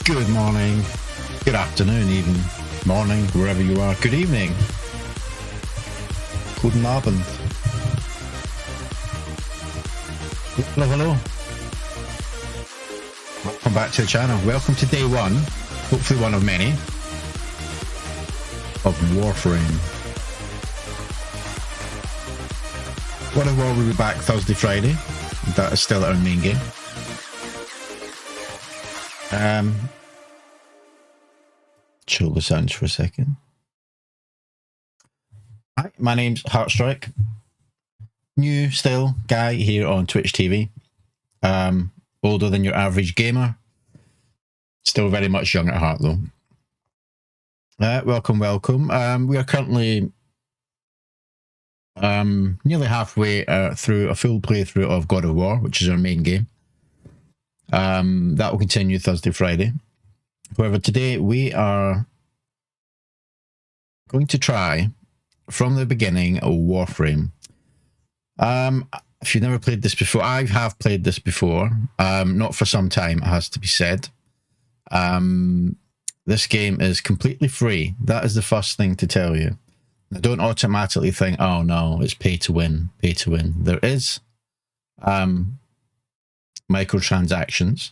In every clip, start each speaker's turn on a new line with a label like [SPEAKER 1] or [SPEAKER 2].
[SPEAKER 1] Good morning, good afternoon, even morning, wherever you are. Good evening. Guten Abend. Hello, hello. Welcome back to the channel. Welcome to day one, hopefully one of many, of Warframe. God of War will be back Thursday, Friday. That is still our main game. Chill the sounds for a second. Hi, my name's Heartstrike. New still guy here on Twitch TV. Older than your average gamer. Still very much young at heart though. Welcome. We are currently nearly halfway through a full playthrough of God of War, which is our main game. That will continue Thursday, Friday. However, today we are going to try from the beginning a Warframe. If you've never played this before, I have played this before. Not for some time, it has to be said. This game is completely free. That is the first thing to tell you. Now, don't automatically think, oh no, it's pay to win, pay to win. There is microtransactions.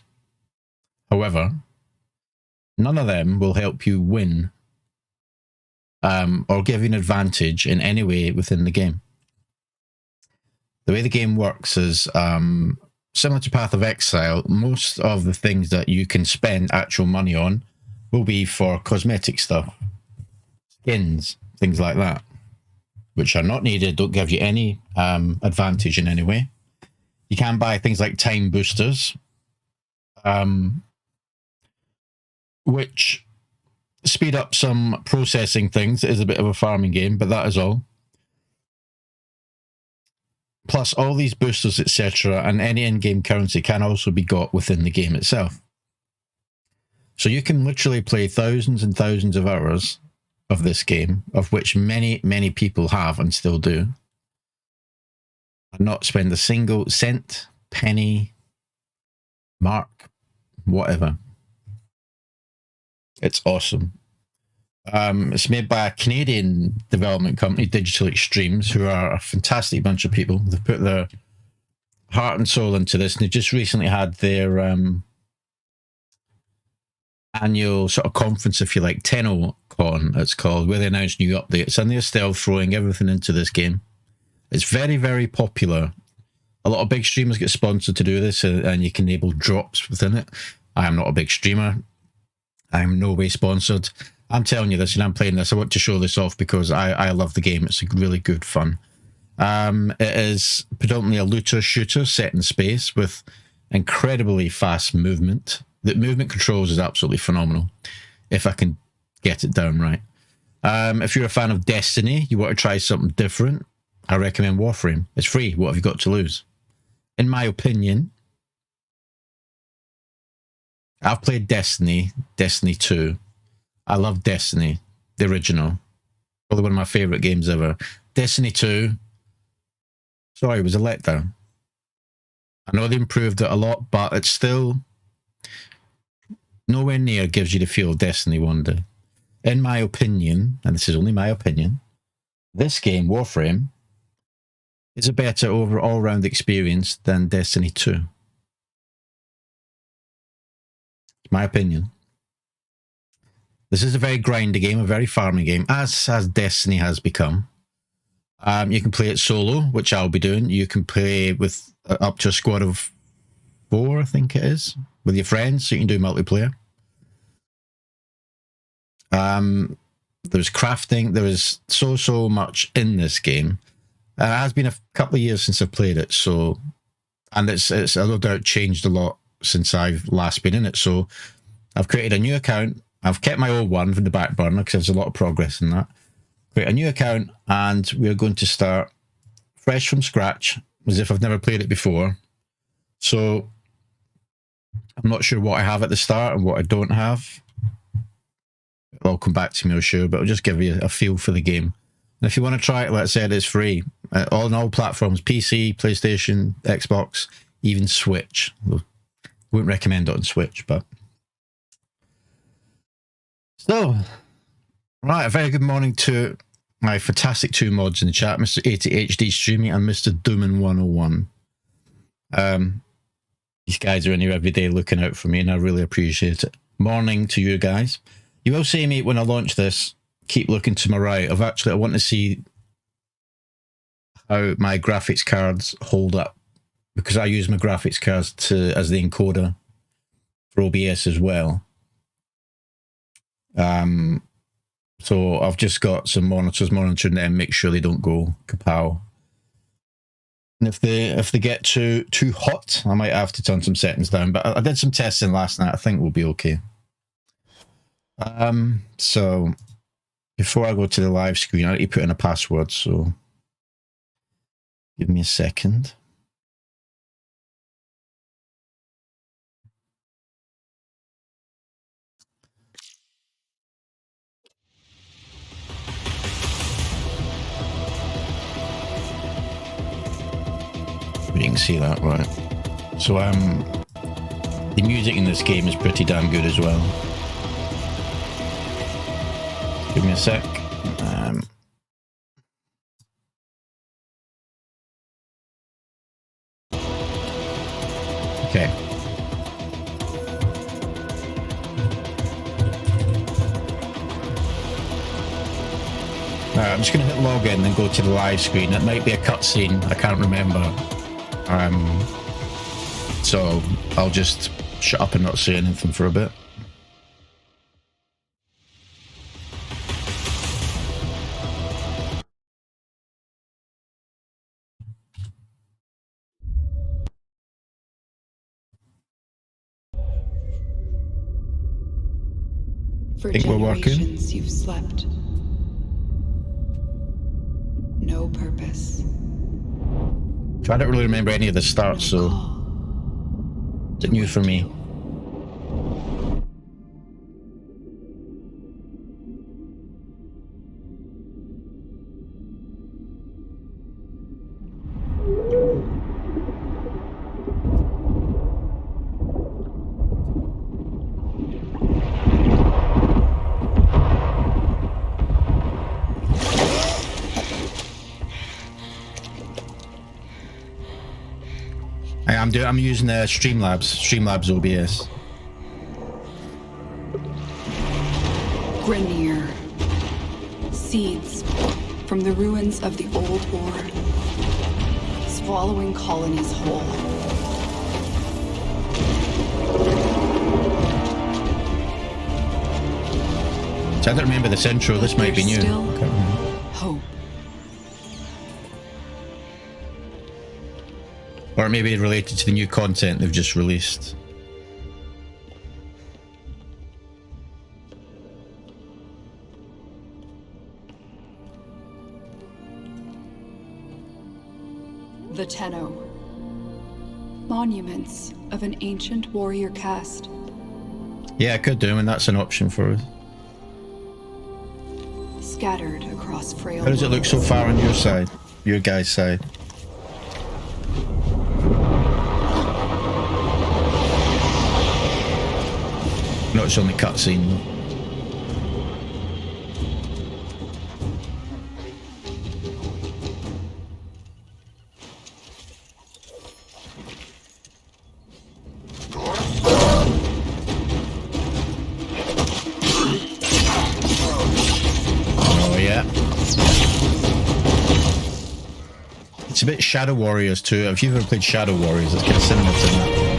[SPEAKER 1] However, none of them will help you win or give you an advantage in any way within the game. The way the game works is similar to Path of Exile. Most of the things that you can spend actual money on will be for cosmetic stuff, skins, things like that, which are not needed, don't give you any advantage in any way. You can buy things like time boosters, which speed up some processing things. It is a bit of a farming game, but that is all. Plus, all these boosters, etc., and any in-game currency can also be got within the game itself. So you can literally play thousands and thousands of hours of this game, of which many, many people have and still do, and not spend a single cent, penny, mark, whatever. It's awesome. It's made by a Canadian development company, Digital Extremes, who are a fantastic bunch of people. They've put their heart and soul into this, and they just recently had their annual sort of conference, if you like, TennoCon, it's called, where they announced new updates, and they're still throwing everything into this game. It's very, very popular. A lot of big streamers get sponsored to do this, and you can enable drops within it. I am not a big streamer. I'm no way sponsored. I'm telling you this, and I'm playing this. I want to show this off because I love the game. It's really good fun. It is predominantly a looter shooter set in space with incredibly fast movement. The movement controls is absolutely phenomenal, if I can get it down right. If you're a fan of Destiny, you want to try something different, I recommend Warframe. It's free. What have you got to lose? In my opinion, I've played Destiny 2. I love Destiny, the original. Probably one of my favourite games ever. Destiny 2, sorry, it was a letdown. I know they improved it a lot, but it's still nowhere near gives you the feel of Destiny 1 did. In my opinion, and this is only my opinion, this game, Warframe, is a better overall round experience than Destiny 2. My opinion. This is a very grindy game, a very farming game, as Destiny has become. You can play it solo, which I'll be doing. You can play with up to a squad of 4, I think it is, with your friends, so you can do multiplayer. There's crafting. There is so much in this game. It has been a couple of years since I've played it, so, and it's no doubt changed a lot since I've last been in it. So I've created a new account. I've kept my old one from the back burner because there's a lot of progress in that. Create a new account, and we're going to start fresh from scratch, as if I've never played it before. So I'm not sure what I have at the start and what I don't have. It'll come back to me, I'm sure, but I'll just give you a feel for the game. And if you want to try it, like I said, it's free. On all platforms, PC, PlayStation, Xbox, even Switch. Wouldn't recommend it on Switch, but So, right, a very good morning to my fantastic two mods in the chat, Mr. ATHD Streaming and Mr. Doomin 101. These guys are in here every day looking out for me, and I really appreciate it. Morning to you guys. You will see me when I launch this. Keep looking to my right. I want to see how my graphics cards hold up, because I use my graphics cards as the encoder for OBS as well. So I've just got some monitors monitoring them, make sure they don't go kapow. And if they get too hot, I might have to turn some settings down. But I did some testing last night. I think we'll be okay. So before I go to the live screen, I need to put in a password. So give me a second. You can see that, right? So the music in this game is pretty damn good as well. Give me a sec. Okay. I'm just going to hit login and go to the live screen. It might be a cutscene. I can't remember. So I'll just shut up and not say anything for a bit.
[SPEAKER 2] For
[SPEAKER 1] think we're working.
[SPEAKER 2] generations you've slept. No purpose.
[SPEAKER 1] I don't really remember any of the starts, so it's new for me. I'm using Streamlabs OBS.
[SPEAKER 2] Grenier. Seeds from the ruins of the old horde, swallowing colonies whole.
[SPEAKER 1] So I don't remember this intro. This might be new.
[SPEAKER 2] Still hope.
[SPEAKER 1] Or maybe related to the new content they've just released.
[SPEAKER 2] The Tenno. Monuments of an ancient warrior caste.
[SPEAKER 1] Yeah, I could do, and that's an option for us.
[SPEAKER 2] Scattered across frail
[SPEAKER 1] How does it look so far on your side? Your guy's side? No, it's only cutscene. Oh yeah. It's a bit Shadow Warriors too. If you've ever played Shadow Warriors, it's kind of similar to that.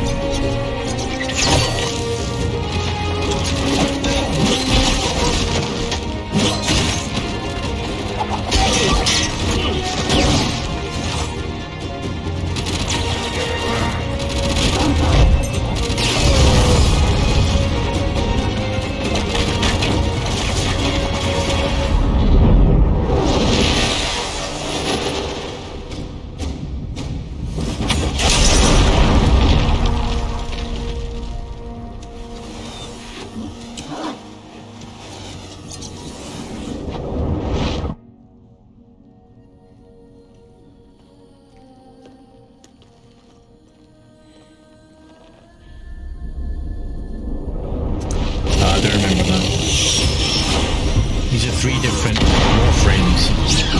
[SPEAKER 1] 3 different Warframes.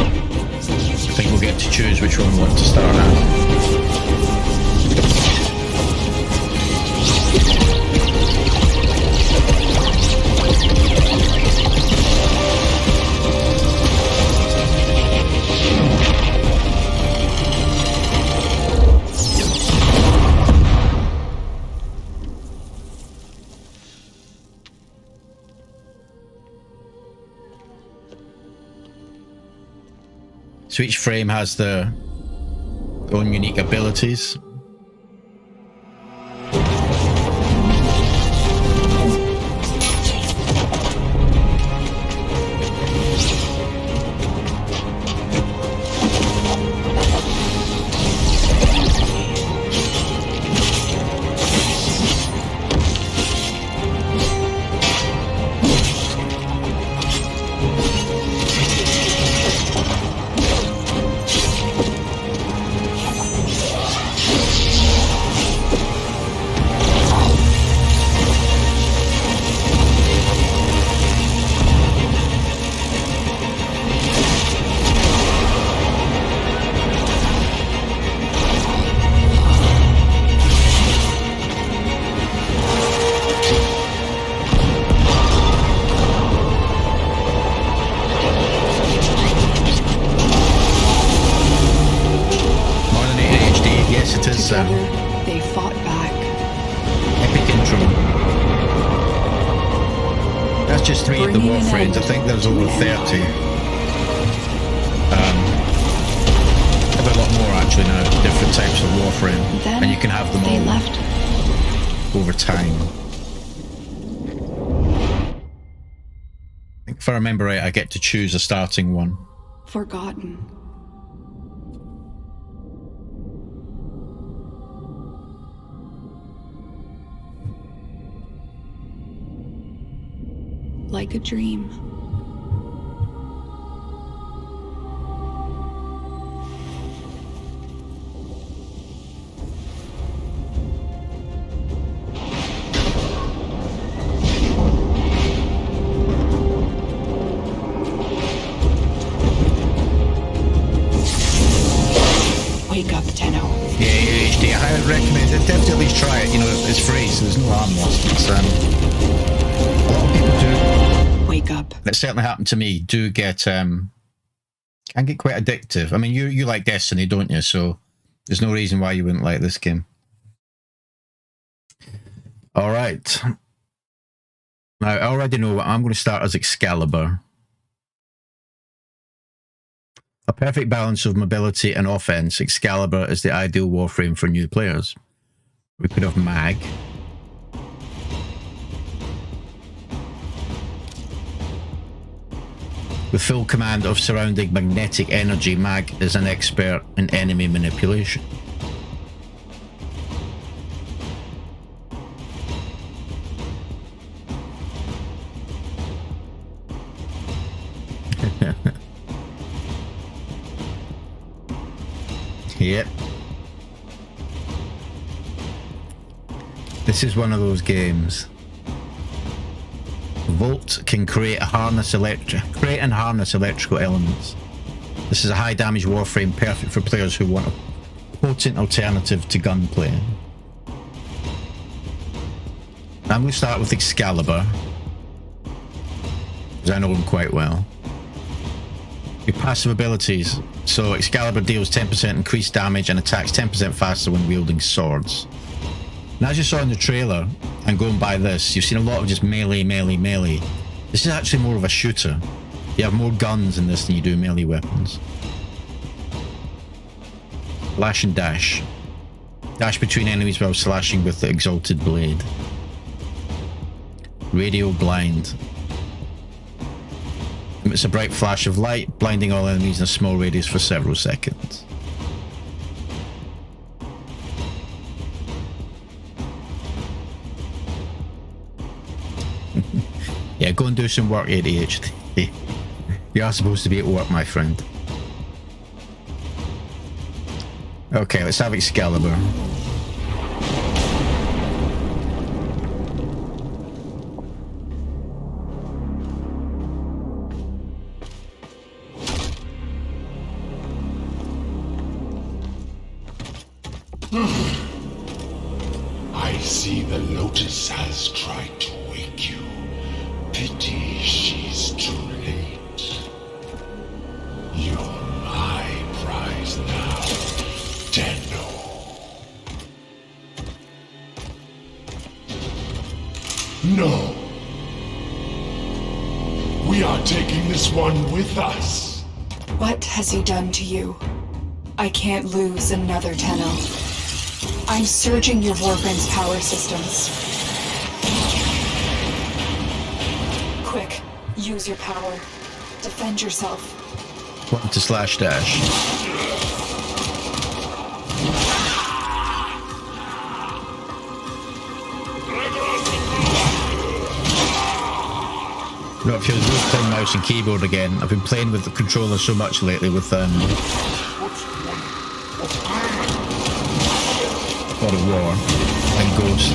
[SPEAKER 1] I think we'll get to choose which one we want to start at. So each frame has their own unique abilities.
[SPEAKER 2] They fought back.
[SPEAKER 1] Epic intro. That's just 3 of the Warframes. I think there's over 30. Have a lot more actually now, different types of Warframe.
[SPEAKER 2] Then
[SPEAKER 1] and you can have them
[SPEAKER 2] they
[SPEAKER 1] all
[SPEAKER 2] left.
[SPEAKER 1] over time. I think if I remember right, I get to choose a starting one.
[SPEAKER 2] Forgotten. Like a dream. Wake up, Tenno.
[SPEAKER 1] Yeah, HD. I highly recommend it. Definitely at least try it. You know, it's free, so there's no harm lost. It's a lot of people do.
[SPEAKER 2] Wake up.
[SPEAKER 1] And it certainly happened to me. Do get can get quite addictive. I mean, you like Destiny, don't you? So there's no reason why you wouldn't like this game. All right. Now I already know what I'm going to start as Excalibur. A perfect balance of mobility and offense, Excalibur is the ideal Warframe for new players. We could have Mag. With full command of surrounding magnetic energy, Mag is an expert in enemy manipulation. Yep. This is one of those games. Volt can create and harness electrical elements. This is a high damage Warframe, perfect for players who want a potent alternative to gunplay. I'm going to start with Excalibur, because I know him quite well. Your passive abilities. So Excalibur deals 10% increased damage and attacks 10% faster when wielding swords. And as you saw in the trailer, and going by this, you've seen a lot of just melee. This is actually more of a shooter. You have more guns in this than you do melee weapons. Slash and dash. Dash between enemies while slashing with the exalted blade. Radio blind. It's a bright flash of light, blinding all enemies in a small radius for several seconds. Yeah, go and do some work, ADHD. You are supposed to be at work, my friend. Okay, let's have Excalibur.
[SPEAKER 3] I see the Lotus has tried to wake you. Pity she's too late. You're my prize now, Tenno. No. We are taking this one with us.
[SPEAKER 2] What has he done to you? I can't lose another Tenno. I'm surging your Warframe's power systems. Quick, use your power. Defend yourself.
[SPEAKER 1] Want to slash dash. You know, it feels good playing mouse and keyboard again. I've been playing with the controller so much lately with God of War and Ghost.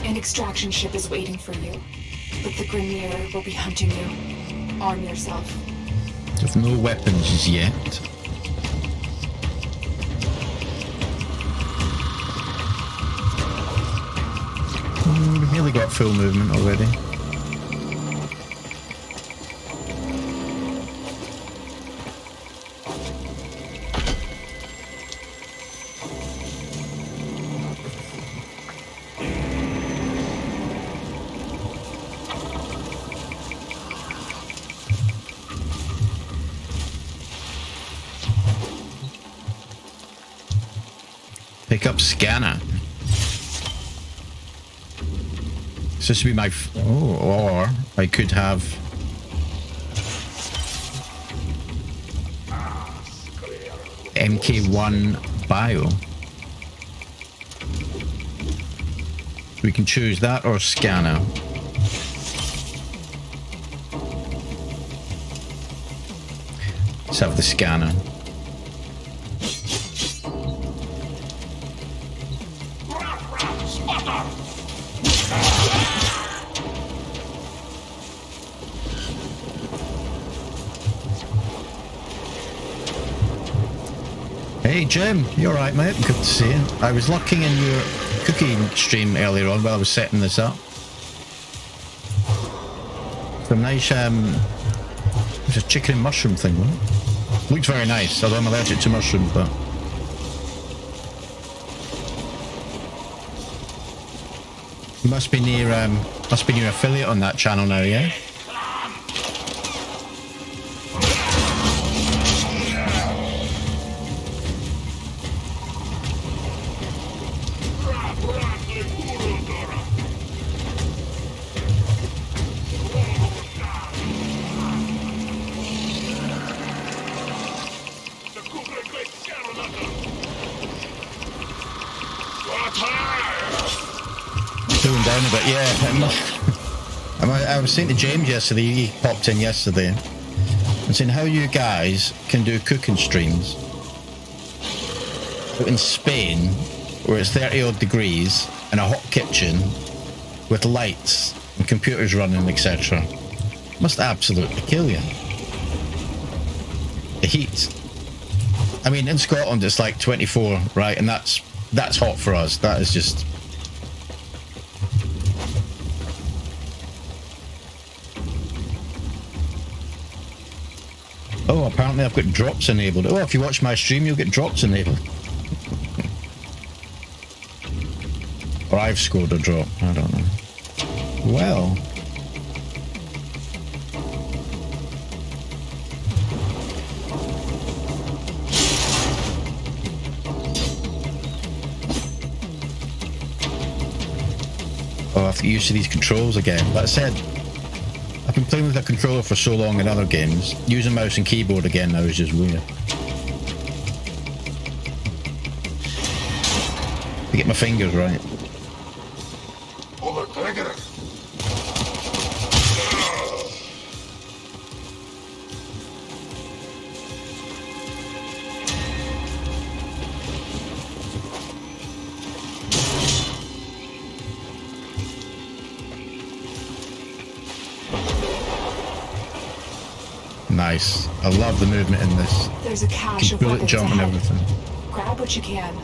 [SPEAKER 2] An extraction ship is waiting for you, but the Grimier will be hunting you. Arm yourself.
[SPEAKER 1] With no weapons yet. We've nearly got full movement already. Pick up scanner. So this would be my... or I could have... MK1 bio. We can choose that or scanner. Let's have the scanner. Hey Jim, you alright mate? Good to see you. I was looking in your cooking stream earlier on while I was setting this up. Some nice it's a chicken and mushroom thing, wasn't it? Looks very nice, although I'm allergic to mushrooms, but you must be near affiliate on that channel now, yeah? Cooling down a bit, yeah. I was saying to James yesterday, he popped in yesterday, and saying how you guys can do cooking streams in Spain, where it's 30 odd degrees and a hot kitchen with lights and computers running, etc. Must absolutely kill you. The heat. I mean, in Scotland it's like 24, right? And that's hot for us. That is just... Oh, apparently I've got drops enabled. Oh, if you watch my stream, you'll get drops enabled. Or I've scored a drop. I don't know. Well... Oh, I have to get used to these controls again. That said, I've been playing with a controller for so long in other games. Using mouse and keyboard again now is just weird. To get my fingers right. Nice. I love the movement in this.
[SPEAKER 2] There's a cache
[SPEAKER 1] You
[SPEAKER 2] of
[SPEAKER 1] bullet
[SPEAKER 2] weapons
[SPEAKER 1] jump and
[SPEAKER 2] ahead.
[SPEAKER 1] everything.
[SPEAKER 2] Grab what you can.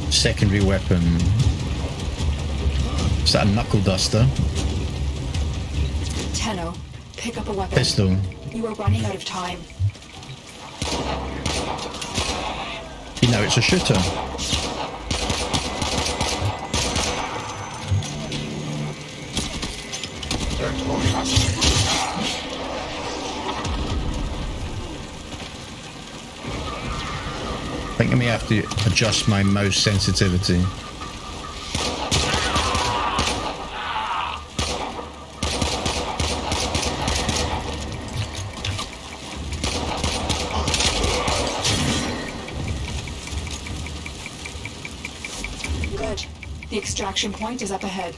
[SPEAKER 1] Secondary weapon. Is that a knuckle duster?
[SPEAKER 2] Tenno, pick up a weapon.
[SPEAKER 1] Pistol.
[SPEAKER 2] You are running out of time.
[SPEAKER 1] You know, it's a shooter. I think I may have to adjust my mouse sensitivity.
[SPEAKER 2] Good. The extraction point is up ahead.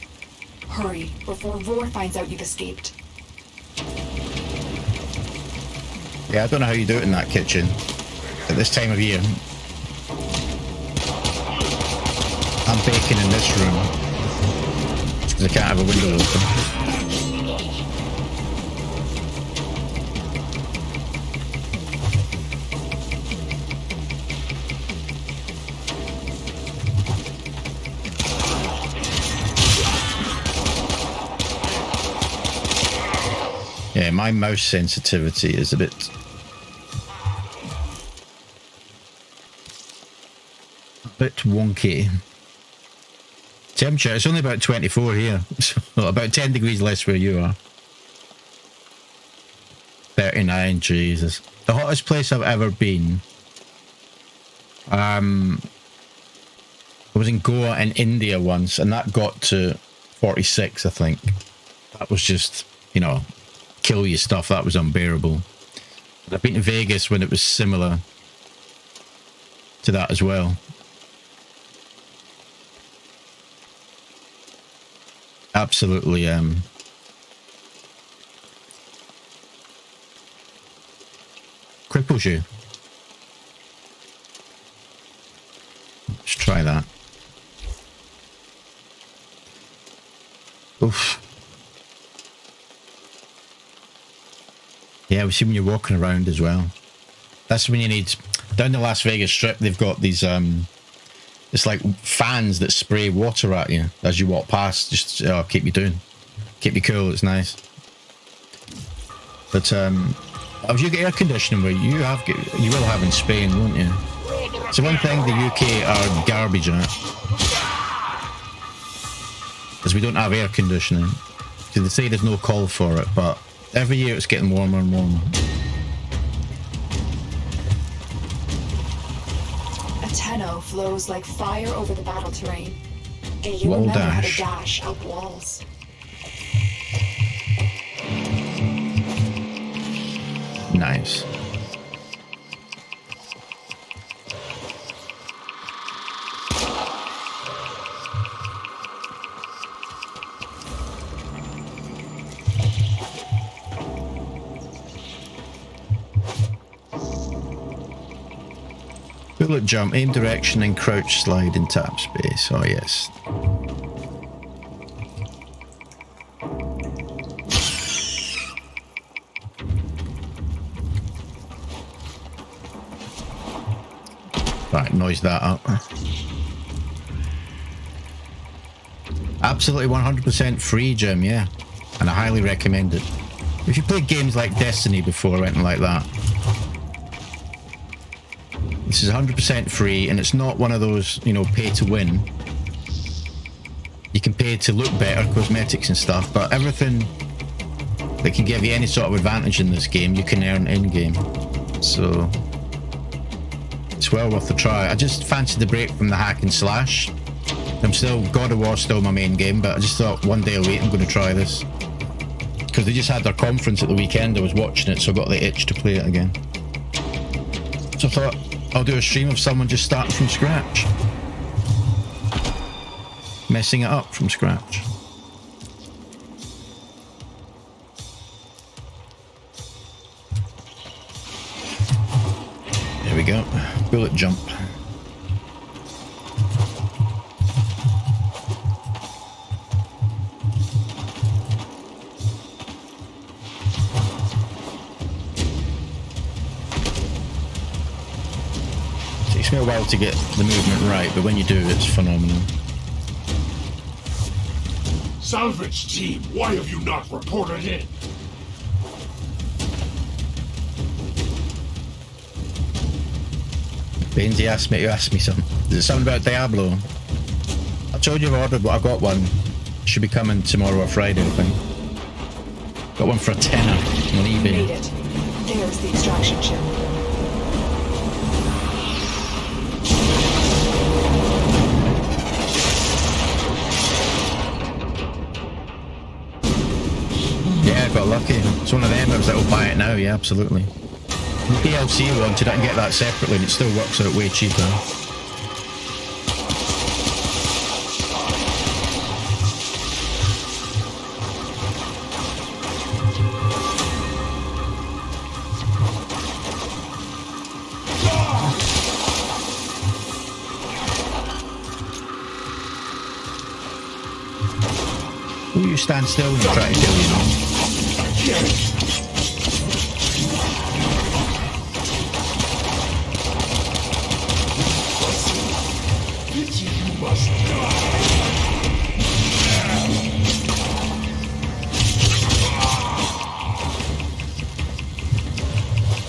[SPEAKER 2] Hurry, before Roar finds out you've escaped.
[SPEAKER 1] Yeah, I don't know how you do it in that kitchen at this time of year. I'm baking in this room because I can't have a window open. Yeah, my mouse sensitivity is a bit wonky. Temperature, it's only about 24 here, so about 10 degrees less where you are. 39, Jesus. The hottest place I've ever been. I was in Goa in India once, and that got to 46, I think. That was just, you know, kill you stuff. That was unbearable. But I've been to Vegas when it was similar to that as well. Absolutely cripples you. Let's try that. Oof. Yeah, we see when you're walking around as well. That's when you need... Down the Las Vegas Strip, they've got these... it's like fans that spray water at you as you walk past. Just keep you keep you cool. It's nice. But if you get air conditioning, where you will have in Spain, won't you? So one thing the UK are garbage at is we don't have air conditioning. So they say there's no call for it, but every year it's getting warmer and warmer.
[SPEAKER 2] Tenno flows like fire over the battle terrain. Do you
[SPEAKER 1] Wall
[SPEAKER 2] remember how to
[SPEAKER 1] dash.
[SPEAKER 2] dash up walls?
[SPEAKER 1] Nice. Bullet jump, aim direction and crouch slide and tap space. Oh yes. Right, noise that up. Absolutely 100% free, Jim, yeah. And I highly recommend it. If you played games like Destiny before or anything like that, this is 100% free, and it's not one of those, you know, pay to win. You can pay to look better, cosmetics and stuff, but everything that can give you any sort of advantage in this game, you can earn in-game. So it's well worth a try. I just fancied the break from the hack and slash. God of War still my main game, but I just thought one day a week I'm going to try this. Because they just had their conference at the weekend, I was watching it, so I got the itch to play it again. So I thought, I'll do a stream of someone just starting from scratch. Messing it up from scratch. There we go. Bullet jump. Takes me a while to get the movement right, but when you do, it's phenomenal.
[SPEAKER 3] Salvage team, why have you not reported in?
[SPEAKER 1] Bainesy asked me something. Is it something about Diablo? I told you I've ordered, but I got one. Should be coming tomorrow or Friday, I think. Got one for a tenner on eBay.
[SPEAKER 2] Made it. There's the extraction chip.
[SPEAKER 1] Yeah, I got lucky. It's one of them. I was like, "Oh, buy it now." Yeah, absolutely. The DLC wanted, I can get that separately, and it still works out way cheaper. Will you stand still and try to kill you now?
[SPEAKER 3] You must die.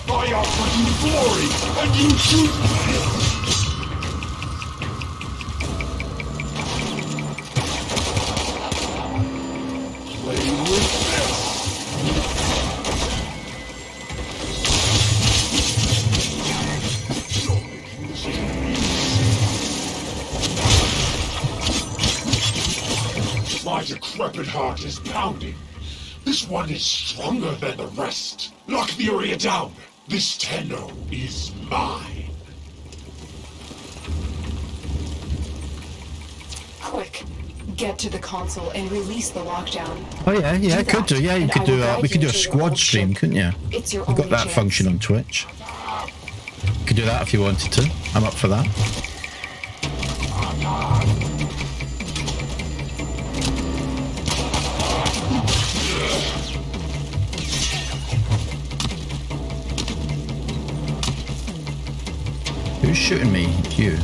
[SPEAKER 3] I offer you glory, and you shoot me. My decrepit heart is pounding. This one is stronger than the rest. Lock the area down. This Tenno is mine.
[SPEAKER 2] Quick, get to the console and release the lockdown.
[SPEAKER 1] Oh yeah, I could do. Yeah, you could do. We could do a squad stream, couldn't you?
[SPEAKER 2] It's your
[SPEAKER 1] You got
[SPEAKER 2] only
[SPEAKER 1] that
[SPEAKER 2] chance.
[SPEAKER 1] function on Twitch. You could do that if you wanted to. I'm up for that. Who's shooting me? You.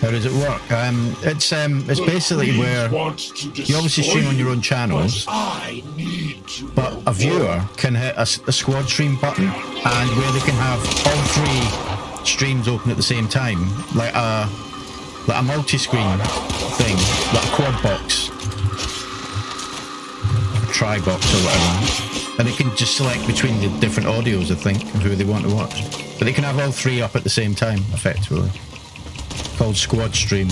[SPEAKER 1] How does it work? It's basically where you obviously stream on your own channels, but a viewer can hit a squad stream button, and where they can have all three streams open at the same time, like a multi-screen thing, like a quad box, tri-box or whatever, and they can just select between the different audios, I think, of who they want to watch. But they can have all three up at the same time, effectively. Called squad stream.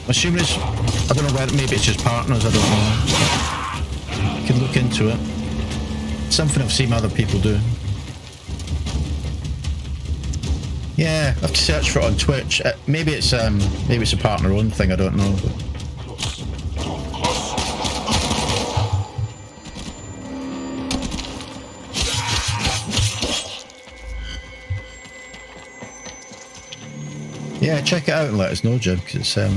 [SPEAKER 1] Assuming it's, I don't know whether, maybe it's just partners, I don't know. You can look into it. Something I've seen other people do. Yeah, I have to search for it on Twitch. Maybe it's a partner-owned thing, I don't know. But yeah, check it out and let us know, Jim, because it's, I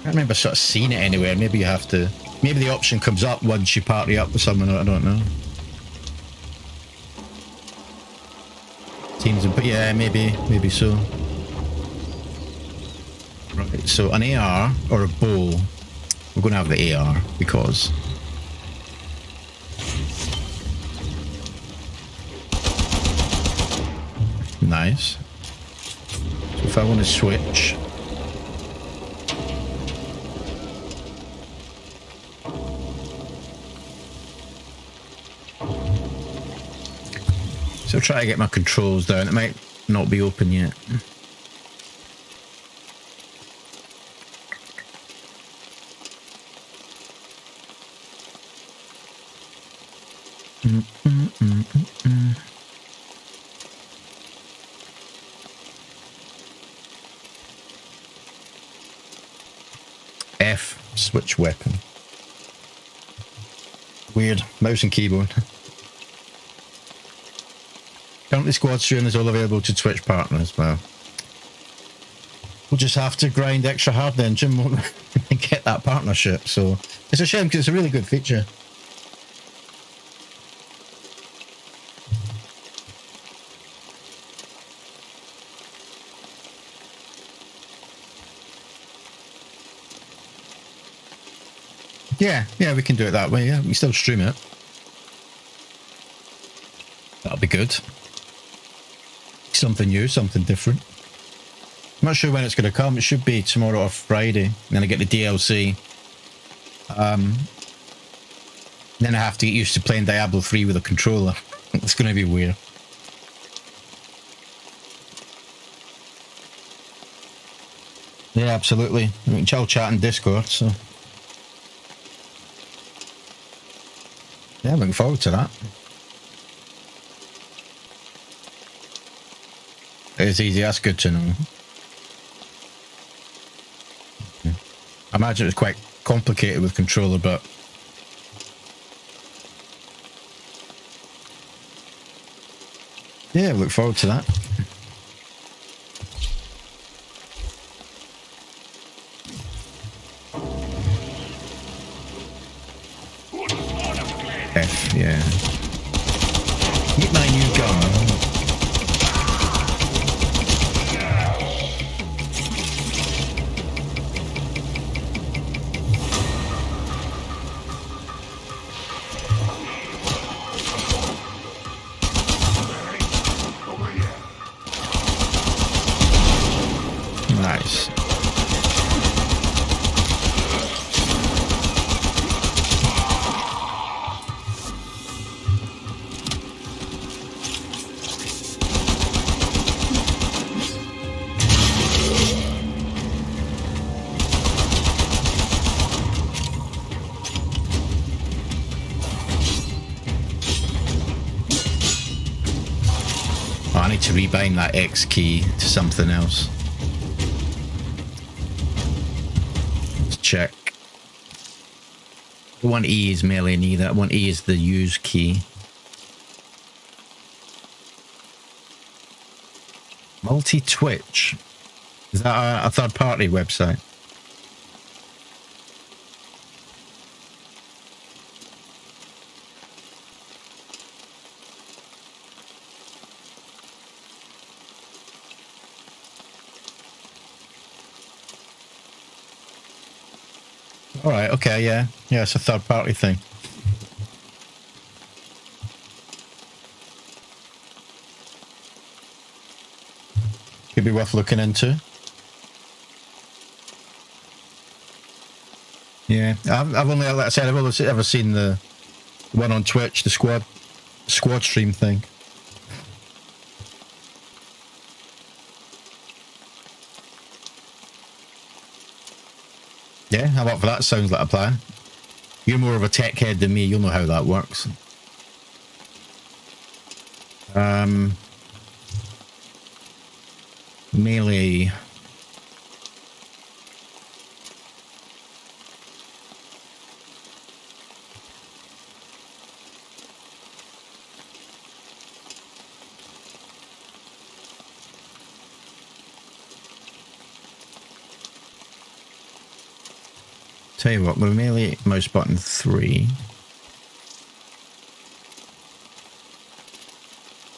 [SPEAKER 1] can't remember sort of seeing it anywhere. Maybe you have to, maybe the option comes up once you party up with someone, I don't know. Teams, but yeah, maybe so. Right, so an AR or a bow. We're going to have the AR because nice. So if I want to switch, so try to get my controls down. It might not be open yet. Switch weapon. Weird. Mouse and keyboard. Currently squad stream is all available to Twitch partners. Well, we'll just have to grind extra hard then, Jim, won't we? Get that partnership. So it's a shame because it's a really good feature. Yeah, we can do it that way. Yeah, we can still stream it. That'll be good. Something new, something different. I'm not sure when it's going to come. It should be tomorrow or Friday. Then I get the DLC. Then I have to get used to playing Diablo 3 with a controller. It's going to be weird. Yeah, absolutely. We can chill chat in Discord, so... Yeah, looking forward to that. It's easy, that's good to know. I imagine it's quite complicated with controller, but... Yeah, look forward to that. F, yeah. Get my new gun. Nice. Oh, I need to rebind that X key to something else. Let's check. The one E is melee neither. That one E is the use key. Multi-Twitch. Is that a third-party website? All right. Okay. Yeah. Yeah. It's a third-party thing. Could be worth looking into. Yeah. I've only, like I said, I've only ever seen the one on Twitch, the squad stream thing. Yeah, how about for that? Sounds like a plan. You're more of a tech head than me. You'll know how that works. Melee. Tell you what, with melee mouse button 3.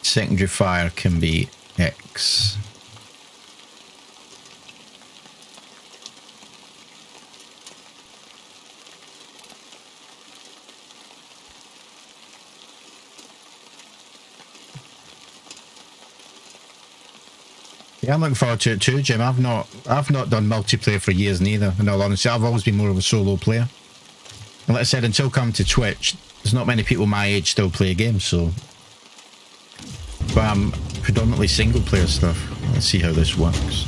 [SPEAKER 1] Secondary fire can be X. Yeah, I'm looking forward to it too, Jim. I've not done multiplayer for years neither, in all honesty. I've always been more of a solo player. And like I said, until come to Twitch, there's not many people my age still play games, so... But I'm predominantly single player stuff. Let's see how this works.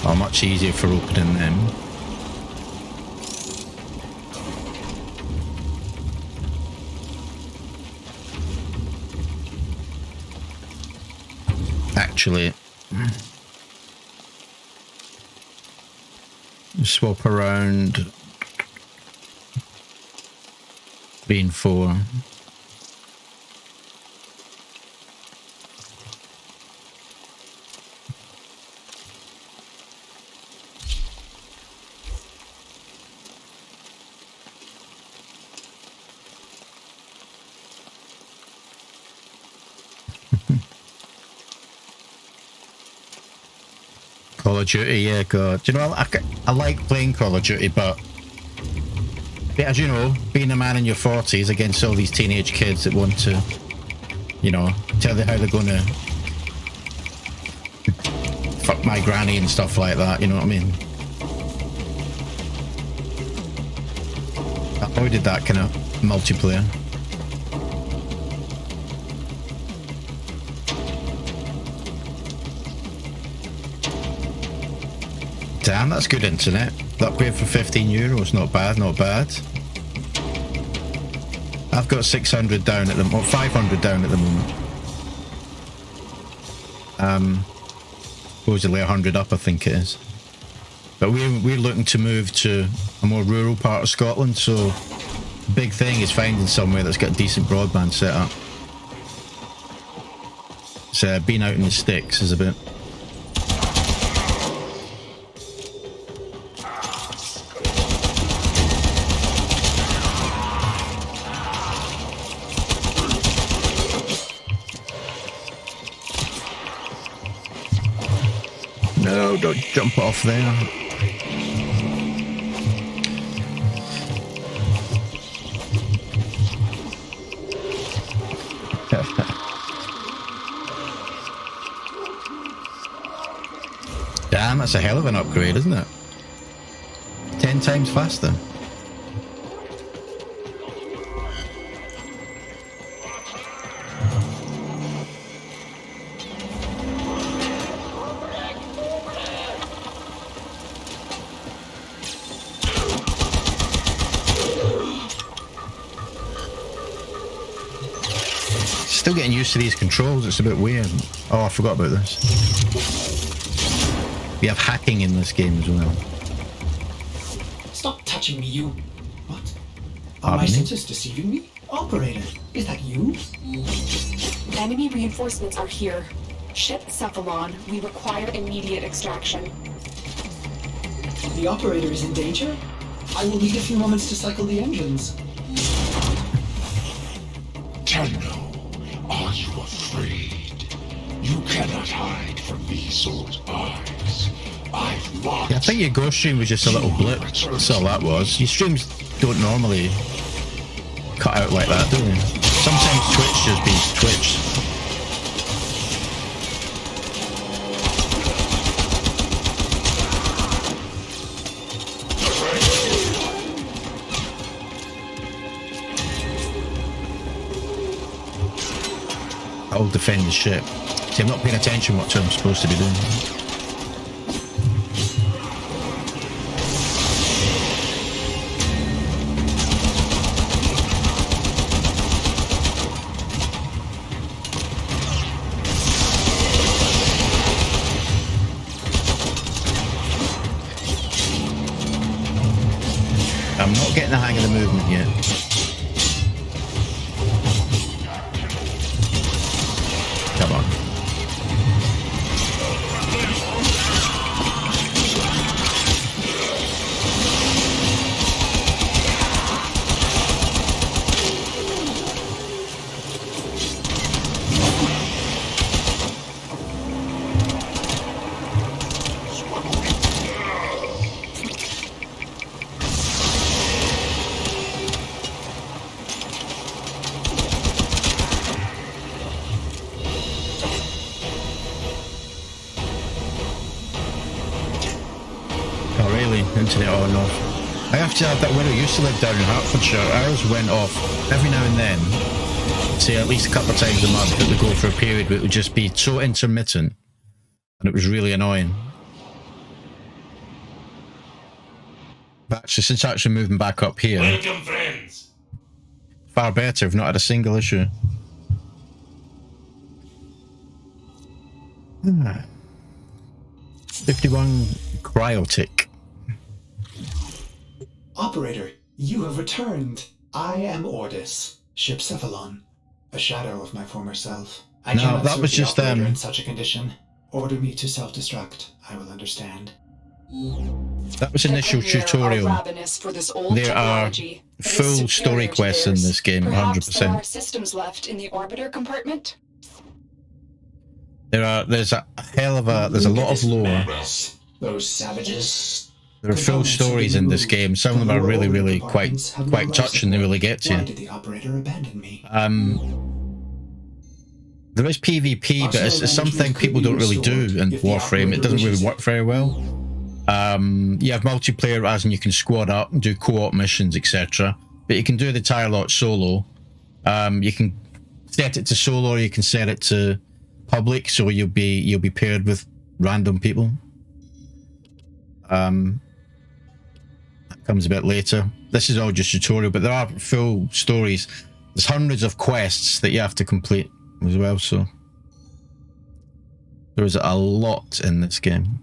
[SPEAKER 1] are much easier for opening them. Actually, swap around 3 and 4. Call of Duty, yeah, God. Do you know, I like playing Call of Duty, but as you know, being a man in your 40s against all these teenage kids that want to, you know, tell you how they're going to fuck my granny and stuff like that, you know what I mean? I avoided that kind of multiplayer. Damn, that's good internet. The upgrade for €15, not bad, not bad. I've got 600 down at the moment, or 500 down at the moment. Supposedly 100 up, I think it is. But we're looking to move to a more rural part of Scotland, so the big thing is finding somewhere that's got decent broadband set up. So being out in the sticks is a bit... No, don't jump off there. Damn, that's a hell of an upgrade, isn't it? 10 times faster. Still getting used to these controls, it's a bit weird. Oh, I forgot about this. We have hacking in this game as well.
[SPEAKER 4] Stop touching me, you... What? Are
[SPEAKER 1] Pardon
[SPEAKER 4] my
[SPEAKER 1] me?
[SPEAKER 4] senses deceiving me? Operator, is that you?
[SPEAKER 2] Enemy reinforcements are here. Ship Cephalon. We require immediate extraction.
[SPEAKER 4] The operator is in danger? I will need a few moments to cycle the engines.
[SPEAKER 3] Tenno, are you afraid? You cannot hide from these old eyes. I've marked.
[SPEAKER 1] Yeah, I think your ghost stream was just a little blip. That's all that was. Your streams don't normally cut out like that, do they? Sometimes Twitch just beats Twitch. I'll defend the ship. See, I'm not paying attention what I'm supposed to be doing. I'm not getting the hang of the movement yet. Come on. Oh really? Internet on and off. I have to have that when I used to live down in Hertfordshire, ours went off every now and then. Say at least a couple of times a month. It would go for a period where it would just be so intermittent. And it was really annoying. But actually, since actually moving back up here,
[SPEAKER 3] Welcome, friends.
[SPEAKER 1] far better. We've not had a single issue. 51 cryotic.
[SPEAKER 4] Operator, you have returned. I am Ordis, ship Cephalon, a shadow of my former self. I
[SPEAKER 1] No,
[SPEAKER 4] cannot
[SPEAKER 1] that
[SPEAKER 4] serve
[SPEAKER 1] was
[SPEAKER 4] the
[SPEAKER 1] just,
[SPEAKER 4] operator in such a condition. Order me to self-destruct. I will understand.
[SPEAKER 1] That was initial
[SPEAKER 2] The Premier
[SPEAKER 1] tutorial.
[SPEAKER 2] are ravenous for this old
[SPEAKER 1] There are
[SPEAKER 2] technology. It is
[SPEAKER 1] full story
[SPEAKER 2] superior to
[SPEAKER 1] quests in
[SPEAKER 2] theirs.
[SPEAKER 1] this game,
[SPEAKER 2] Perhaps there
[SPEAKER 1] 100%.
[SPEAKER 2] are systems left in the orbiter compartment.
[SPEAKER 1] There's a hell of a, there's a lot of lore.
[SPEAKER 4] Those savages.
[SPEAKER 1] There are full stories in this game. Some of them are really, really quite touching. They really get to
[SPEAKER 4] Why
[SPEAKER 1] you.
[SPEAKER 4] did the operator abandon me?
[SPEAKER 1] There is PvP, but it's something people don't really do in Warframe. It doesn't really work very well. You have multiplayer, as in you can squad up and do co-op missions, etc. But you can do the entire lot solo. You can set it to solo, or you can set it to public, so you'll be paired with random people. That comes a bit later. This is all just tutorial, but there are full stories. There's hundreds of quests that you have to complete as well, so there is a lot in this game.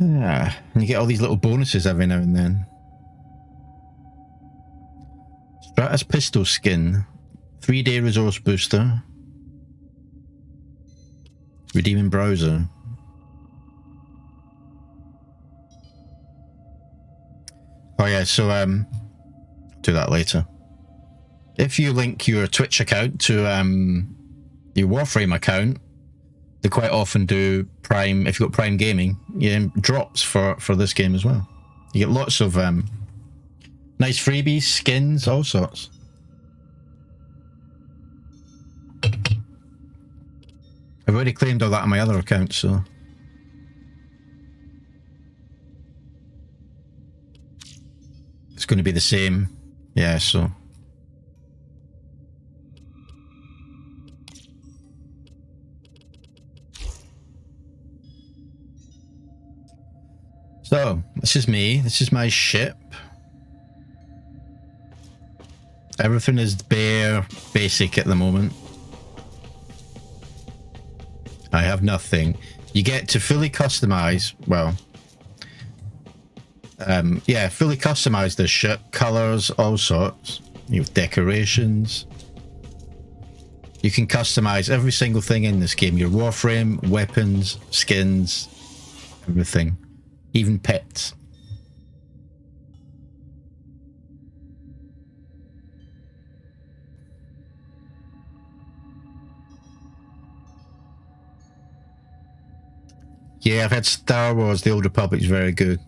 [SPEAKER 1] Yeah, and you get all these little bonuses every now and then. Stratus pistol skin, 3-day resource booster, redeeming browser. Oh yeah, so do that later. If you link your Twitch account to your Warframe account, they quite often do Prime. If you've got Prime Gaming, drops for this game as well. You get lots of nice freebies, skins, all sorts. I've already claimed all that on my other account, so it's going to be the same. Yeah, so this is me. This is my ship. Everything is bare, basic at the moment. I have nothing. You get to fully customize, well, yeah, fully customize the ship, colors, all sorts. You have decorations. You can customize every single thing in this game. Your Warframe, weapons, skins, everything. Even pets. Yeah, I've had Star Wars, The Old Republic is very good.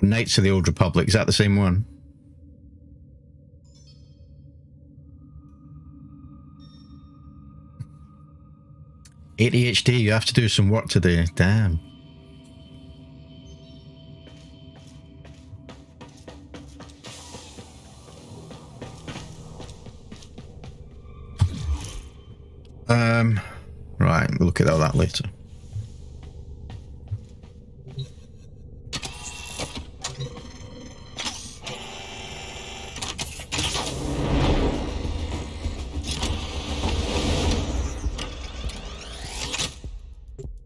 [SPEAKER 1] Knights of the Old Republic, is that the same one? ADHD, you have to do some work today, damn. Right, we'll look at all that later.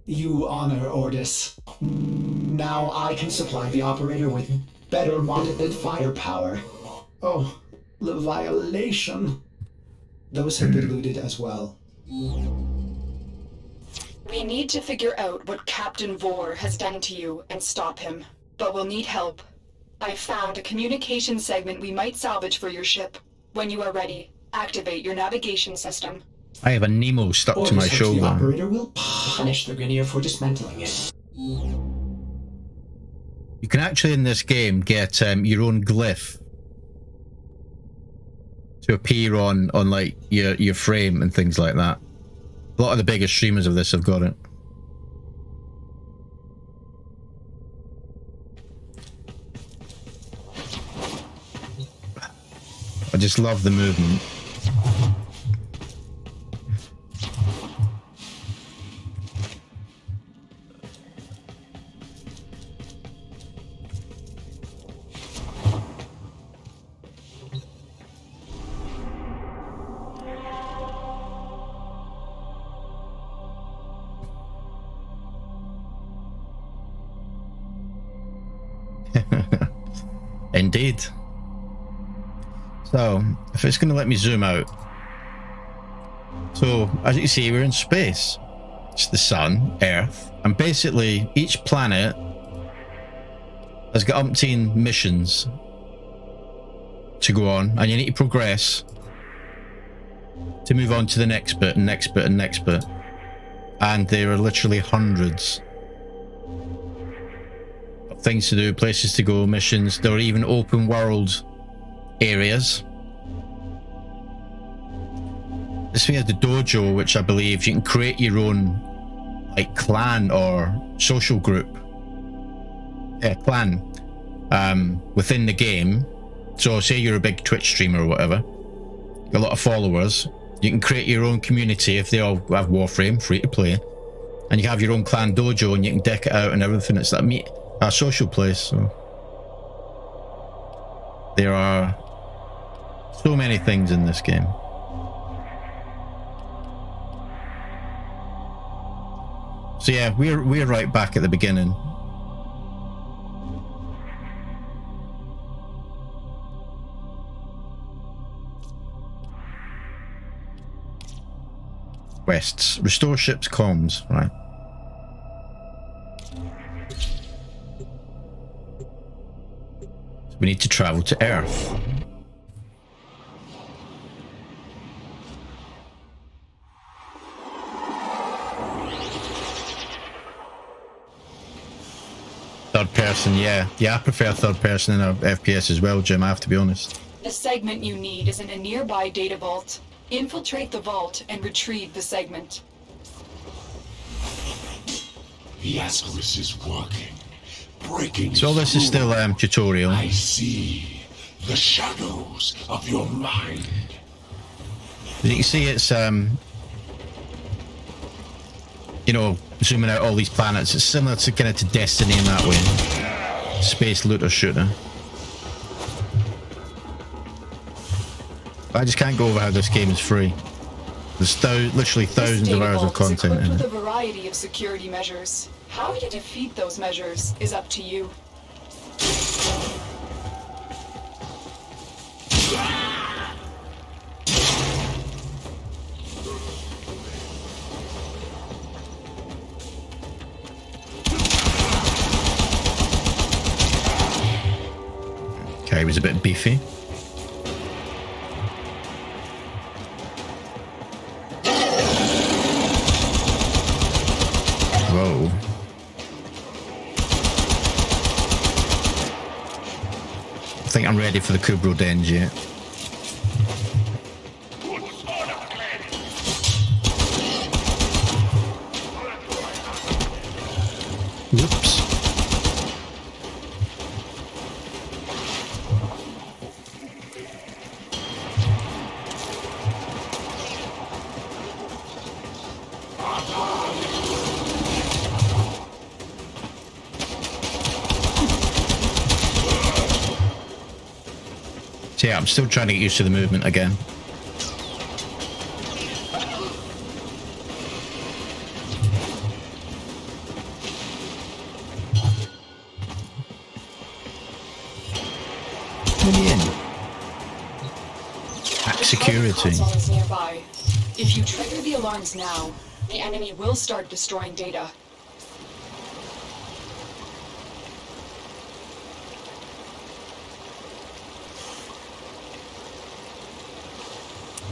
[SPEAKER 4] You honor Ordis. Now I can supply the operator with better monitored firepower. Oh, the violation. Those have been looted as well.
[SPEAKER 2] We need to figure out what Captain Vor has done to you and stop him, but we'll need help. I found a communication segment we might salvage for your ship. When you are ready, activate your navigation system.
[SPEAKER 1] I have a Nemo stuck to my
[SPEAKER 4] Ordis hopes
[SPEAKER 1] shoulder.
[SPEAKER 4] the operator will punish the Grineer for dismantling it.
[SPEAKER 1] You can actually in this game get your own glyph to appear on like your frame and things like that. A lot of the biggest streamers of this have got it. I just love the movement. Indeed. So, if it's going to let me zoom out. So, as you can see, we're in space. It's the sun, Earth, and basically each planet has got umpteen missions to go on, and you need to progress to move on to the next bit and next bit and next bit. And there are literally hundreds of things to do, places to go, missions. There are even open world areas. This thing is the dojo, which I believe you can create your own like clan or social group. Yeah, clan within the game. So say you're a big Twitch streamer or whatever, a lot of followers, you can create your own community if they all have Warframe, free to play, and you have your own clan dojo and you can deck it out and everything. It's like a social place. So there are so many things in this game. So yeah, we're right back at the beginning. Quests. Restore ship's comms, right. So we need to travel to Earth. Third person, yeah. Yeah, I prefer third person in a FPS as well, Jim, I have to be honest.
[SPEAKER 2] The segment you need is in a nearby data vault. Infiltrate the vault and retrieve the segment.
[SPEAKER 3] The Ascaris is working, breaking
[SPEAKER 1] So this is still tutorial.
[SPEAKER 3] I see the shadows of your mind.
[SPEAKER 1] As you can see, it's you know, zooming out all these planets. It's similar to kind of to Destiny in that way. Space looter shooter. I just can't go over how this game is free. There's literally thousands of hours of content in
[SPEAKER 2] with
[SPEAKER 1] it.
[SPEAKER 2] a variety of security measures. How you defeat those measures is up to you.
[SPEAKER 1] Okay, he was a bit beefy. Whoa. I think I'm ready for the Kubro Denge yet. Whoops. So yeah, I'm still trying to get used to the movement again. Let me in. Hack security.
[SPEAKER 2] Console is nearby. If you trigger the alarms now, the enemy will start destroying data.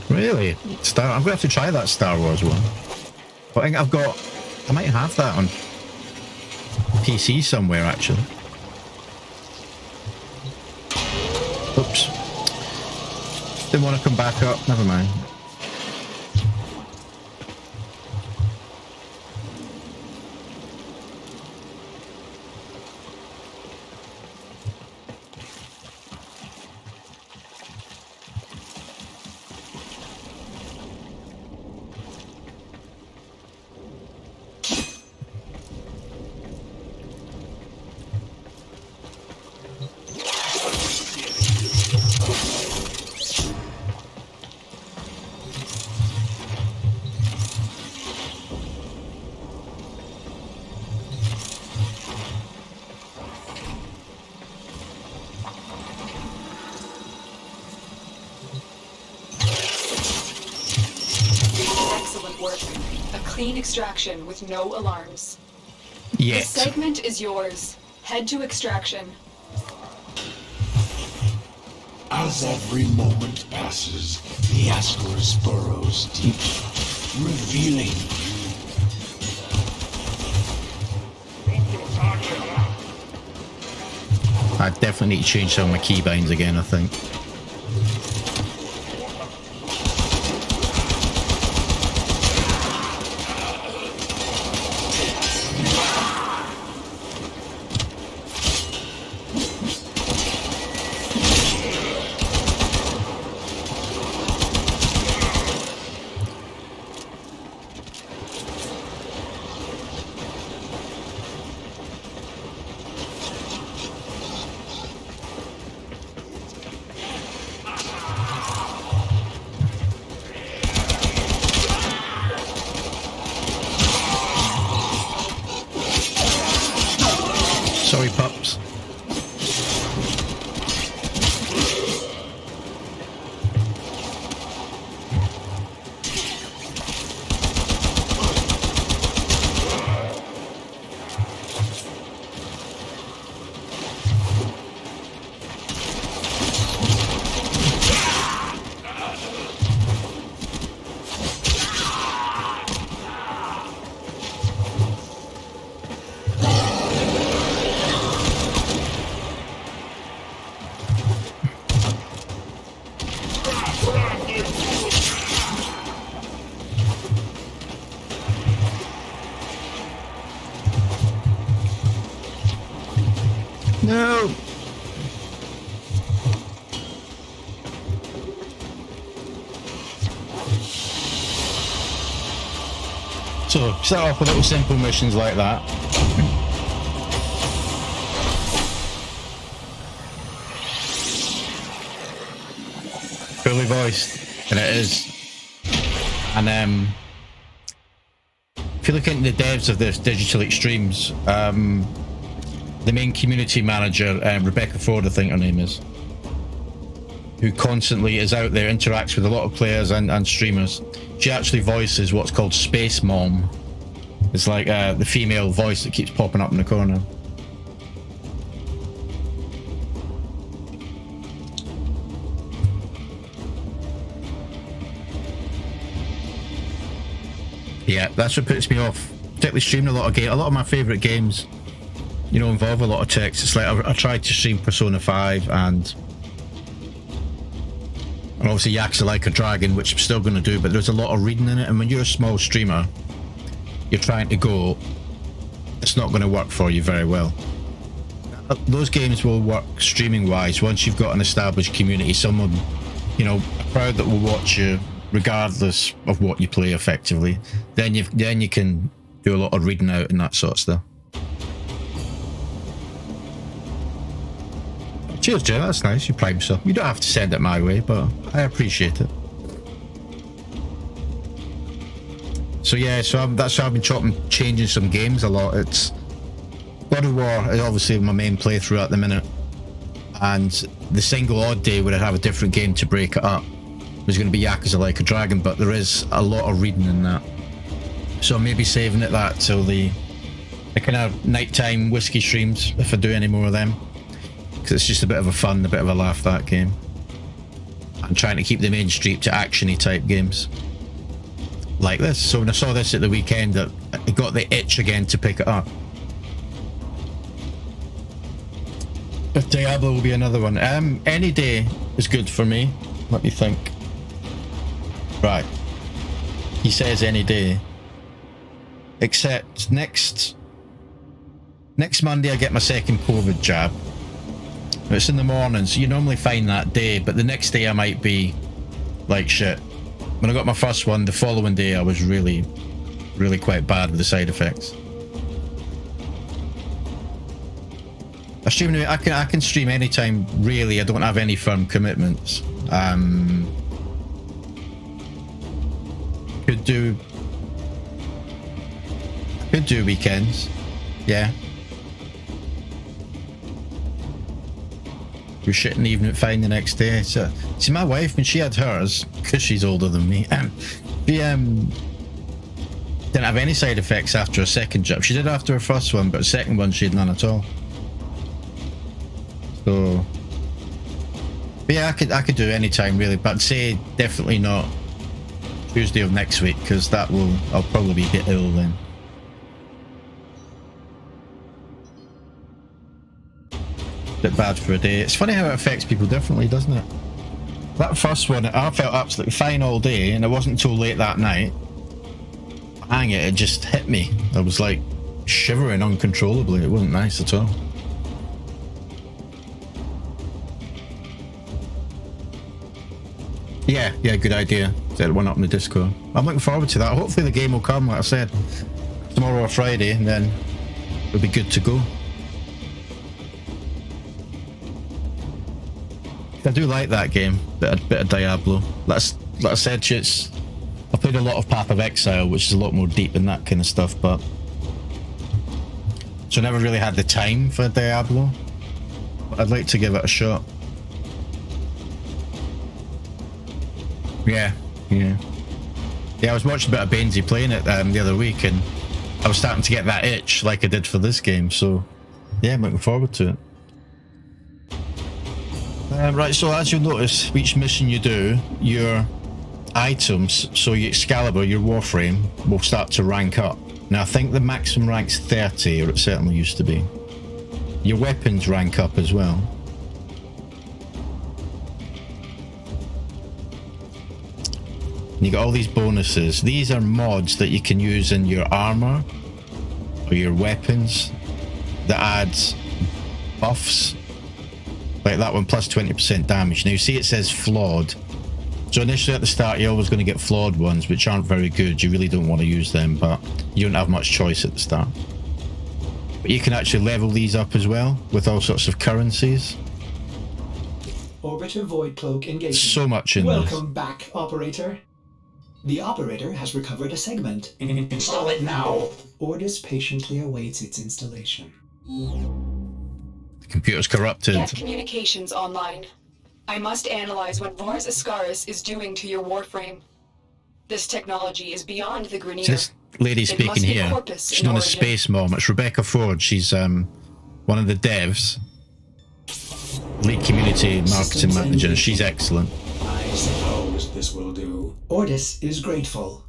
[SPEAKER 1] Really? I'm gonna have to try that Star Wars one. I think I might have that on PC somewhere actually. Oops. Didn't want to come back up, never mind.
[SPEAKER 2] A clean extraction with no alarms.
[SPEAKER 1] Yet.
[SPEAKER 2] The segment is yours. Head to extraction.
[SPEAKER 3] As every moment passes, the Ascaris burrows deep, revealing
[SPEAKER 1] I definitely need to change some of my keybinds again, I think. Sorry, pups. No. So, start off with little simple missions like that. Fully voiced, and it is. And if you look into the devs of this Digital Extremes, the main community manager, Rebecca Ford, I think her name is, who constantly is out there, interacts with a lot of players and streamers. She actually voices what's called Space Mom. It's like the female voice that keeps popping up in the corner. Yeah, that's what puts me off. Particularly streaming a lot of my favourite games, you know, involve a lot of text. It's like I tried to stream Persona 5 and obviously Yakuza Like a Dragon, which I'm still going to do, but there's a lot of reading in it, and when you're a small streamer, you're trying to go, it's not going to work for you very well. Those games will work streaming wise once you've got an established community, someone, you know, a crowd that will watch you regardless of what you play effectively. Then you can do a lot of reading out and that sort of stuff. Cheers, Jay, that's nice. You prime stuff. You don't have to send it my way, but I appreciate it. So yeah, that's how I've been changing some games a lot. It's God of War is obviously my main playthrough at the minute, and the single odd day where I have a different game to break it up was going to be Yakuza Like a Dragon, but there is a lot of reading in that, so maybe saving that till the kind of nighttime whiskey streams if I do any more of them. It's just a bit of a fun, a bit of a laugh, that game. I'm trying to keep the main stream to actiony type games like this. So when I saw this at the weekend, it got the itch again to pick it up. But Diablo will be another one. Any day is good for me. Let me think. Right. He says any day. Except next Monday I get my second COVID jab. It's in the morning, so you normally find that day, but the next day I might be like shit. When I got my first one, the following day I was really quite bad with the side effects. I can stream anytime, really. I don't have any firm commitments. Could do weekends, yeah. We shouldn't even find the next day. So, see, my wife, when she had hers, because she's older than me, did didn't have any side effects after a second jump. She did after her first one, but the second one she had none at all. So, but yeah, I could do any time really, but I'd say definitely not Tuesday of next week, because I'll probably be a bit ill then. Bit bad for a day. It's funny how it affects people differently, doesn't it? That first one, I felt absolutely fine all day, and it wasn't until late that night. Hang it just hit me. I was like shivering uncontrollably. It wasn't nice at all. Yeah, good idea. Set one up in the Discord. I'm looking forward to that. Hopefully the game will come, like I said, tomorrow or Friday, and then it'll be good to go. I do like that game, bit of Diablo. Like I said, I've played a lot of Path of Exile, which is a lot more deep in that kind of stuff, but so I never really had the time for Diablo. But I'd like to give it a shot. Yeah. I was watching a bit of Bainesy playing it the other week, and I was starting to get that itch like I did for this game. So yeah, I'm looking forward to it. Right, so as you'll notice, each mission you do, your items, so your Excalibur, your Warframe, will start to rank up. Now I think the maximum rank's 30, or it certainly used to be. Your weapons rank up as well. And you got all these bonuses. These are mods that you can use in your armor or your weapons that adds buffs. Like that one, plus 20% damage. Now you see it says flawed. So initially at the start you're always going to get flawed ones, which aren't very good. You really don't want to use them, but you don't have much choice at the start. But you can actually level these up as well with all sorts of currencies.
[SPEAKER 4] Orbiter Void Cloak engagement.
[SPEAKER 1] So much in this.
[SPEAKER 4] Welcome back, Operator. The Operator has recovered a segment. Install it now. Ordis patiently awaits its installation.
[SPEAKER 1] The computer's corrupted.
[SPEAKER 2] Get communications online. I must analyze what Vars Ascaris is doing to your Warframe. This technology is beyond the Grineer.
[SPEAKER 1] This lady speaking here, she's known as Space Mom. It's Rebecca Ford. She's one of the devs, lead community marketing manager. She's excellent.
[SPEAKER 4] I suppose this will do. Ordis is grateful.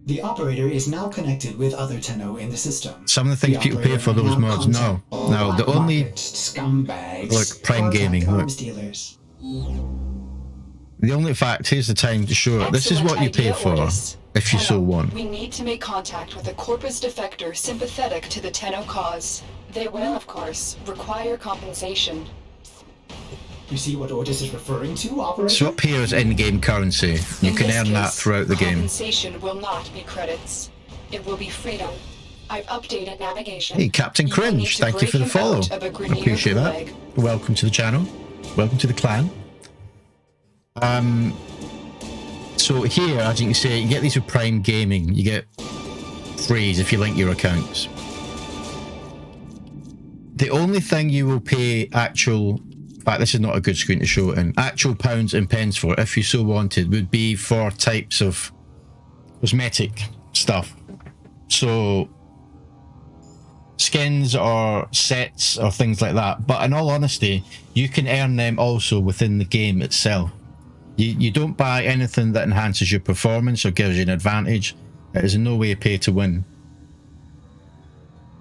[SPEAKER 4] The Operator is now connected with other Tenno in the system.
[SPEAKER 1] Some of the things people pay for those mods, no. No, the only...
[SPEAKER 4] Scumbags.
[SPEAKER 1] Look, Prime Gaming, look.
[SPEAKER 4] Dealers.
[SPEAKER 1] The only fact, here's the time to show it. This is what you pay for, if you so want.
[SPEAKER 2] We need to make contact with a Corpus defector sympathetic to the Tenno cause. They will, of course, require compensation.
[SPEAKER 4] You see what Ordis is referring to, Operator?
[SPEAKER 1] So up here is in-game currency. You can earn that throughout the game.
[SPEAKER 2] Compensation will not be credits. It will be freedom. I've updated navigation.
[SPEAKER 1] Hey, Captain Cringe, thank you for the follow. Appreciate that. Welcome to the channel. Welcome to the clan. So here, as you can see, you get these with Prime Gaming. You get frees if you link your accounts. The only thing you will pay actual... In fact, this is not a good screen to show it in. Actual pounds and pence for, if you so wanted, would be for types of cosmetic stuff. So skins or sets or things like that. But in all honesty, you can earn them also within the game itself. You don't buy anything that enhances your performance or gives you an advantage. It is in no way a pay to win.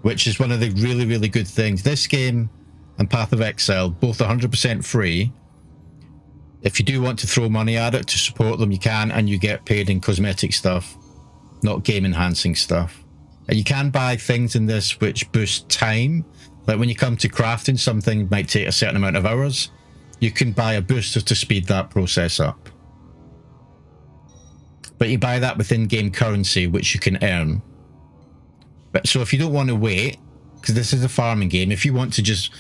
[SPEAKER 1] Which is one of the really, really good things. This game and Path of Exile, both 100% free. If you do want to throw money at it to support them, you can, and you get paid in cosmetic stuff, not game enhancing stuff. And you can buy things in this which boost time. Like when you come to crafting, something might take a certain amount of hours. You can buy a booster to speed that process up. But you buy that with in-game currency, which you can earn. But so if you don't want to wait, because this is a farming game, if you want to just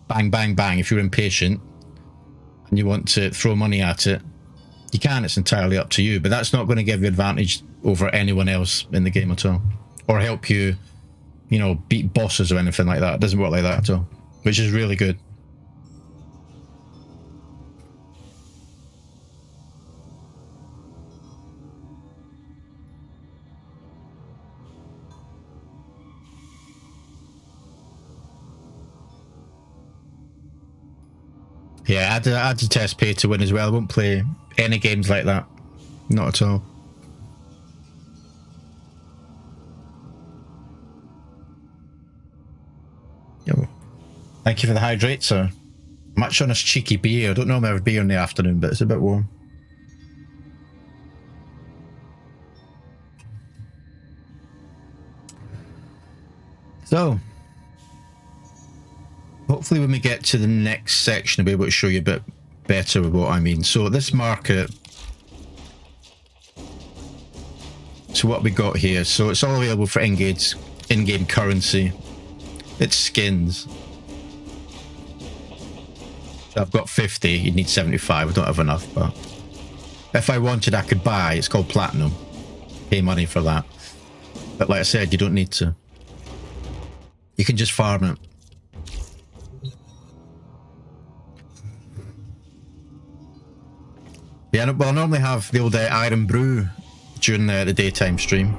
[SPEAKER 1] bang, bang, bang, if you're impatient and you want to throw money at it, you can. It's entirely up to you. But that's not going to give you advantage over anyone else in the game at all. Or help you, you know, beat bosses or anything like that. It doesn't work like that at all. Which is really good. Yeah, I'd detest pay to win as well. I won't play any games like that. Not at all. Yo. Thank you for the hydrate, sir. Much on a cheeky beer. I don't normally have a beer in the afternoon, but it's a bit warm. So, hopefully when we get to the next section, I'll be able to show you a bit better of what I mean. So this market, so what we got here, so it's all available for in-game currency. It's skins. So I've got 50, you'd need 75, I don't have enough, but if I wanted I could buy, it's called platinum. Pay money for that. But like I said, you don't need to. You can just farm it. Yeah, well, I normally have the old Iron Brew during the daytime stream.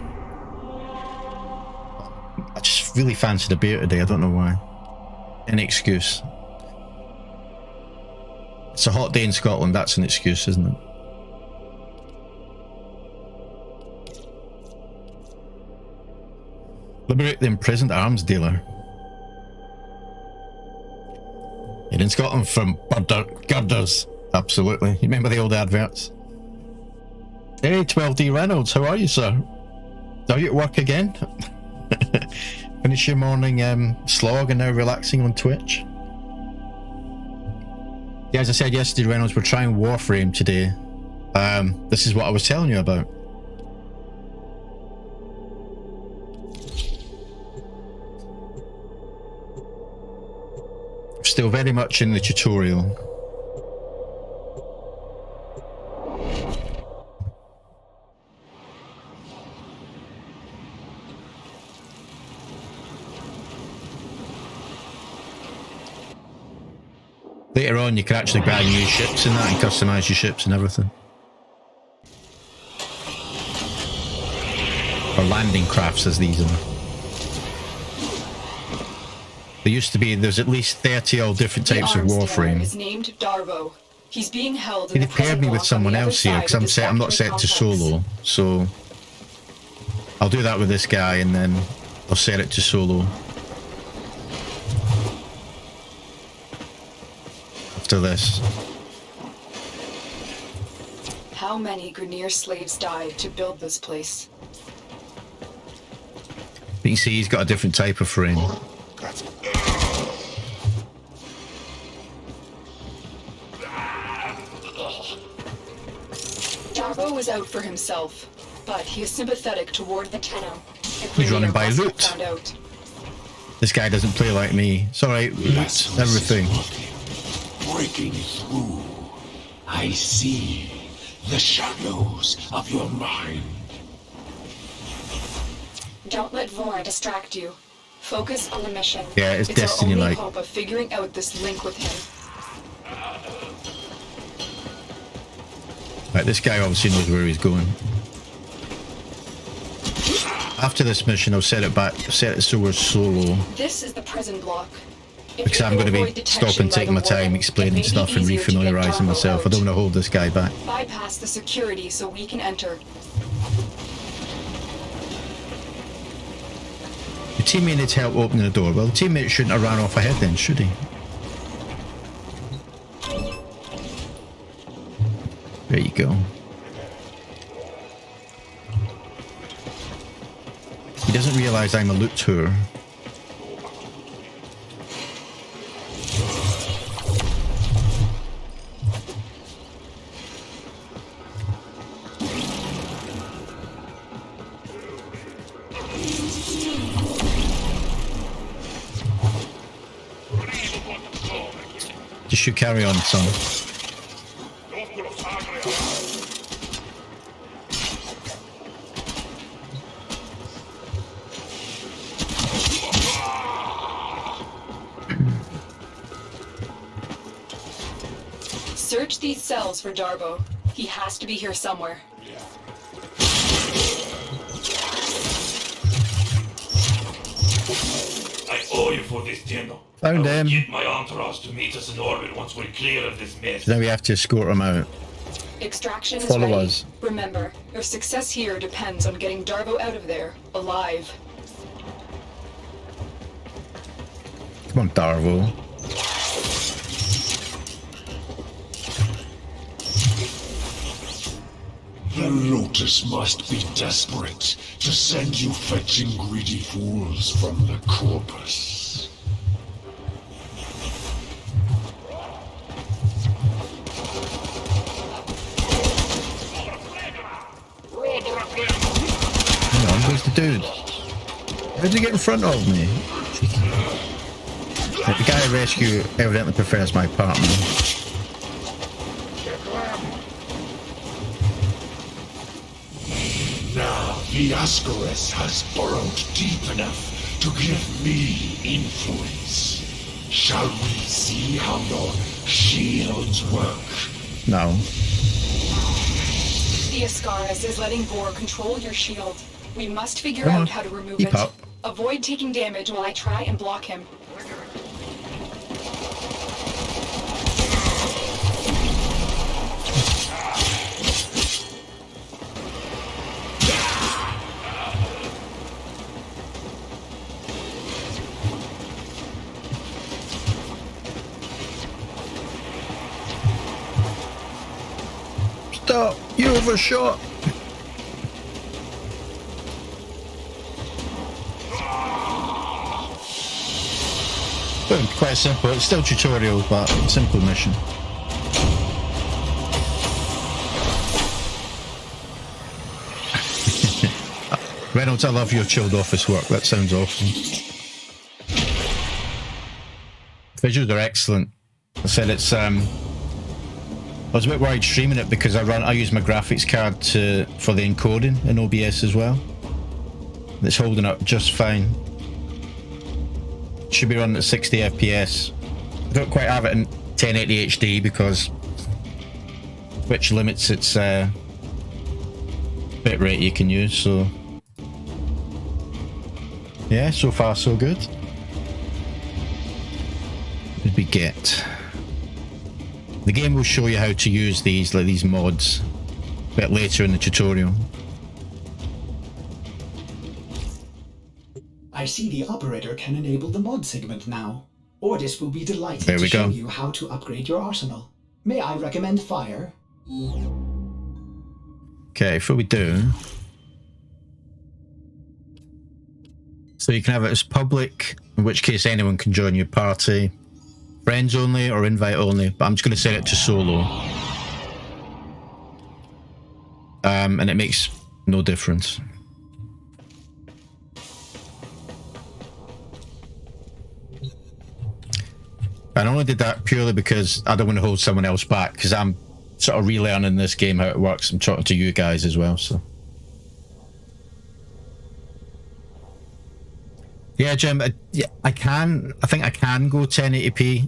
[SPEAKER 1] I just really fancied a beer today, I don't know why. Any excuse. It's a hot day in Scotland, that's an excuse, isn't it? Liberate the imprisoned arms dealer. You're in Scotland from girders. Absolutely. You remember the old adverts? Hey, 12D Reynolds, how are you, sir? Are you at work again? Finish your morning slog and now relaxing on Twitch? Yeah, as I said yesterday, Reynolds, we're trying Warframe today. This is what I was telling you about. Still very much in the tutorial. Later on you can actually buy new ships and that and customise your ships and everything. Or landing crafts as these are. There used to be, there's at least 30 all different types of Warframe.
[SPEAKER 2] Is named Darvo. He's being held.
[SPEAKER 1] They paired me with someone else here because I'm not set to solo, so I'll do that with this guy and then I'll set it to solo after this.
[SPEAKER 2] How many Grineer slaves died to build this place?
[SPEAKER 1] You can see he's got a different type of frame.
[SPEAKER 2] Darvo was out for himself, but he is sympathetic toward the Tenno.
[SPEAKER 1] He's running by loot. This guy doesn't play like me. It's alright, loot everything.
[SPEAKER 3] Breaking through, I see the shadows of your mind.
[SPEAKER 2] Don't let Vor distract you. Focus on the mission.
[SPEAKER 1] Yeah, it's Destiny
[SPEAKER 2] our only
[SPEAKER 1] like.
[SPEAKER 2] hope of figuring out this link with him.
[SPEAKER 1] Right, this guy obviously knows where he's going. After this mission, I'll set it so we're solo.
[SPEAKER 2] This is the prison block.
[SPEAKER 1] Because I'm going to be stopping, taking my time, explaining stuff and refamiliarising myself. I don't want to hold this guy back.
[SPEAKER 2] Bypass the security so we can enter.
[SPEAKER 1] Your teammate needs help opening the door. Well, the teammate shouldn't have ran off ahead then, should he? There you go. He doesn't realise I'm a loot tour. Just you carry on, son.
[SPEAKER 2] Search these cells for Darvo. He has to be here somewhere.
[SPEAKER 3] I owe you for this dinner.
[SPEAKER 1] Found
[SPEAKER 3] I will
[SPEAKER 1] him.
[SPEAKER 3] get my entourage to meet us in orbit once we're clear of this mess.
[SPEAKER 1] Now we have to escort him out.
[SPEAKER 2] Extraction is
[SPEAKER 1] Follow
[SPEAKER 2] ready.
[SPEAKER 1] us.
[SPEAKER 2] Remember, your success here depends on getting Darvo out of there, alive.
[SPEAKER 1] Come on, Darvo.
[SPEAKER 3] The Lotus must be desperate to send you fetching greedy fools from the corpus.
[SPEAKER 1] Hang on, where's the dude? How'd you get in front of me? The guy I rescue evidently prefers my partner.
[SPEAKER 3] Now the Ascaris has burrowed deep enough to give me influence. Shall we see how your shields work?
[SPEAKER 1] No.
[SPEAKER 2] The Ascaris is letting Vor control your shield. We must figure
[SPEAKER 1] Come on,
[SPEAKER 2] out how to remove
[SPEAKER 1] keep
[SPEAKER 2] it.
[SPEAKER 1] up.
[SPEAKER 2] Avoid taking damage while I try and block him.
[SPEAKER 1] Stop! You overshot! Boom, quite simple. It's still tutorial, but simple mission. Reynolds, I love your chilled office work. That sounds awesome. Visuals are excellent. I said it's I was a bit worried streaming it because I use my graphics card for the encoding in OBS as well. It's holding up just fine. Should be running at 60 FPS. I don't quite have it in 1080 HD because Twitch limits its bitrate you can use, so yeah, so far so good. What did we get? The game will show you how to use these, like these mods, a bit later in the tutorial.
[SPEAKER 4] I see the operator can enable the mod segment now. Ordis will be delighted
[SPEAKER 1] There
[SPEAKER 4] to
[SPEAKER 1] we
[SPEAKER 4] show
[SPEAKER 1] go.
[SPEAKER 4] you how to upgrade your arsenal. May I recommend fire?
[SPEAKER 1] Okay, before we do, so you can have it as public, in which case anyone can join your party, friends only or invite only, but I'm just going to set it to solo. And it makes no difference. And I only did that purely because I don't want to hold someone else back, because I'm sort of relearning this game, how it works. I'm talking to you guys as well, so. Yeah, Jim, I think I can go 1080p.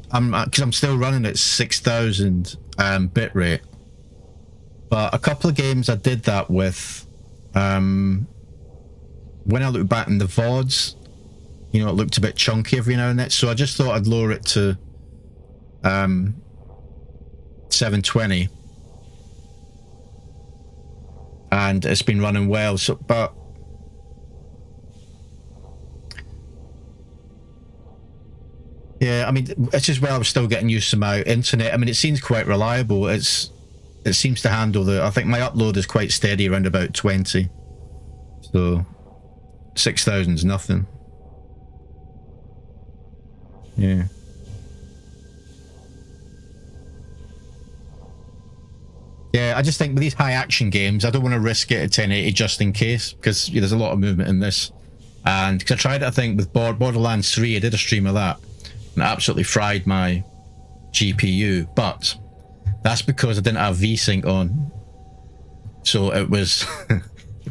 [SPEAKER 1] Because I'm still running at 6,000 bitrate. But a couple of games I did that with, when I look back in the VODs, you know, it looked a bit chunky every now and then. So I just thought I'd lower it to 720. And it's been running well. So, but yeah, I mean, it's just where I was still getting used to my internet. I mean, it seems quite reliable. It seems to handle I think my upload is quite steady around about 20. So 6,000 is nothing. Yeah. Yeah, I just think with these high action games, I don't want to risk it at 1080 just in case, because there's a lot of movement in this. And because I tried it, I think, with Borderlands 3, I did a stream of that, and it absolutely fried my GPU, but that's because I didn't have VSync on. So it was,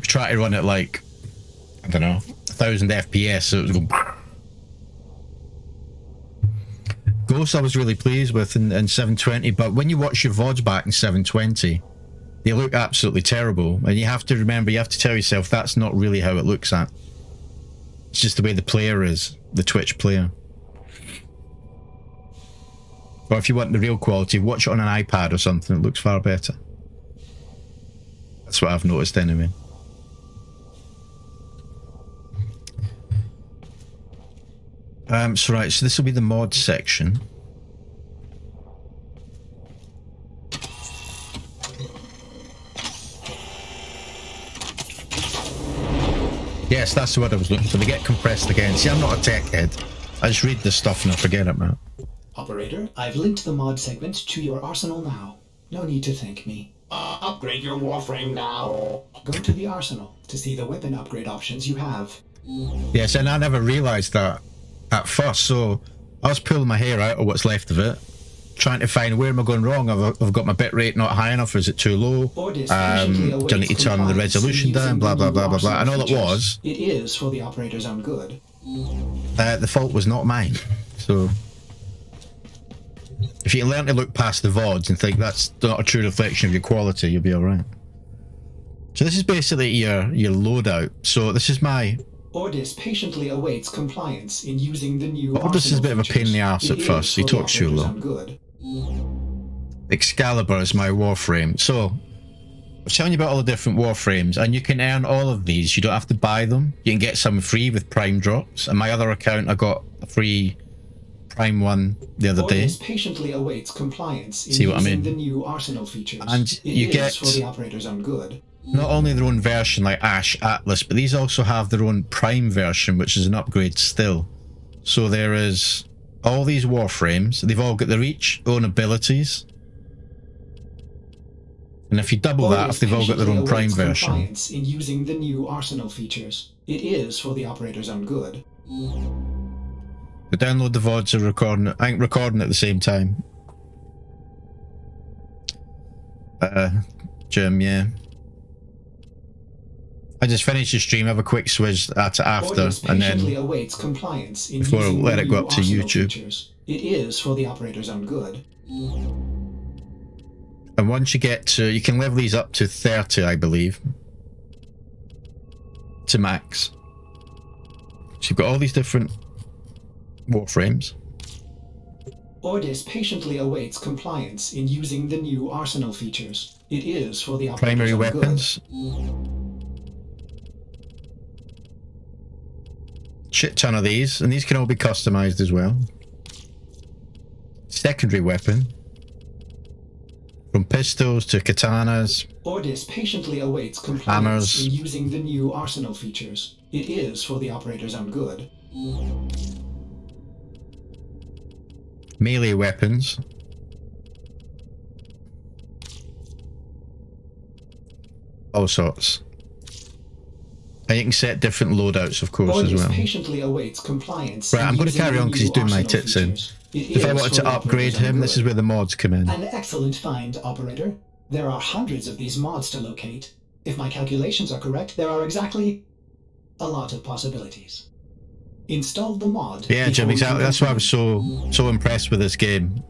[SPEAKER 1] trying to run it like, I don't know, 1000 FPS, so it was going... Ghost I was really pleased with in 720, but when you watch your VODs back in 720, they look absolutely terrible. And you have to remember, you have to tell yourself that's not really how it looks at. It's just the way the player is, the Twitch player. Or if you want the real quality, watch it on an iPad or something. It looks far better. That's what I've noticed anyway. So right, so this will be the mod section. Yes, that's the word I was looking for. They get compressed again. See, I'm not a tech head. I just read this stuff and I forget it, man.
[SPEAKER 4] Operator, I've linked the mod segment to your arsenal now. No need to thank me.
[SPEAKER 3] Upgrade your Warframe now.
[SPEAKER 4] Go to the arsenal to see the weapon upgrade options you have.
[SPEAKER 1] Yes, and I never realised that at first, so I was pulling my hair out, or what's left of it, trying to find where am I going wrong. I've got my bitrate not high enough, or is it too low? Do I need to turn the resolution down, blah blah blah blah blah. And all it was,
[SPEAKER 4] it is for the operator's own good.
[SPEAKER 1] The fault was not mine. So if you can learn to look past the VODs and think that's not a true reflection of your quality, you'll be alright. So this is basically your loadout. So this is my...
[SPEAKER 4] Ordis patiently awaits compliance in using the new...
[SPEAKER 1] Ordis is a bit of a pain in the arse at first. He talks too low. Excalibur is my Warframe. So I was telling you about all the different Warframes, and you can earn all of these. You don't have to buy them. You can get some free with Prime drops. And my other account, I got a free Prime one the other day.
[SPEAKER 4] Patiently awaits compliance in
[SPEAKER 1] See what I mean?
[SPEAKER 4] The new arsenal features.
[SPEAKER 1] And you get
[SPEAKER 4] for the operator's own good.
[SPEAKER 1] Not only their own version like Ash, Atlas, but these also have their own Prime version, which is an upgrade still. So there is all these Warframes. They've all got their each own abilities. And if you double that, if they've all got their own Prime version.
[SPEAKER 4] In using the new arsenal features. It is for the operator's own good.
[SPEAKER 1] The download the VODs are recording it. I ain't recording at the same time. Jim, yeah. I just finished the stream, have a quick swizz at it after, and then
[SPEAKER 4] awaits compliance in
[SPEAKER 1] before I let it go up to YouTube.
[SPEAKER 4] Features. It is for the operator's own good.
[SPEAKER 1] And once you get to, you can level these up to 30, I believe, to max. So you've got all these different Warframes.
[SPEAKER 4] Ordis patiently awaits compliance in using the new arsenal features. It is for the
[SPEAKER 1] primary weapons. Shit ton of these, and these can all be customized as well. Secondary weapon. From pistols to katanas.
[SPEAKER 4] Ordis patiently awaits compliance in using the new arsenal features. It is for the operator's own good.
[SPEAKER 1] Melee weapons. All sorts. And you can set different loadouts, of course, as well.
[SPEAKER 4] Patiently awaits compliance.
[SPEAKER 1] Right, I'm going to carry on because he's doing my tits in. If I wanted to upgrade him, this is where the mods come in.
[SPEAKER 4] An excellent find, operator. There are hundreds of these mods to locate. If my calculations are correct, there are exactly a lot of possibilities. Install the mod.
[SPEAKER 1] Yeah, Jim, exactly. That's why I was so impressed with this game.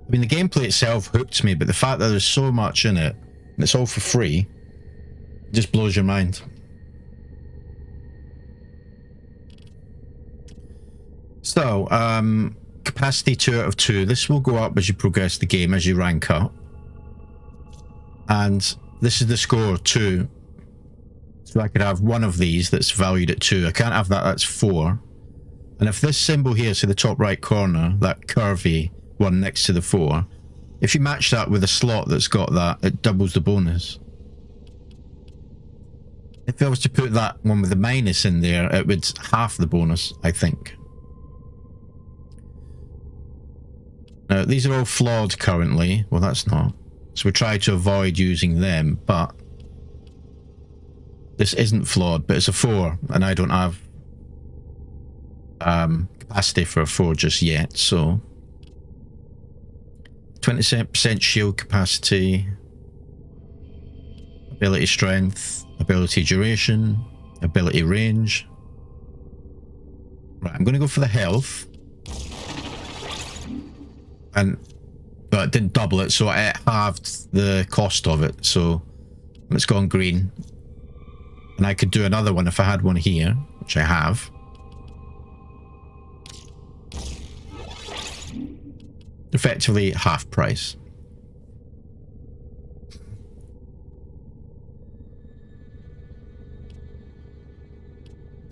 [SPEAKER 1] I mean, the gameplay itself hooked me, but the fact that there's so much in it, and it's all for free, just blows your mind. So, capacity 2 out of 2. This will go up as you progress the game, as you rank up. And this is the score, 2. So I could have one of these that's valued at 2. I can't have that, that's 4. And if this symbol here, so the top right corner, that curvy one next to the 4, if you match that with a slot that's got that, it doubles the bonus. If I was to put that one with the minus in there, it would half the bonus, I think. Now, these are all flawed currently. Well, that's not. So we try to avoid using them, but this isn't flawed, but it's a 4, and I don't have capacity for a 4 just yet, so 20% shield capacity, ability strength, ability duration, ability range. Right, I'm going to go for the health. But it didn't double it, so it halved the cost of it, so it's gone green. And I could do another one if I had one here. which I have. Effectively half price.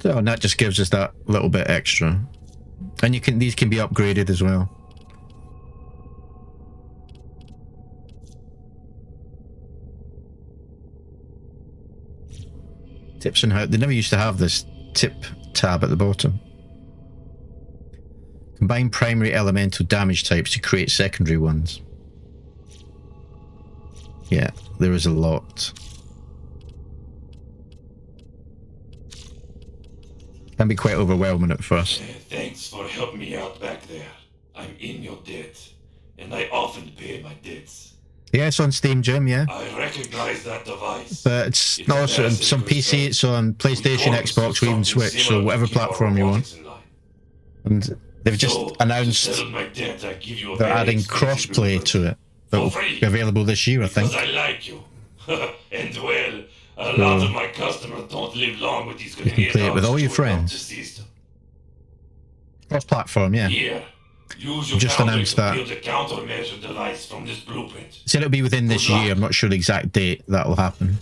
[SPEAKER 1] So, and that just gives us that little bit extra. And these can be upgraded as well. Tips on how they never used to have this tip tab at the bottom. Combine primary elemental damage types to create secondary ones. Yeah, there is a lot. Can be quite overwhelming at first.
[SPEAKER 3] Thanks for helping me out back there. I'm in your debt, and I often pay my debts.
[SPEAKER 1] Yeah, it's on Steam, Jim, yeah.
[SPEAKER 3] I recognize that device.
[SPEAKER 1] But it's also on some PC, it's on PlayStation, Xbox, or even Switch, so whatever platform you want. And they've just announced they're adding crossplay to it. That will be available this year, I think.
[SPEAKER 3] Because I like you. And well, a lot of my customers don't live long with these.
[SPEAKER 1] You can play it with all your friends. Cross-platform, yeah.
[SPEAKER 3] Here, use your
[SPEAKER 1] Just announced that.
[SPEAKER 3] build a countermeasure device from this blueprint.
[SPEAKER 1] Said it'll be within this year. I'm not sure the exact date that'll happen.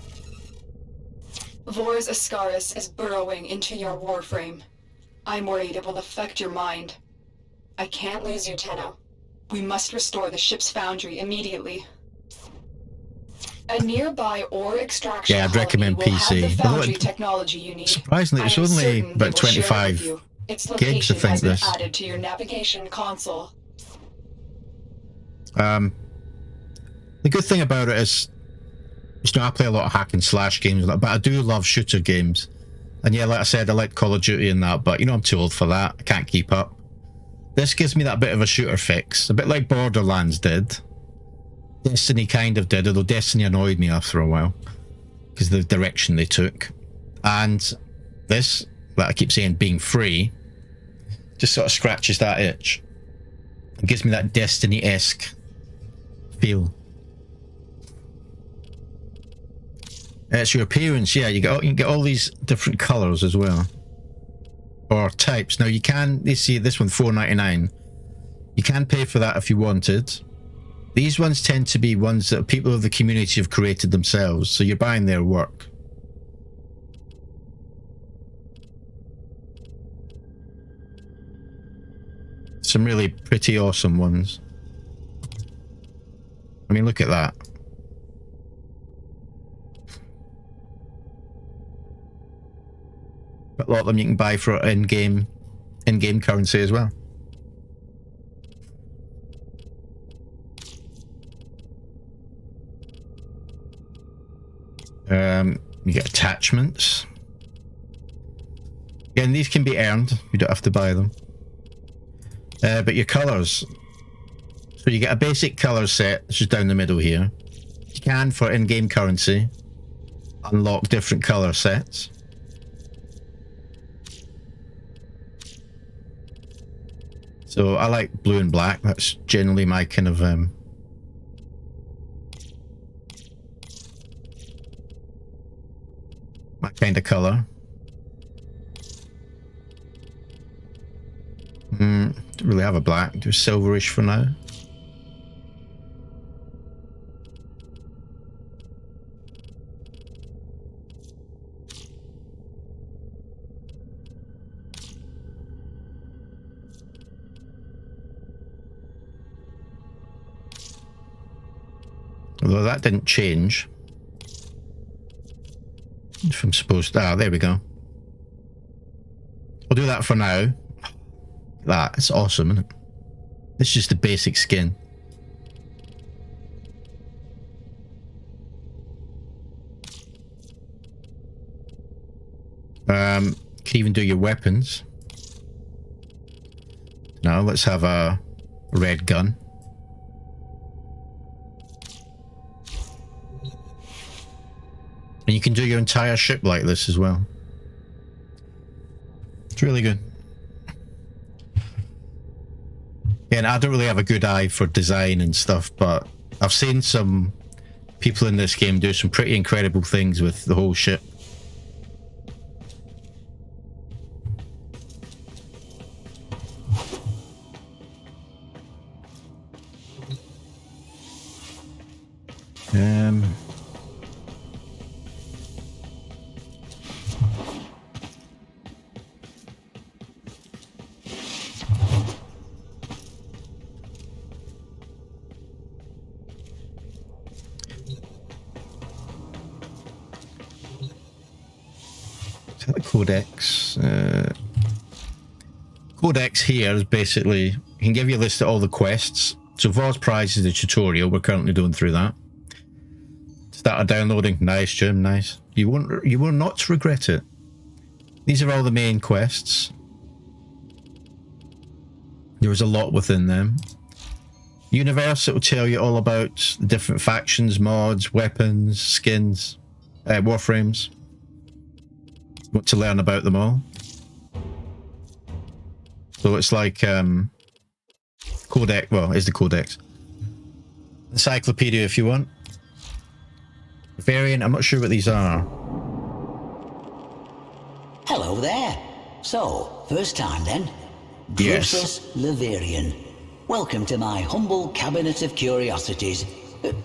[SPEAKER 2] Vor's Ascaris is burrowing into your Warframe. I'm worried it will affect your mind. I can't lose you, Tenno. We must restore the ship's foundry immediately. A nearby ore extraction
[SPEAKER 1] Yeah, I'd recommend
[SPEAKER 2] colony will
[SPEAKER 1] PC.
[SPEAKER 2] have the foundry technology you need.
[SPEAKER 1] Surprisingly, it's
[SPEAKER 2] I am
[SPEAKER 1] only
[SPEAKER 2] certain they
[SPEAKER 1] about
[SPEAKER 2] will share it
[SPEAKER 1] 25
[SPEAKER 2] with you. Its
[SPEAKER 1] gigs, I
[SPEAKER 2] location
[SPEAKER 1] think,
[SPEAKER 2] has been
[SPEAKER 1] this.
[SPEAKER 2] added to your navigation console.
[SPEAKER 1] The good thing about it is, I play a lot of hack and slash games, but I do love shooter games. And yeah, like I said, I like Call of Duty and that, but I'm too old for that. I can't keep up. This gives me that bit of a shooter fix, a bit like Borderlands did. Destiny kind of did, although Destiny annoyed me after a while because of the direction they took. And this, like I keep saying, being free, just sort of scratches that itch. It gives me that Destiny-esque feel. It's your appearance, yeah. You can get all these different colours as well, or types. Now you see this one $4.99. You can pay for that if you wanted. These ones tend to be ones that people of the community have created themselves, so you're buying their work. Some really pretty awesome ones. I mean, look at that. But a lot of them you can buy for in-game currency as well. You get attachments. Again, these can be earned. You don't have to buy them. But your colours. So you get a basic colour set, which is down the middle here. You can, for in-game currency, unlock different colour sets. So I like blue and black. That's generally my kind of my kind of colour. Don't really have a black. Do silverish for now. Although that didn't change. If I'm supposed to... Ah, there we go. I'll do that for now. That's awesome, isn't it? This is just the basic skin. Can even do your weapons. Now let's have a red gun. And you can do your entire ship like this as well. It's really good. And I don't really have a good eye for design and stuff, but I've seen some people in this game do some pretty incredible things with the whole ship. The codex. Codex here is basically, he can give you a list of all the quests. So Vor's Prize is the tutorial. We're currently doing through that. Started downloading. Nice, Jim. Nice. You will not regret it. These are all the main quests. There is a lot within them. Universe, it will tell you all about the different factions, mods, weapons, skins, warframes. Want to learn about them all. So it's like codex. Well, it's the codex. Encyclopedia, if you want. Variant. I'm not sure what these are.
[SPEAKER 5] Hello there. So, first time then.
[SPEAKER 1] Yes.
[SPEAKER 5] Drusus Leverian. Welcome to my humble cabinet of curiosities.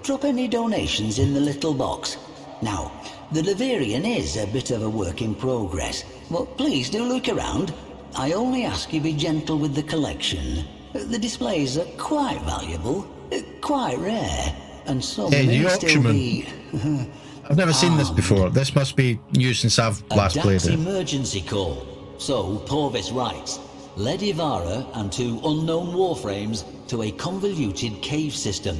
[SPEAKER 5] Drop any donations in the little box. Now, the Leverian is a bit of a work in progress, but please do look around. I only ask you be gentle with the collection. The displays are quite valuable, quite rare, and some may still be...
[SPEAKER 1] I've never seen this before. This must be new since I've last played it.
[SPEAKER 5] Emergency call. So, Porvis writes, led Ivara and 2 unknown warframes to a convoluted cave system.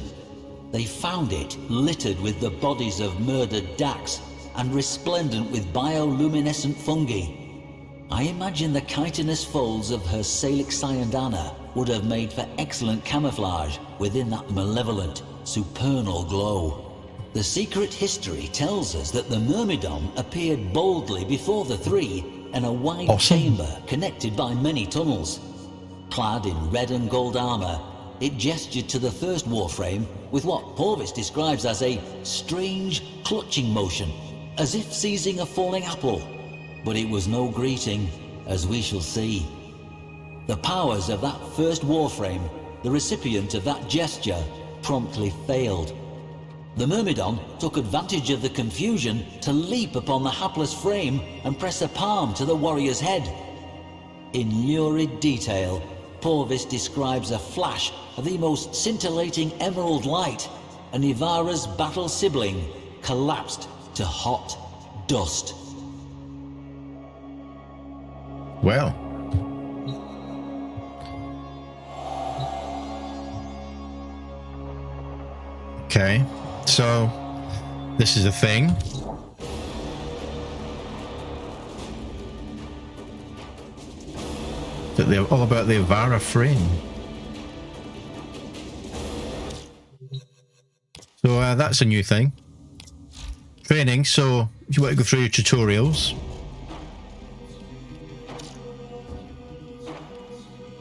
[SPEAKER 5] They found it littered with the bodies of murdered Dax and resplendent with bioluminescent fungi. I imagine the chitinous folds of her Salic Cyandana would have made for excellent camouflage within that malevolent, supernal glow. The secret history tells us that the Myrmidon appeared boldly before the 3 in a wide chamber connected by many tunnels. Clad in red and gold armor, it gestured to the first warframe with what Porvis describes as a strange clutching motion, as if seizing a falling apple. But it was no greeting, as we shall see. The powers of that first warframe, the recipient of that gesture, promptly failed. The Myrmidon took advantage of the confusion to leap upon the hapless frame and press a palm to the warrior's head. In lurid detail, Porvis describes a flash of the most scintillating emerald light, and Ivara's battle sibling collapsed to hot dust.
[SPEAKER 1] Well. Okay, so this is a thing. That they're all about the Ivara frame. So that's a new thing. Training, so if you want to go through your tutorials.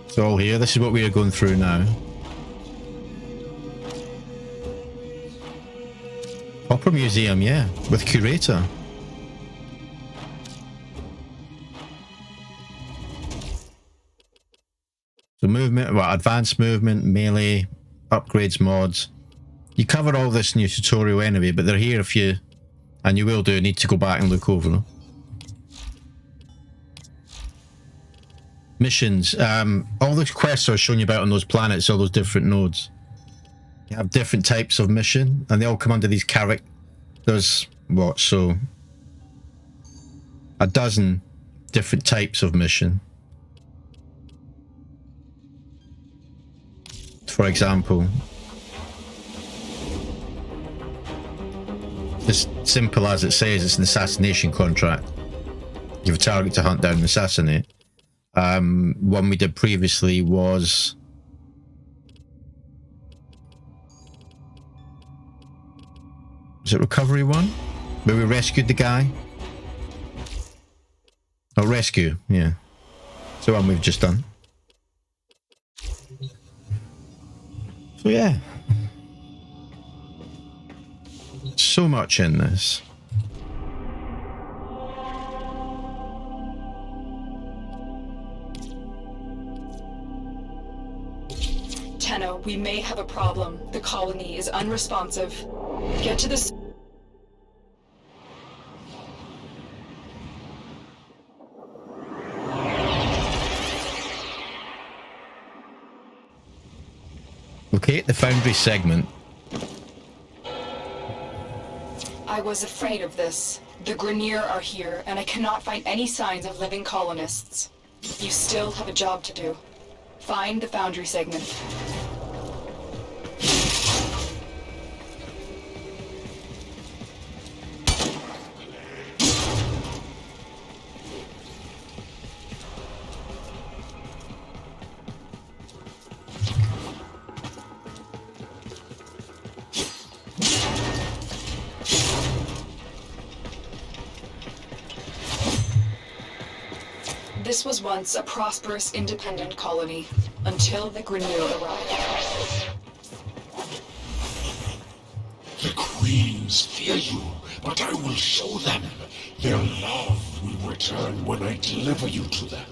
[SPEAKER 1] It's all here. This is what we are going through now. Opera Museum, yeah, with curator. So movement, well, advanced movement, melee, upgrades, mods. You cover all this in your tutorial anyway, but they're here if you, and you will do, need to go back and look over them. Missions. All those quests I was showing you about on those planets, all those different nodes. You have different types of mission, and they all come under these characters. There's, what, so... a dozen different types of mission. For example... as simple as it says, it's an assassination contract. You have a target to hunt down and assassinate. One we did previously was... was it Recovery 1? Where we rescued the guy? Oh, Rescue, yeah. It's the one we've just done. So yeah. So much in this.
[SPEAKER 2] Tenno, we may have a problem. The colony is unresponsive. Get to the...
[SPEAKER 1] Okay, the Foundry segment.
[SPEAKER 2] I was afraid of this. The Grineer are here, and I cannot find any signs of living colonists. You still have a job to do. Find the Foundry segment. This was once a prosperous, independent colony, until the Grineer arrived.
[SPEAKER 3] The queens fear you, but I will show them. Their love will return when I deliver you to them.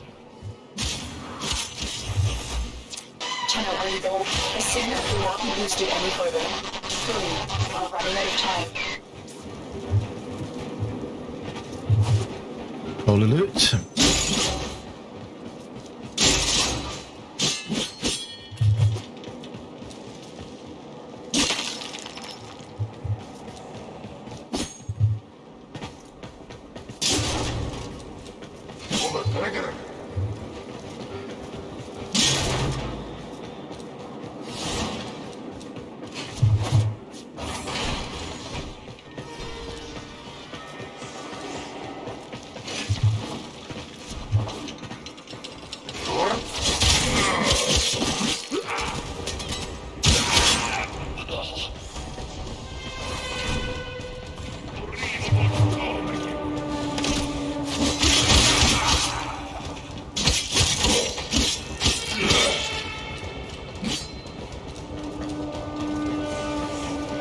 [SPEAKER 2] Tenno, are you there? The signal cannot be boosted any further. Hurry, we're running out of time.
[SPEAKER 1] All the loot.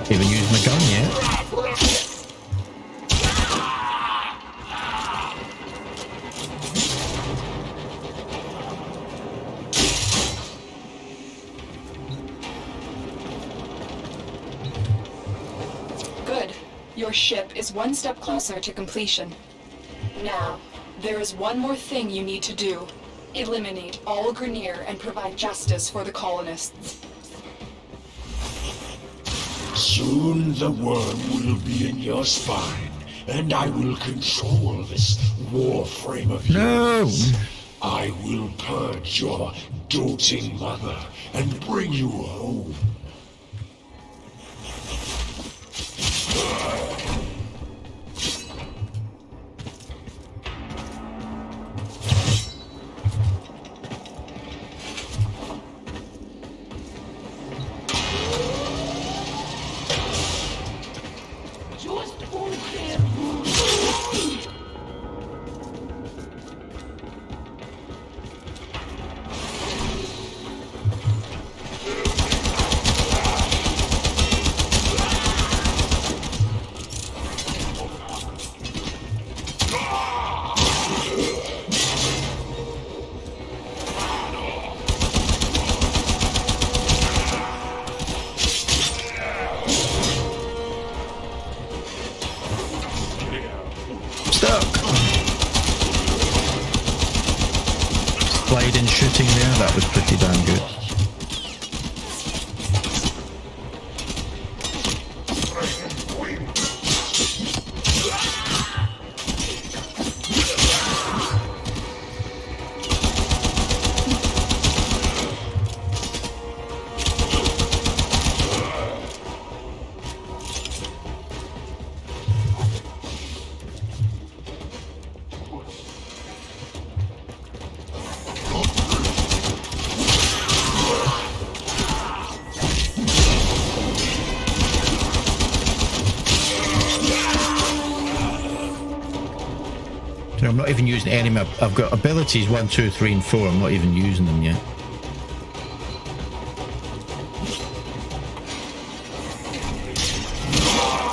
[SPEAKER 1] Even used my gun yet.
[SPEAKER 2] Good. Your ship is one step closer to completion. Now, there is one more thing you need to do. Eliminate all Grineer and provide justice for the colonists.
[SPEAKER 3] Soon the worm will be in your spine, and I will control this warframe of yours.
[SPEAKER 1] No!
[SPEAKER 3] I will purge your doting mother and bring you home.
[SPEAKER 1] Sliding shooting there, that was pretty damn good. I'm not even using any of my... I've got abilities 1, 2, 3 and 4. I'm not even using them yet.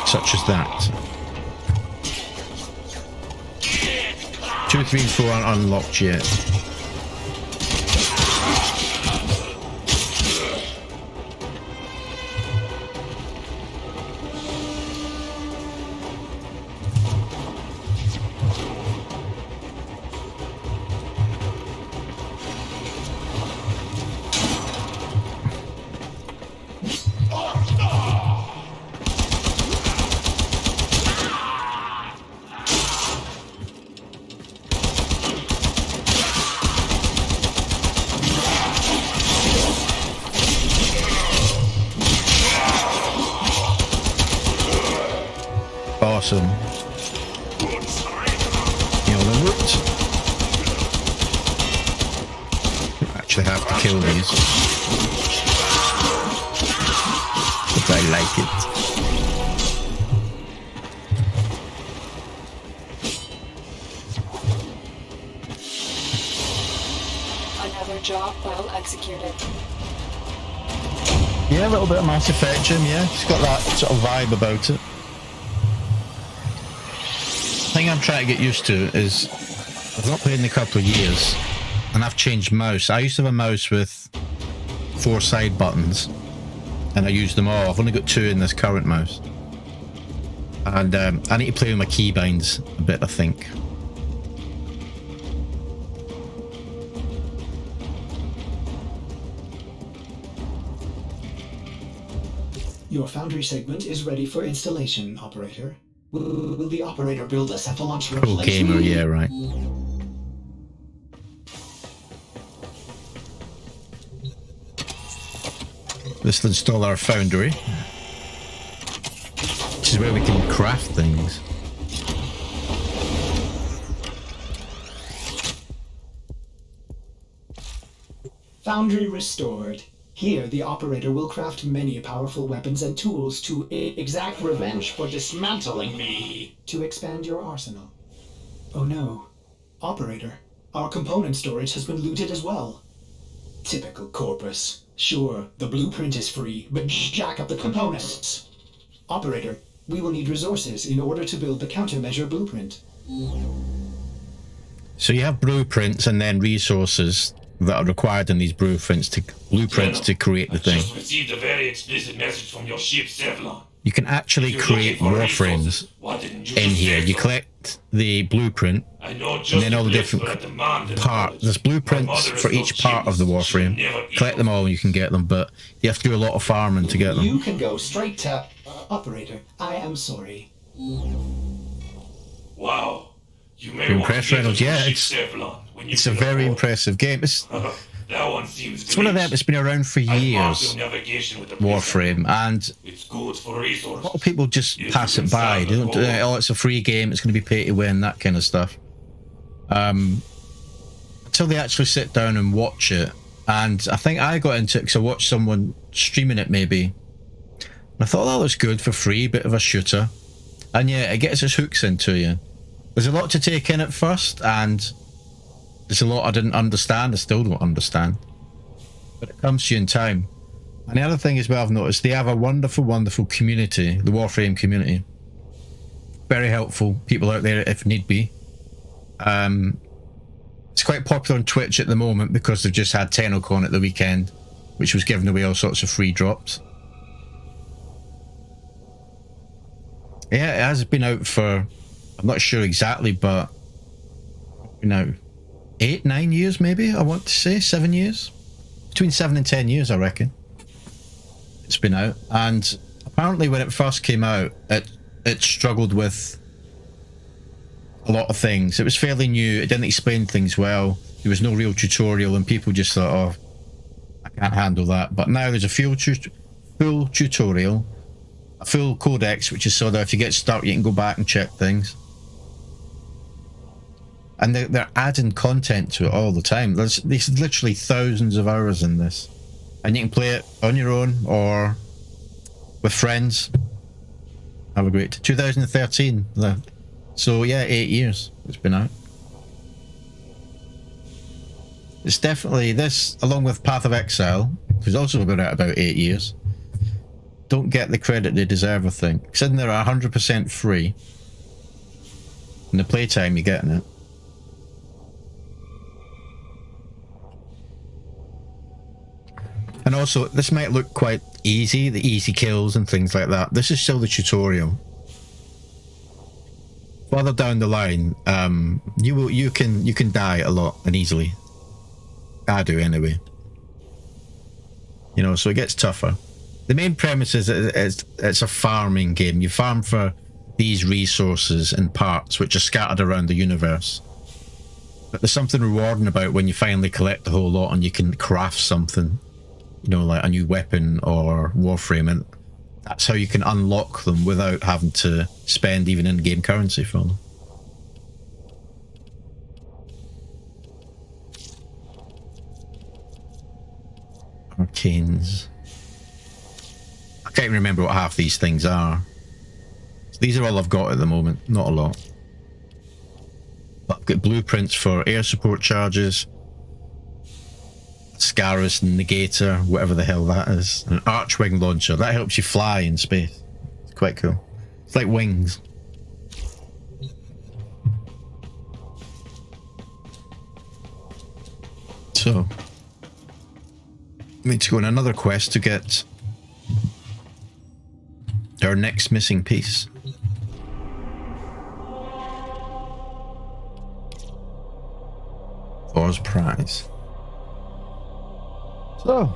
[SPEAKER 1] Such as that. 2, 3 and 4 aren't unlocked yet. awesome. You know, the loot. Actually have to kill these. But I like it.
[SPEAKER 2] Another job well executed.
[SPEAKER 1] Yeah, a little bit of Mass Effect, Jim, yeah. It's got that sort of vibe about it. The thing I'm trying to get used to is I've not played in a couple of years and I've changed mouse. I used to have a mouse with 4 side buttons and I used them all. I've only got 2 in this current mouse. And I need to play with my keybinds a bit, I think.
[SPEAKER 4] Your foundry segment is ready for installation, operator. Will the operator build a cephalon
[SPEAKER 1] Pro gamer, yeah, right. This will install our foundry, which is where we can craft things.
[SPEAKER 4] Foundry restored. Here, the operator will craft many powerful weapons and tools to exact revenge for dismantling me. To expand your arsenal. Oh no. Operator, our component storage has been looted as well. Typical Corpus. Sure, the blueprint is free, but jack up the components. Operator, we will need resources in order to build the countermeasure blueprint.
[SPEAKER 1] So you have blueprints and then resources that are required in these blueprints to create the thing.
[SPEAKER 3] I just received a very explicit message from your ship, Sevlon.
[SPEAKER 1] You can actually create warframes in here. You collect the blueprint and then all the different parts. There's blueprints for each part of the warframe. Collect them all and you can get them, but you have to do a lot of farming to get them.
[SPEAKER 4] You can go straight to... Operator, I am sorry.
[SPEAKER 3] Wow. You may
[SPEAKER 1] You're
[SPEAKER 3] want to
[SPEAKER 1] impressed,
[SPEAKER 3] get
[SPEAKER 1] Reynolds?
[SPEAKER 3] on your
[SPEAKER 1] Yeah,
[SPEAKER 3] ship, Sevlon, when you
[SPEAKER 1] it's a
[SPEAKER 3] can
[SPEAKER 1] very
[SPEAKER 3] afford it.
[SPEAKER 1] impressive game. It's
[SPEAKER 3] That one seems
[SPEAKER 1] one of them that's been around for years, Warframe, and
[SPEAKER 3] it's good for resources.
[SPEAKER 1] a lot of people just pass it by. They don't do, oh, it's a free game, it's going to be pay to win, that kind of stuff. Until they actually sit down and watch it. And I think I got into it because I watched someone streaming it maybe. And I thought that was good for free, bit of a shooter. And yeah, it gets its hooks into you. There's a lot to take in at first, and there's a lot I didn't understand, I still don't understand. But it comes to you in time. And the other thing as well I've noticed, they have a wonderful, wonderful community, the Warframe community. Very helpful, people out there if need be. It's quite popular on Twitch at the moment because they've just had TennoCon at the weekend, which was giving away all sorts of free drops. Yeah, it has been out for, I'm not sure exactly, but, 8, 9 years maybe, I want to say, 7 years. Between 7 and 10 years, I reckon. It's been out. And apparently when it first came out, it struggled with a lot of things. It was fairly new, it didn't explain things well, there was no real tutorial, and people just thought, oh, I can't handle that. But now there's a full tutorial, a full codex, which is so that if you get stuck, you can go back and check things. And they're adding content to it all the time. There's literally thousands of hours in this. And you can play it on your own or with friends. Have a great 2013. So yeah, 8 years it's been out. It's definitely this, along with Path of Exile, who's also been out about 8 years, don't get the credit they deserve, I think. Considering they're 100% free. In the playtime you're getting it. And also, this might look quite easy, the easy kills and things like that. This is still the tutorial. Further down the line, you can die a lot and easily. I do anyway. So it gets tougher. The main premise is it's a farming game. You farm for these resources and parts which are scattered around the universe. But there's something rewarding about when you finally collect the whole lot and you can craft something. Like a new weapon or warframe. And That's how you can unlock them without having to spend even in-game currency for them. Arcanes. I can't even remember what half these things are. So these are all I've got at the moment, not a lot. But I've got blueprints for air support charges, Scarus Negator, whatever the hell that is, an Archwing launcher. That helps you fly in space. It's quite cool. It's like wings. So, we need to go on another quest to get our next missing piece. Thor's prize. So,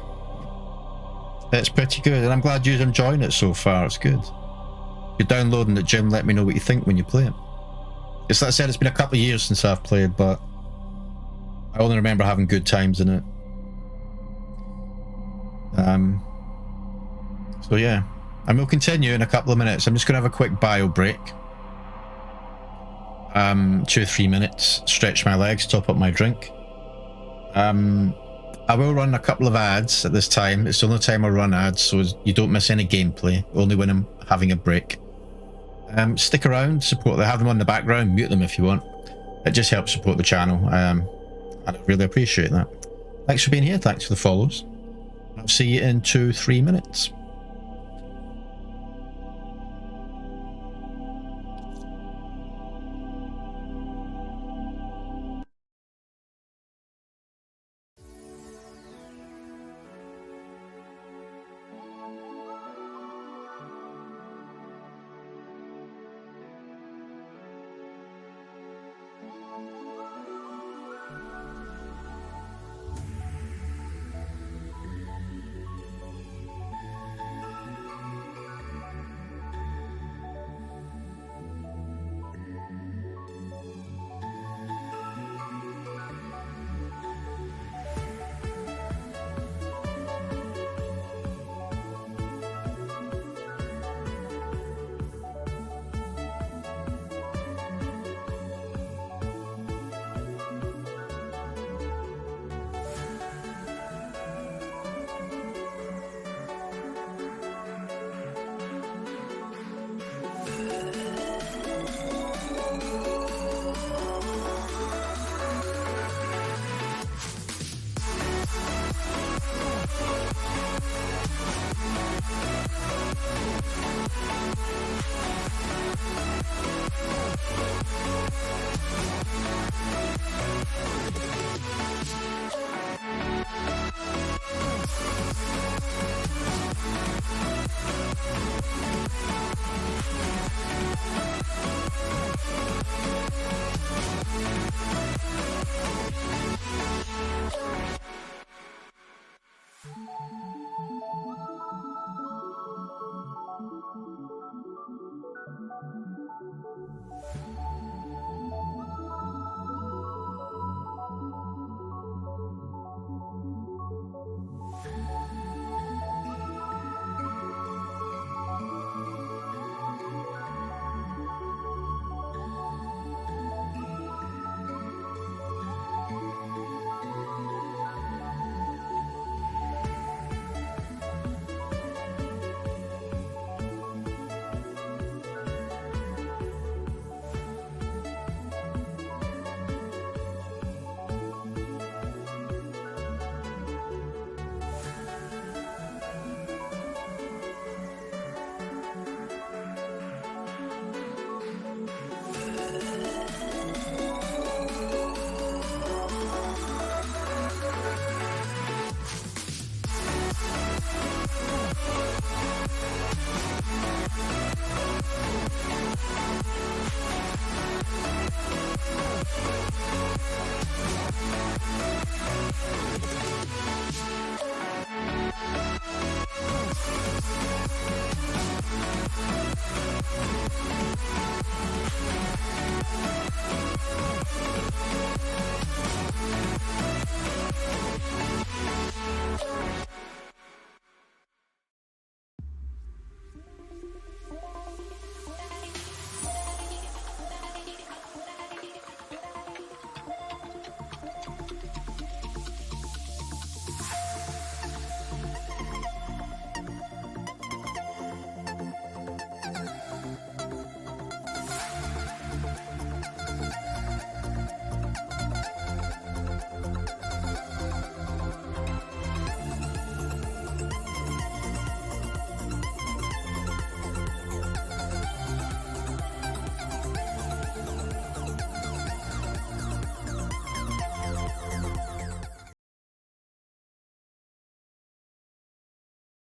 [SPEAKER 1] it's pretty good, and I'm glad you're enjoying it so far. It's good. If you're downloading it, Jim, let me know what you think when you play it. As I said, it's been a couple of years since I've played, but I only remember having good times in it. So yeah, and we'll continue in a couple of minutes. I'm just going to have a quick bio break. 2 or 3 minutes, stretch my legs, top up my drink. I will run a couple of ads at this time. It's the only time I run ads, so you don't miss any gameplay, only when I'm having a break. Stick around, support them, have them on the background, mute them if you want. It just helps support the channel, and I really appreciate that. Thanks for being here, thanks for the follows. I'll see you in 2 or 3 minutes.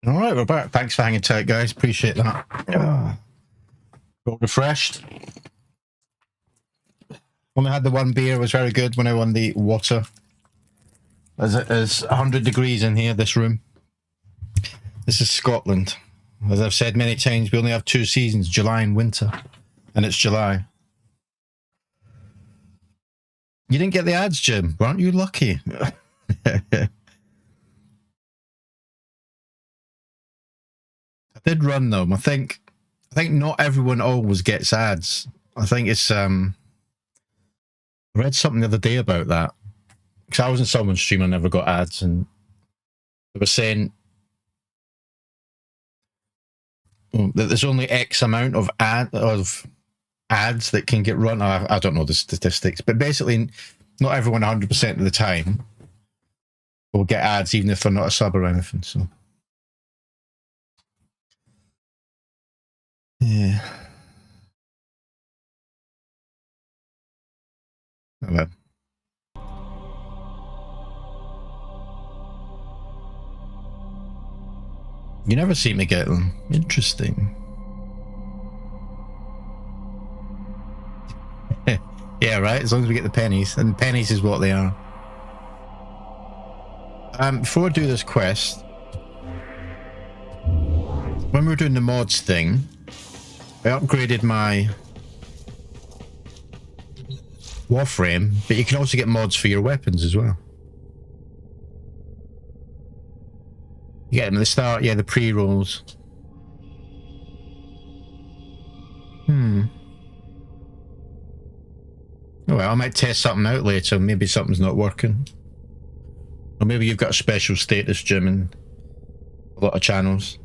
[SPEAKER 1] All right, we're back. Thanks for hanging tight, guys. Appreciate that. Got refreshed. Only had the one beer. It was very good when I won the water. As it is 100 degrees in here, this room. This is Scotland. As I've said many times, we only have 2 seasons, July and winter. And it's July. You didn't get the ads, Jim. Weren't you lucky? I did run them. I think not everyone always gets ads. I think it's I read something the other day about that. Because I was in someone's stream and never got ads, and they were saying that there's only X amount of ads that can get run. I don't know the statistics, but basically not everyone 100% of the time will get ads, even if they're not a sub or anything. So yeah. Well, you never seem to get them. Interesting. Yeah, right. As long as we get the pennies, and pennies is what they are. Before I do this quest, when we were doing the mods thing, I upgraded my Warframe, but you can also get mods for your weapons as well. You get them at the start, yeah, the pre-rolls. Well, I might test something out later. Maybe something's not working. Or maybe you've got a special status, Jim, in a lot of channels.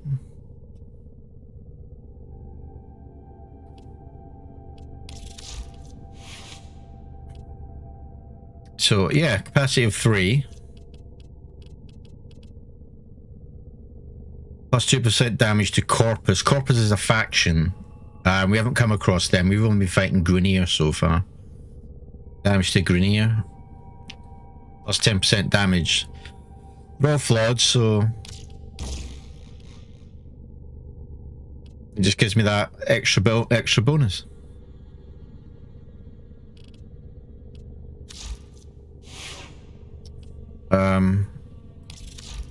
[SPEAKER 1] So, yeah, capacity of 3. Plus 2% damage to Corpus. Corpus is a faction. We haven't come across them. We've only been fighting Grenier so far. Damage to Grenier. Plus 10% damage. We're all flawed, so it just gives me that extra bonus.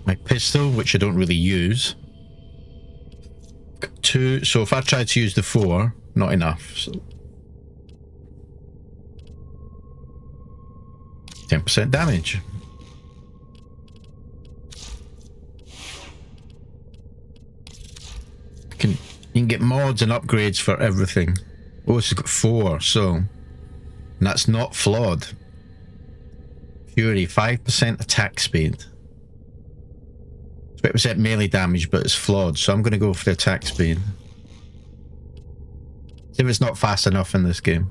[SPEAKER 1] My pistol, which I don't really use. 2, so if I try to use the 4, not enough. So 10% damage. You can get mods and upgrades for everything. Oh, it's got 4, so, and that's not flawed. Fury, 5% attack speed. 20% melee damage, but it's flawed, so I'm going to go for the attack speed. See if it's not fast enough in this game.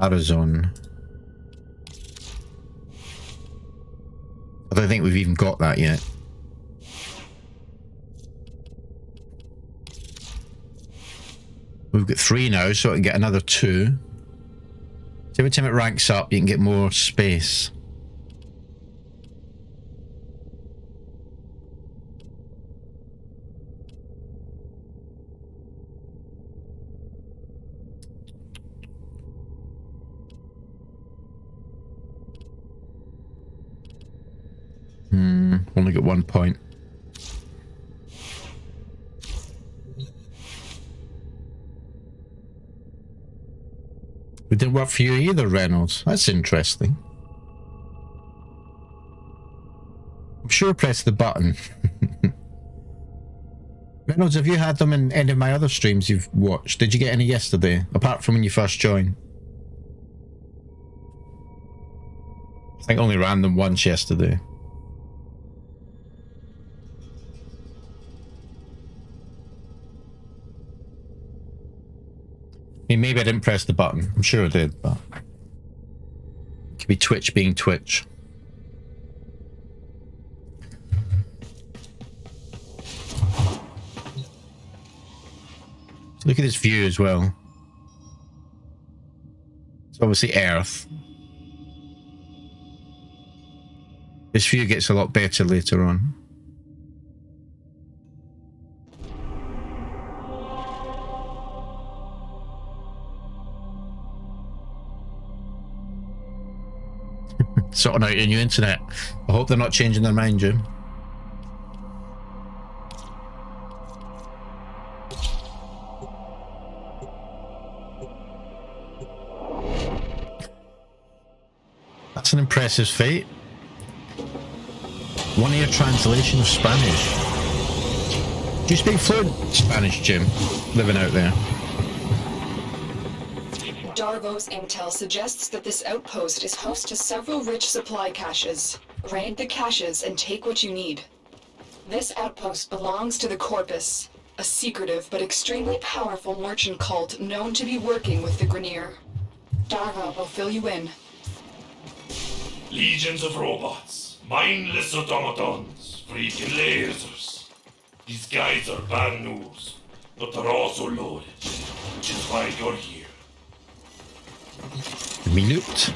[SPEAKER 1] Arizona. I don't think we've even got that yet. We've got 3 now, so I can get another 2. So every time it ranks up, you can get more space. Only got 1 point. It didn't work for you either, Reynolds. That's interesting. I'm sure I pressed the button. Reynolds, have you had them in any of my other streams you've watched? Did you get any yesterday, apart from when you first joined? I think I only ran them once yesterday. I mean, maybe I didn't press the button. I'm sure I did, but it could be Twitch being Twitch. So look at this view as well. It's obviously Earth. This view gets a lot better later on. Sorting out your new internet. I hope they're not changing their mind, Jim. That's an impressive feat. One-ear translation of Spanish. Do you speak fluent Spanish, Jim, living out there?
[SPEAKER 2] Darvo's intel suggests that this outpost is host to several rich supply caches. Raid the caches and take what you need. This outpost belongs to the Corpus, a secretive but extremely powerful merchant cult known to be working with the Grineer. Darvo will fill you in.
[SPEAKER 3] Legions of robots, mindless automatons, freaking lasers. These guys are bad news, but they're also loaded, which is why you're here.
[SPEAKER 1] Me loot.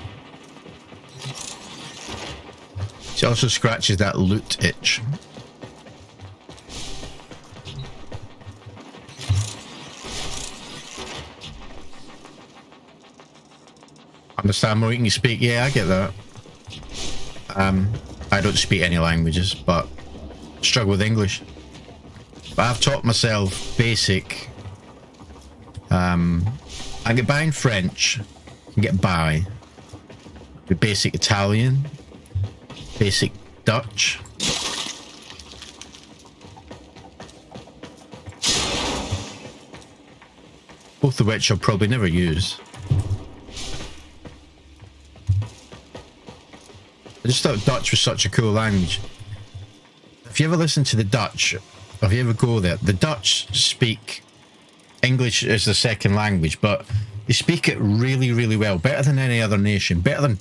[SPEAKER 1] She also scratches that loot itch. Understand more you can speak? Yeah, I get that. I don't speak any languages, but struggle with English. But I've taught myself basic. I get by in French. I can get by with basic Italian, basic Dutch. Both of which I'll probably never use. I just thought Dutch was such a cool language. If you ever listen to the Dutch, or if you ever go there, the Dutch speak English as their second language, but they speak it really, really well. Better than any other nation. Better than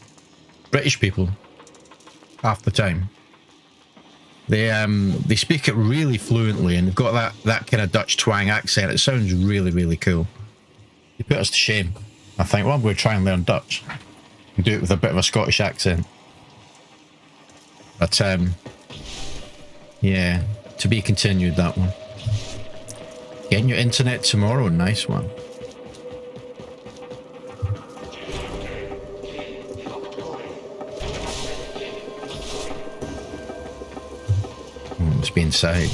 [SPEAKER 1] British people. Half the time. They speak it really fluently, and they've got that kind of Dutch twang accent. It sounds really, really cool. They put us to shame. I think, well, I'm going to try and learn Dutch. And do it with a bit of a Scottish accent. But, yeah, to be continued, that one. Getting your internet tomorrow, nice one. Let's be inside.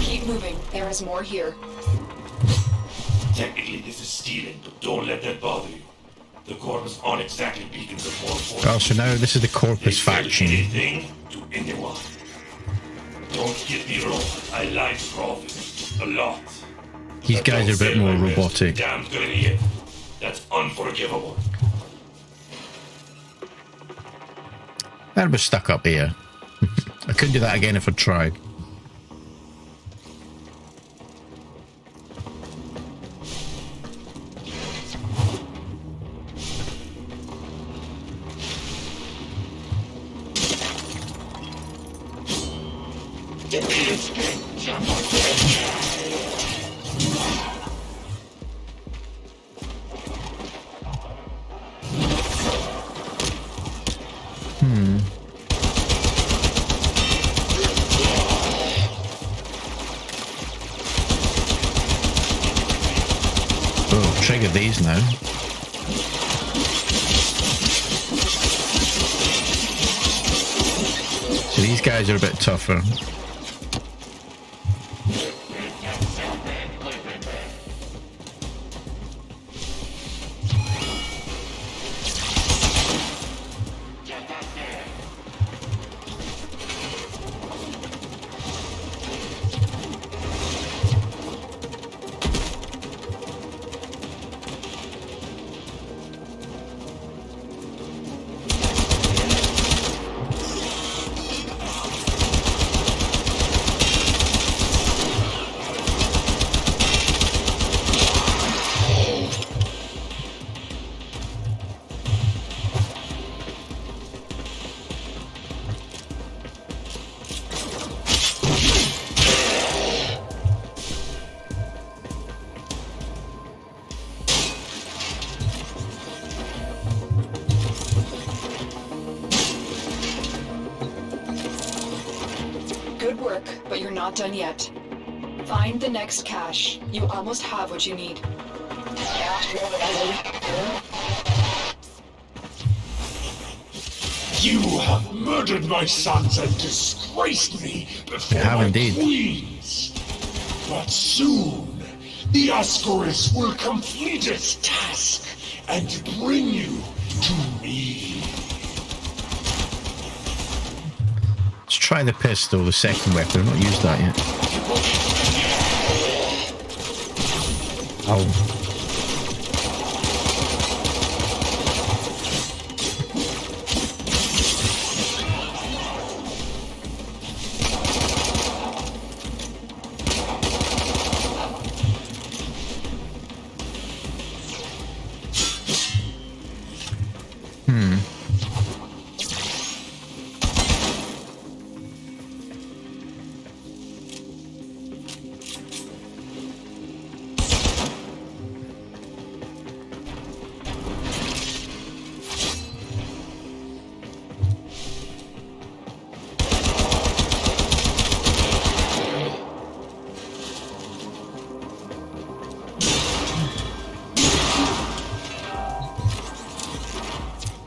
[SPEAKER 2] Keep moving. There is more here.
[SPEAKER 3] Technically, this is stealing, but don't let that bother you. The Corpus aren't exactly beacons of more force.
[SPEAKER 1] Oh, so now this is the Corpus faction.
[SPEAKER 3] Anything to anyone. Don't get me wrong, I like profit a lot.
[SPEAKER 1] These
[SPEAKER 3] But
[SPEAKER 1] guys
[SPEAKER 3] don't
[SPEAKER 1] are a bit
[SPEAKER 3] sell
[SPEAKER 1] more
[SPEAKER 3] my rest
[SPEAKER 1] robotic.
[SPEAKER 3] Damn good idiot. That's unforgivable.
[SPEAKER 1] That was stuck up here. I couldn't do that again if I tried. Oh, trigger these now. So these guys are a bit tougher.
[SPEAKER 2] work, but you're not done yet. Find the next cache. You almost have what you need.
[SPEAKER 3] You have murdered my sons and disgraced me before
[SPEAKER 1] have
[SPEAKER 3] my
[SPEAKER 1] indeed.
[SPEAKER 3] queens. But soon, the Ascaris will complete its task and bring you to me.
[SPEAKER 1] Let's try the pistol, the second weapon. I've not used that yet. Oh.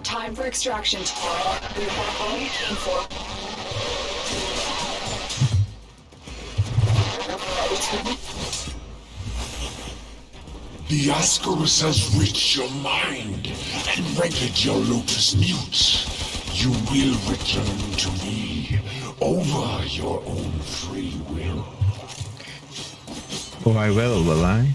[SPEAKER 2] Time for extraction. We have all you came for.
[SPEAKER 3] The Ascaris has reached your mind and rendered your lotus mute. You will return to me over your own free will.
[SPEAKER 1] Oh, I will I?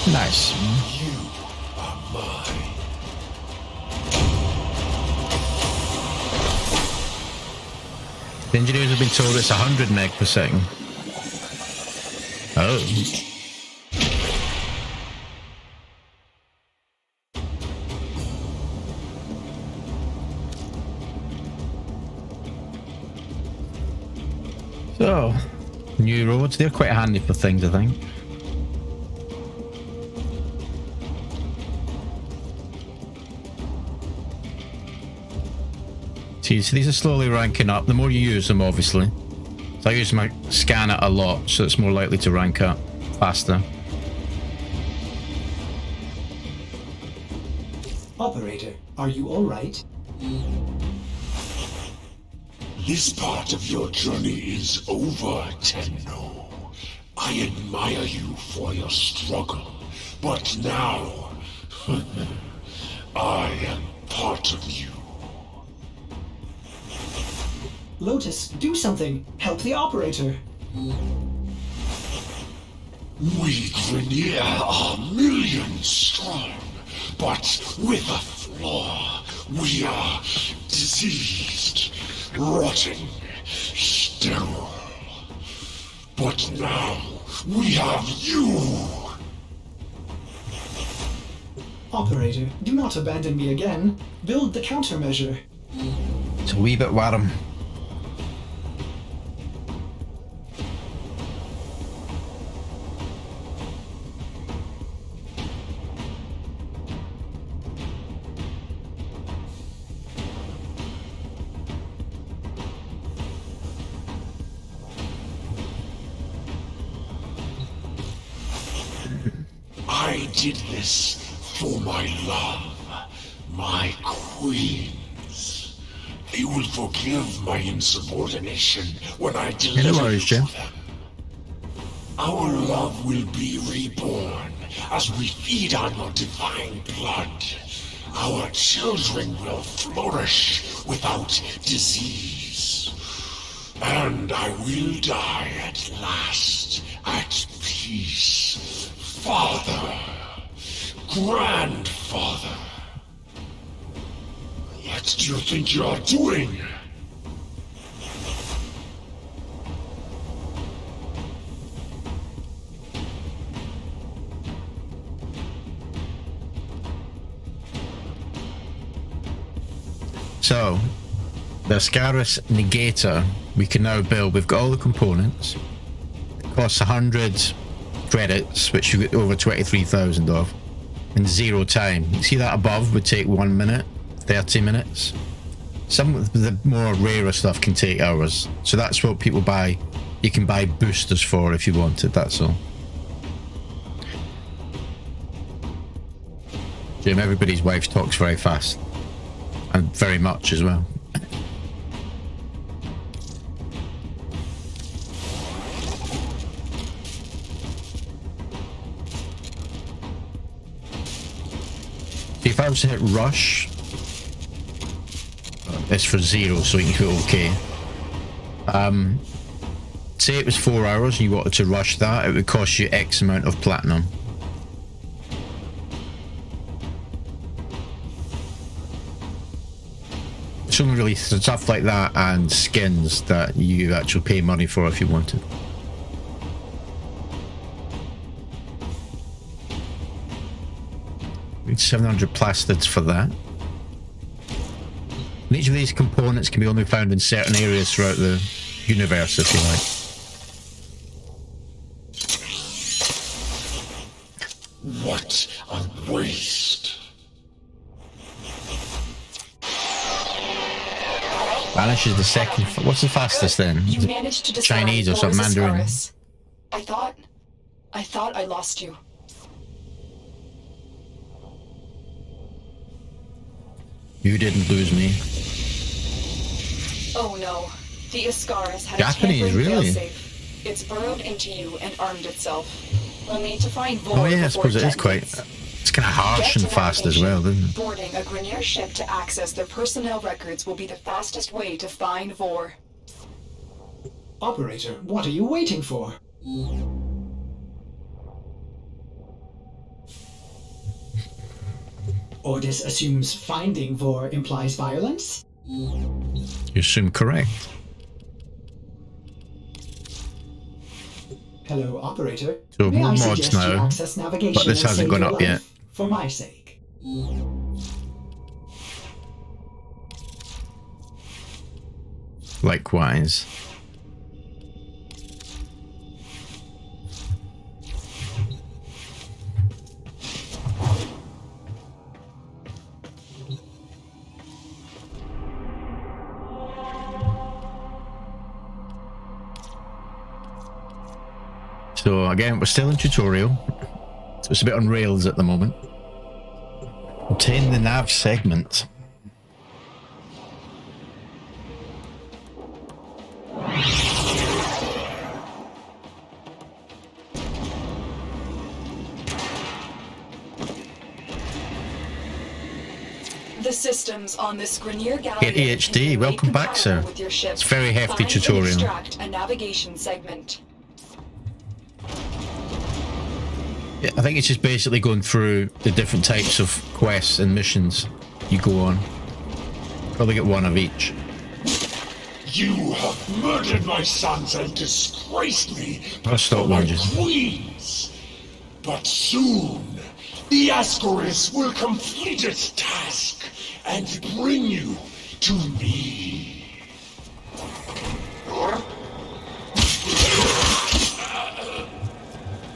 [SPEAKER 1] Nice.
[SPEAKER 3] You are mine.
[SPEAKER 1] The engineers have been told it's 100 meg per second. Oh. So, new roads, they're quite handy for things, I think. See, so these are slowly ranking up. The more you use them, obviously. So I use my scanner a lot, so it's more likely to rank up faster.
[SPEAKER 4] Operator, are you all right?
[SPEAKER 3] This part of your journey is over, Tenno. I admire you for your struggle, but now I am part of you.
[SPEAKER 4] Lotus, do something! Help the operator!
[SPEAKER 3] We Grineer are millions strong, but with a flaw. We are diseased, rotting, sterile. But now we have you!
[SPEAKER 4] Operator, do not abandon me again. Build the countermeasure.
[SPEAKER 1] It's a wee bit warm.
[SPEAKER 3] I did this for my love, my queens. They will forgive my insubordination when I deliver
[SPEAKER 1] No worries,
[SPEAKER 3] you
[SPEAKER 1] Jim.
[SPEAKER 3] to them. Our love will be reborn as we feed on your divine blood. Our children will flourish without disease. And I will die at last, at peace. Father, grandfather. What do you think you're doing?
[SPEAKER 1] So, the Ascaris Negator, we can now build. We've got all the components. It costs 100 credits, which you get over 23,000 of, in 0 time. You see that above would take 1 minute, 30 minutes. Some of the more rarer stuff can take hours. So that's what people buy. You can buy boosters for if you wanted, that's all. Jim, everybody's wife talks very fast. And very much as well. See, if I was to hit rush, it's for 0, so you can put okay. Say it was 4 hours and you wanted to rush that, it would cost you X amount of platinum. It's only really stuff like that and skins that you actually pay money for if you wanted. We need 700 plastids for that. And each of these components can be only found in certain areas throughout the universe, if you
[SPEAKER 3] like. What a waste.
[SPEAKER 1] Spanish is the second. What's the fastest then?
[SPEAKER 2] You managed to disarm
[SPEAKER 1] Chinese or something?
[SPEAKER 2] Boris
[SPEAKER 1] Mandarin?
[SPEAKER 2] Ascaris. I thought I lost you.
[SPEAKER 1] You didn't lose me.
[SPEAKER 2] Oh no. The Ascaris had
[SPEAKER 1] Japanese,
[SPEAKER 2] a tampering
[SPEAKER 1] really?
[SPEAKER 2] failsafe. It's burrowed into you and armed itself. We'll need to find Vor
[SPEAKER 1] Oh yeah, I
[SPEAKER 2] before
[SPEAKER 1] suppose it is quite.
[SPEAKER 2] detonates.
[SPEAKER 1] It's kind of harsh
[SPEAKER 2] Get
[SPEAKER 1] and
[SPEAKER 2] to
[SPEAKER 1] fast as well,
[SPEAKER 2] navigation.
[SPEAKER 1] isn't it?
[SPEAKER 2] Boarding a Grineer ship to access their personnel records will be the fastest way to find Vor.
[SPEAKER 4] Operator, what are you waiting for? Ordis assumes finding Vor implies violence?
[SPEAKER 1] You assume correct.
[SPEAKER 4] Hello, operator.
[SPEAKER 1] So
[SPEAKER 4] May
[SPEAKER 1] more
[SPEAKER 4] I
[SPEAKER 1] mods
[SPEAKER 4] suggest you
[SPEAKER 1] now,
[SPEAKER 4] access navigation
[SPEAKER 1] but this
[SPEAKER 4] and
[SPEAKER 1] hasn't
[SPEAKER 4] save
[SPEAKER 1] gone
[SPEAKER 4] your
[SPEAKER 1] up
[SPEAKER 4] life
[SPEAKER 1] yet.
[SPEAKER 4] For my sake.
[SPEAKER 1] Likewise. So again, we're still in tutorial. So it's a bit on rails at the moment. Obtain the nav segment.
[SPEAKER 2] The systems on this Grineer galleon
[SPEAKER 1] Get EHD, welcome back, sir.
[SPEAKER 2] with your ship.
[SPEAKER 1] It's a very hefty
[SPEAKER 2] Find and
[SPEAKER 1] tutorial.
[SPEAKER 2] extract a navigation segment.
[SPEAKER 1] Yeah, I think it's just basically going through the different types of quests and missions you go on. Probably get one of each.
[SPEAKER 3] You have murdered my sons and disgraced me
[SPEAKER 1] I'll stop
[SPEAKER 3] before my
[SPEAKER 1] lunges.
[SPEAKER 3] queens. But soon, the Ascaris will complete its task and bring you to me.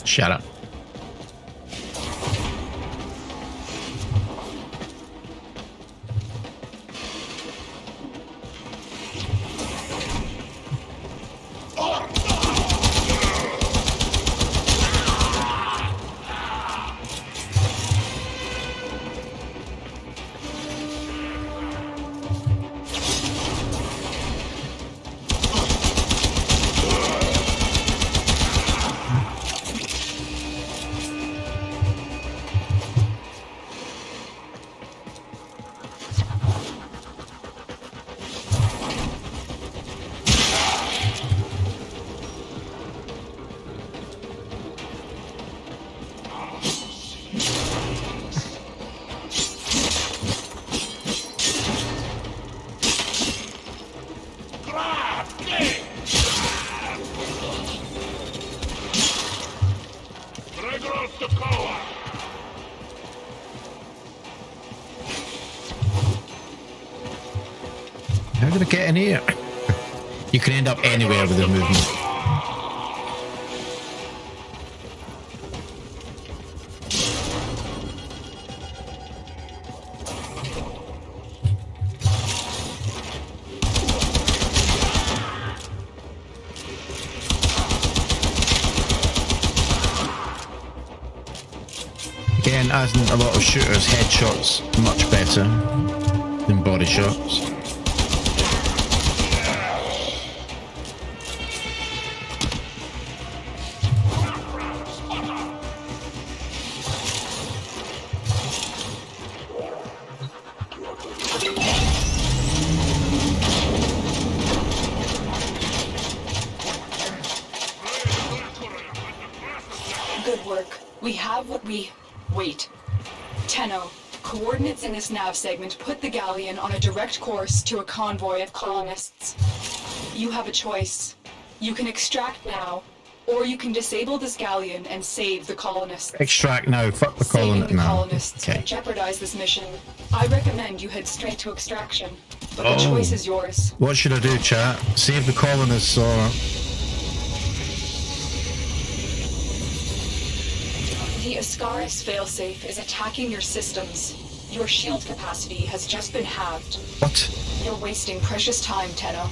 [SPEAKER 1] Shut up. How did I get in here? You can end up anywhere with the movement. Again, as in a lot of shooters, headshots much better than body shots.
[SPEAKER 2] Good work. We have what we... Wait. Tenno, coordinates in this nav segment put the galleon on a direct course to a convoy of colonists. You have a choice. You can extract now, or you can disable this galleon and save the colonists.
[SPEAKER 1] Extract now, fuck the
[SPEAKER 2] Saving the
[SPEAKER 1] now.
[SPEAKER 2] colonists
[SPEAKER 1] Okay.
[SPEAKER 2] would jeopardize this mission. I recommend you head straight to extraction, but the choice is yours.
[SPEAKER 1] What should I do, chat? Save the colonists or...
[SPEAKER 2] The Ascaris failsafe is attacking your systems. Your shield capacity has just been halved.
[SPEAKER 1] What?
[SPEAKER 2] You're wasting precious time, Tenno.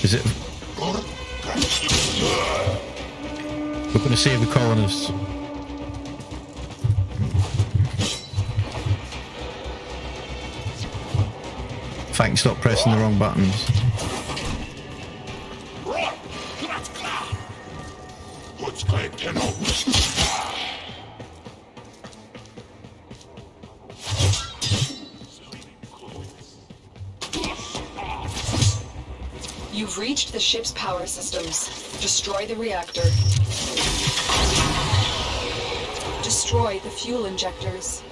[SPEAKER 1] Is it... We're going to save the colonists. Thanks, stop pressing the wrong buttons.
[SPEAKER 3] What's going on?
[SPEAKER 2] You've reached the ship's power systems. Destroy the reactor. Destroy the fuel injectors.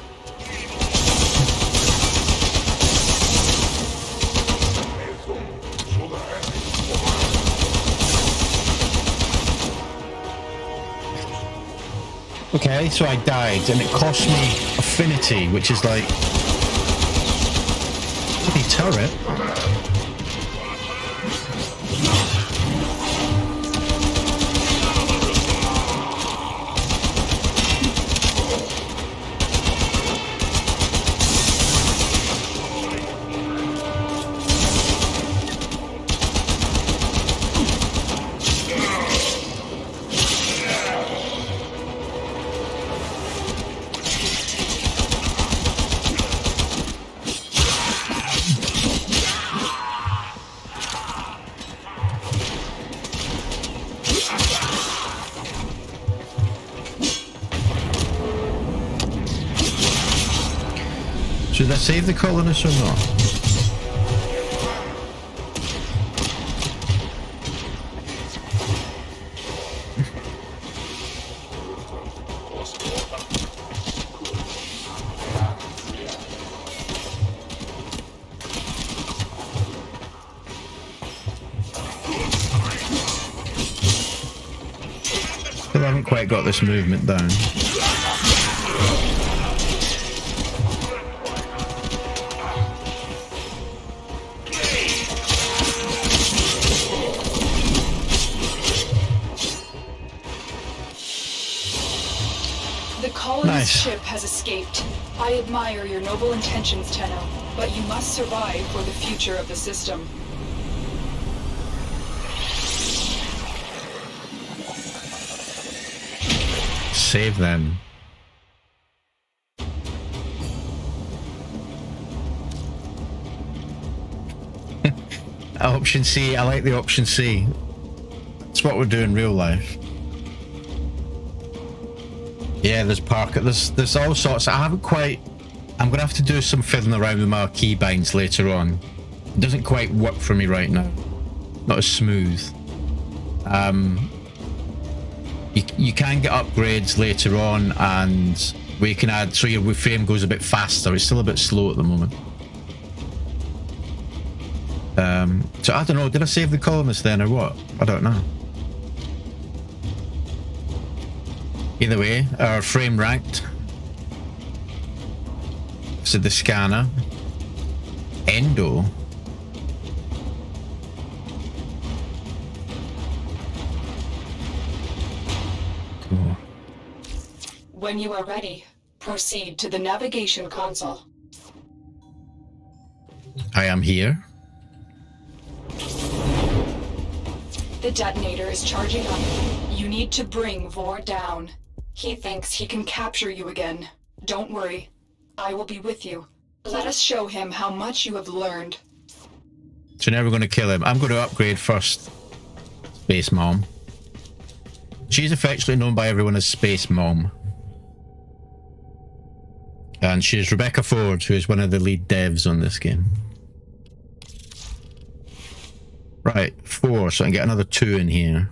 [SPEAKER 1] Okay, so I died, and it cost me affinity, which is like... bloody turret. Should I save the colonists or not? Still haven't quite got this movement down.
[SPEAKER 2] This ship has escaped. I admire your noble intentions, Tenno, but you must survive for the future of the system.
[SPEAKER 1] Save them. Option C, I like the option C. That's what we do in real life. Yeah, there's there's all sorts. I haven't quite... I'm going to have to do some fiddling around with my keybinds later on. It doesn't quite work for me right now. Not as smooth. You can get upgrades later on, and we can add... So your Warframe goes a bit faster. It's still a bit slow at the moment. So I don't know. Did I save the colonists then or what? I don't know. Either way, our frame ranked. So the scanner. Endo.
[SPEAKER 2] When you are ready, proceed to the navigation console.
[SPEAKER 1] I am here.
[SPEAKER 2] The detonator is charging up. You need to bring Vor down. He thinks he can capture you again. Don't worry. I will be with you. Let us show him how much you have learned.
[SPEAKER 1] So now we're going to kill him. I'm going to upgrade first. Space Mom. She's affectionately known by everyone as Space Mom. And she's Rebecca Ford, who is one of the lead devs on this game. Right, 4, so I can get another 2 in here.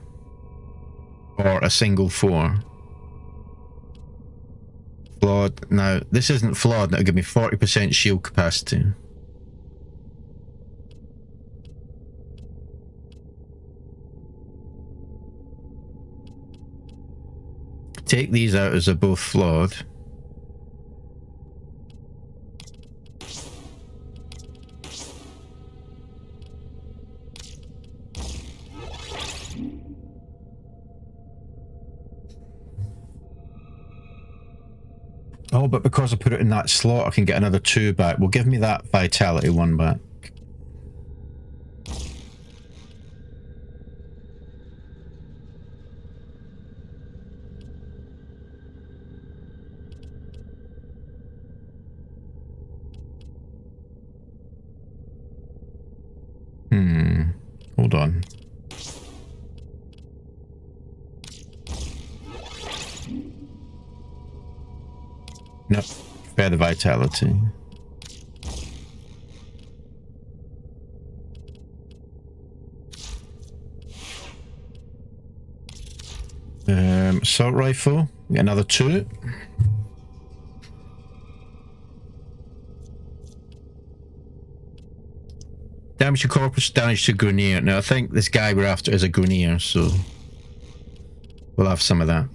[SPEAKER 1] Or a single 4. Flawed. Now, this isn't flawed, that'll give me 40% shield capacity. Take these out as they're both flawed. Oh, but because I put it in that slot, I can get another 2 back. Well, give me that vitality 1 back. Hold on. Nope. Spare the vitality. Assault rifle. Get another 2. Damage to corpus, damage to Grenier. Now I think this guy we're after is a Grenier, so we'll have some of that.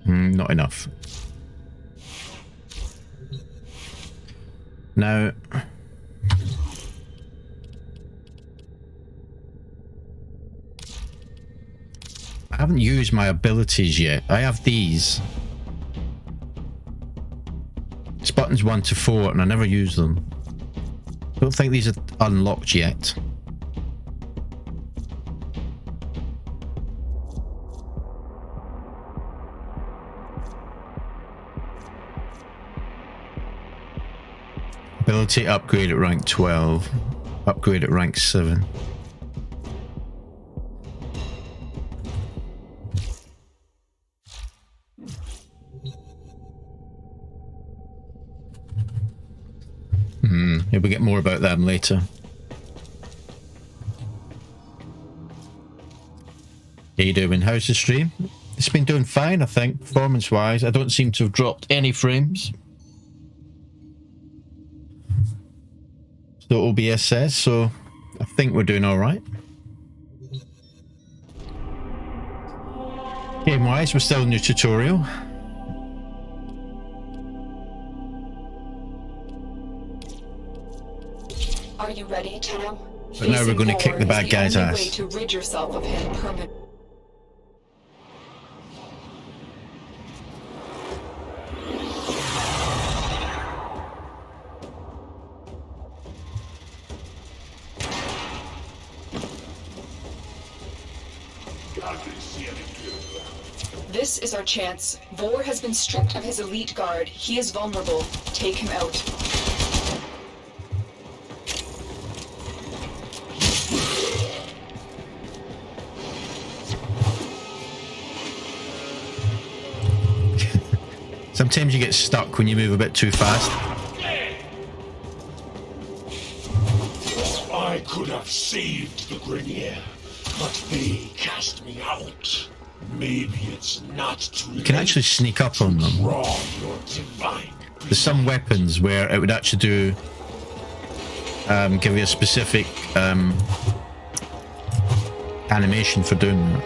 [SPEAKER 1] Not enough. Now, I haven't used my abilities yet. I have these. It's buttons 1 to 4 and I never use them. I don't think these are unlocked yet. Ability upgrade at rank 12. Upgrade at rank 7. Maybe we'll get more about them later. How you doing? How's the stream? It's been doing fine, I think, performance-wise. I don't seem to have dropped any frames. So OBS says, so I think we're doing alright. Game-wise, we're still in the tutorial.
[SPEAKER 2] Are you ready, Tenno?
[SPEAKER 1] But now we're going to kick the bad guy's ass.
[SPEAKER 2] Way to rid yourself of him permanently. This is our chance. Vor has been stripped of his elite guard. He is vulnerable. Take him out.
[SPEAKER 1] Sometimes you get stuck when you move a bit too fast.
[SPEAKER 3] I could have saved the Grenier, but they cast me out. Maybe it's not too late.
[SPEAKER 1] You can actually sneak up on them.
[SPEAKER 3] Draw your divine.
[SPEAKER 1] There's some weapons where it would actually do give you a specific animation for doing that.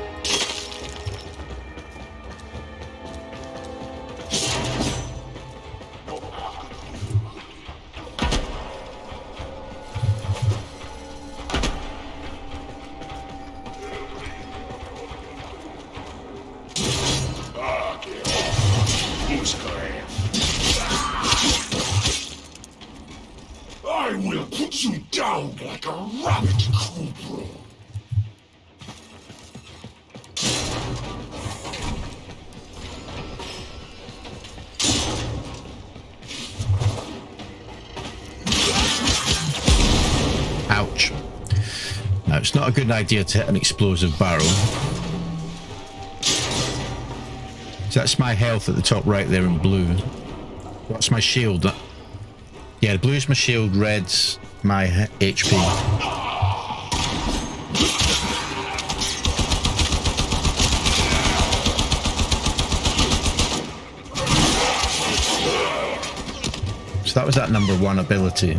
[SPEAKER 3] I will put you down like a rabbit cobra.
[SPEAKER 1] Ouch. Now, it's not a good idea to hit an explosive barrel. So that's my health at the top right there in blue. What's my shield? Yeah, blue's my shield, red's my HP. So that was that number 1 ability.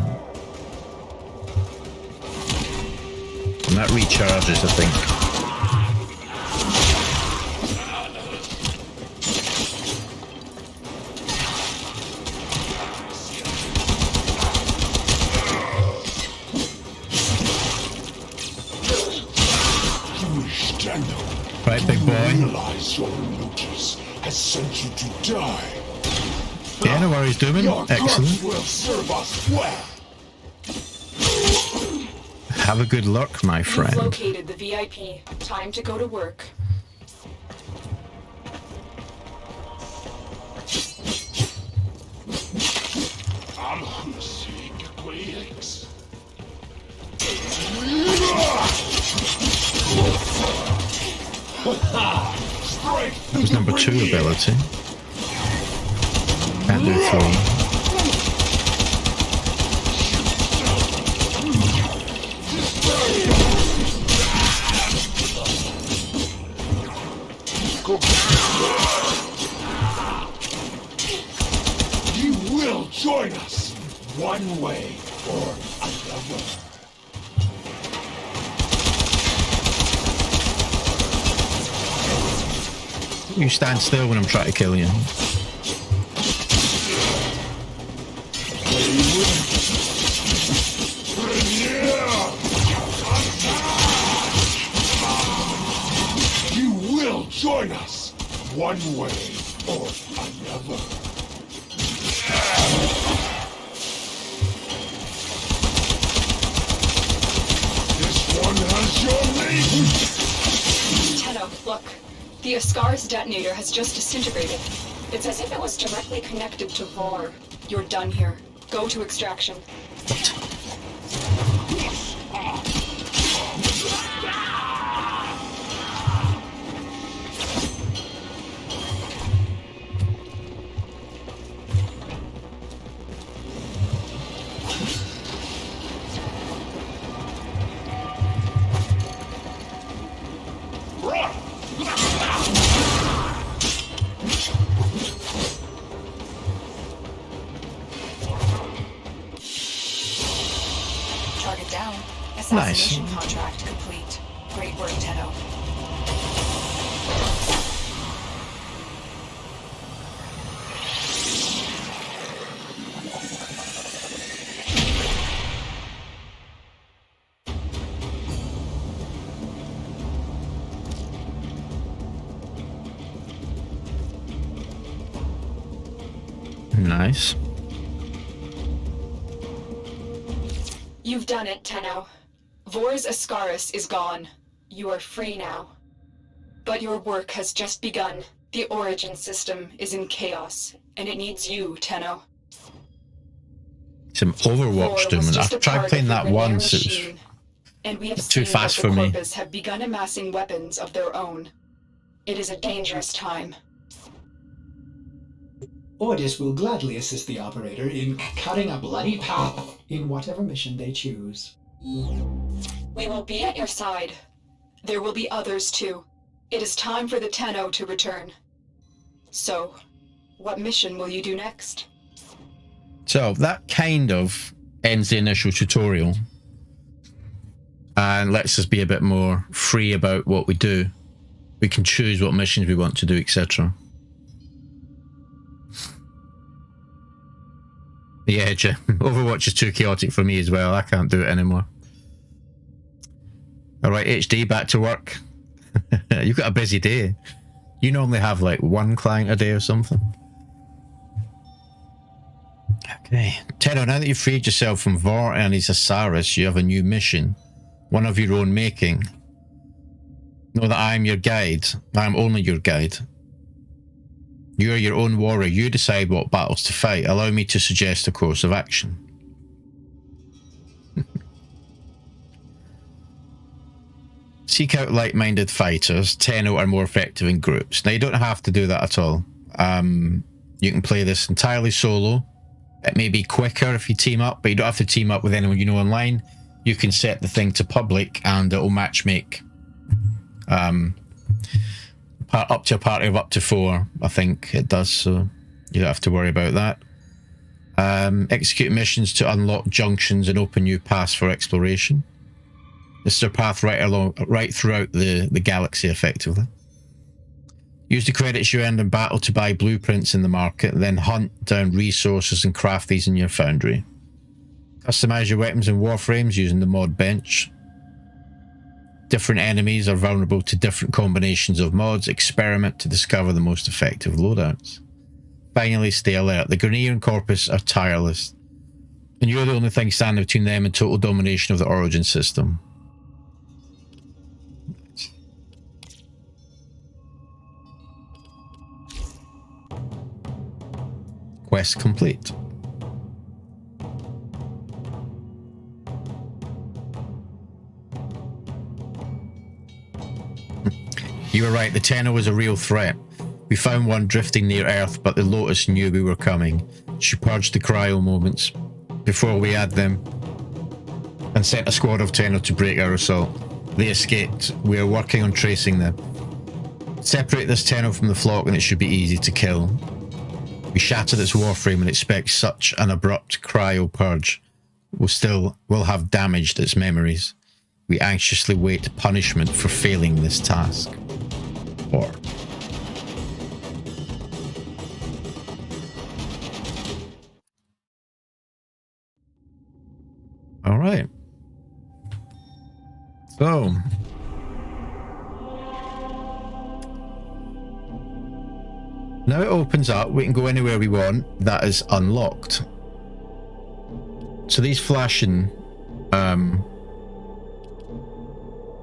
[SPEAKER 1] And that recharges, I think. Right, big boy.
[SPEAKER 3] Realize your Lucas has sent you to die.
[SPEAKER 1] Yeah, no worries, Dooman.
[SPEAKER 3] Your
[SPEAKER 1] Excellent.
[SPEAKER 3] curse will serve us well.
[SPEAKER 1] Have a good luck, my
[SPEAKER 2] You've
[SPEAKER 1] friend.
[SPEAKER 2] located the VIP. Time to go to work.
[SPEAKER 1] That was number 2 ability. Can't do 3.
[SPEAKER 3] You will join us one way or another.
[SPEAKER 1] You stand still when I'm trying to kill you.
[SPEAKER 3] You will join us one way or another. This one has your name.
[SPEAKER 2] Tenno, look. The Ascar's detonator has just disintegrated. It's as if it was directly connected to Vor. You're done here. Go to extraction. Target down. Assassination contract complete. Great work, Tenno.
[SPEAKER 1] Nice.
[SPEAKER 2] You've done it, Tenno. Vor's Ascaris is gone. You are free now. But your work has just begun. The origin system is in chaos, and it needs you, Tenno.
[SPEAKER 1] Some Overwatch
[SPEAKER 2] Vor
[SPEAKER 1] doom,
[SPEAKER 2] was
[SPEAKER 1] and
[SPEAKER 2] just a
[SPEAKER 1] I've tried
[SPEAKER 2] part
[SPEAKER 1] playing
[SPEAKER 2] of the
[SPEAKER 1] that
[SPEAKER 2] Grenier
[SPEAKER 1] once. It's
[SPEAKER 2] machine, and we have
[SPEAKER 1] too
[SPEAKER 2] seen
[SPEAKER 1] fast
[SPEAKER 2] that
[SPEAKER 1] for
[SPEAKER 2] the
[SPEAKER 1] me.
[SPEAKER 2] Corpus have begun amassing weapons of their own. It is a dangerous time.
[SPEAKER 4] Ordis will gladly assist the operator in cutting a bloody path in whatever mission they choose.
[SPEAKER 2] We will be at your side. There will be others too. It is time for the Tenno to return. So, what mission will you do next?
[SPEAKER 1] So that kind of ends the initial tutorial and lets us be a bit more free about what we do. We can choose what missions we want to do, etc. Yeah, Jim. Overwatch is too chaotic for me as well. I can't do it anymore. All right, HD, back to work. You've got a busy day. You normally have like 1 client a day or something. Okay. Tenno, now that you've freed yourself from Vor and his Osiris, you have a new mission. One of your own making. Know that I am your guide. I am only your guide. You are your own warrior. You decide what battles to fight. Allow me to suggest a course of action. Seek out like-minded fighters. Tenno are more effective in groups. Now, you don't have to do that at all. You can play this entirely solo. It may be quicker if you team up, but you don't have to team up with anyone you know online. You can set the thing to public and it will matchmake up to a party of up to 4, I think it does, so you don't have to worry about that. Execute missions to unlock junctions and open new paths for exploration. This is a path right throughout the galaxy, effectively. Use the credits you earned in battle to buy blueprints in the market, then hunt down resources and craft these in your foundry. Customize your weapons and warframes using the mod bench. Different enemies are vulnerable to different combinations of mods. Experiment to discover the most effective loadouts. Finally, stay alert. The Grineer and Corpus are tireless, and you're the only thing standing between them and total domination of the Origin system. Quest complete. You were right, the Tenno was a real threat. We found one drifting near Earth, but the Lotus knew we were coming. She purged the cryo moments before we had them and sent a squad of Tenno to break our assault. They escaped. We are working on tracing them. Separate this Tenno from the flock and it should be easy to kill. We shattered its warframe and expect such an abrupt cryo purge will have damaged its memories. We anxiously wait punishment for failing this task. Or all right. So now it opens up. We can go anywhere we want. That is unlocked. So these flashing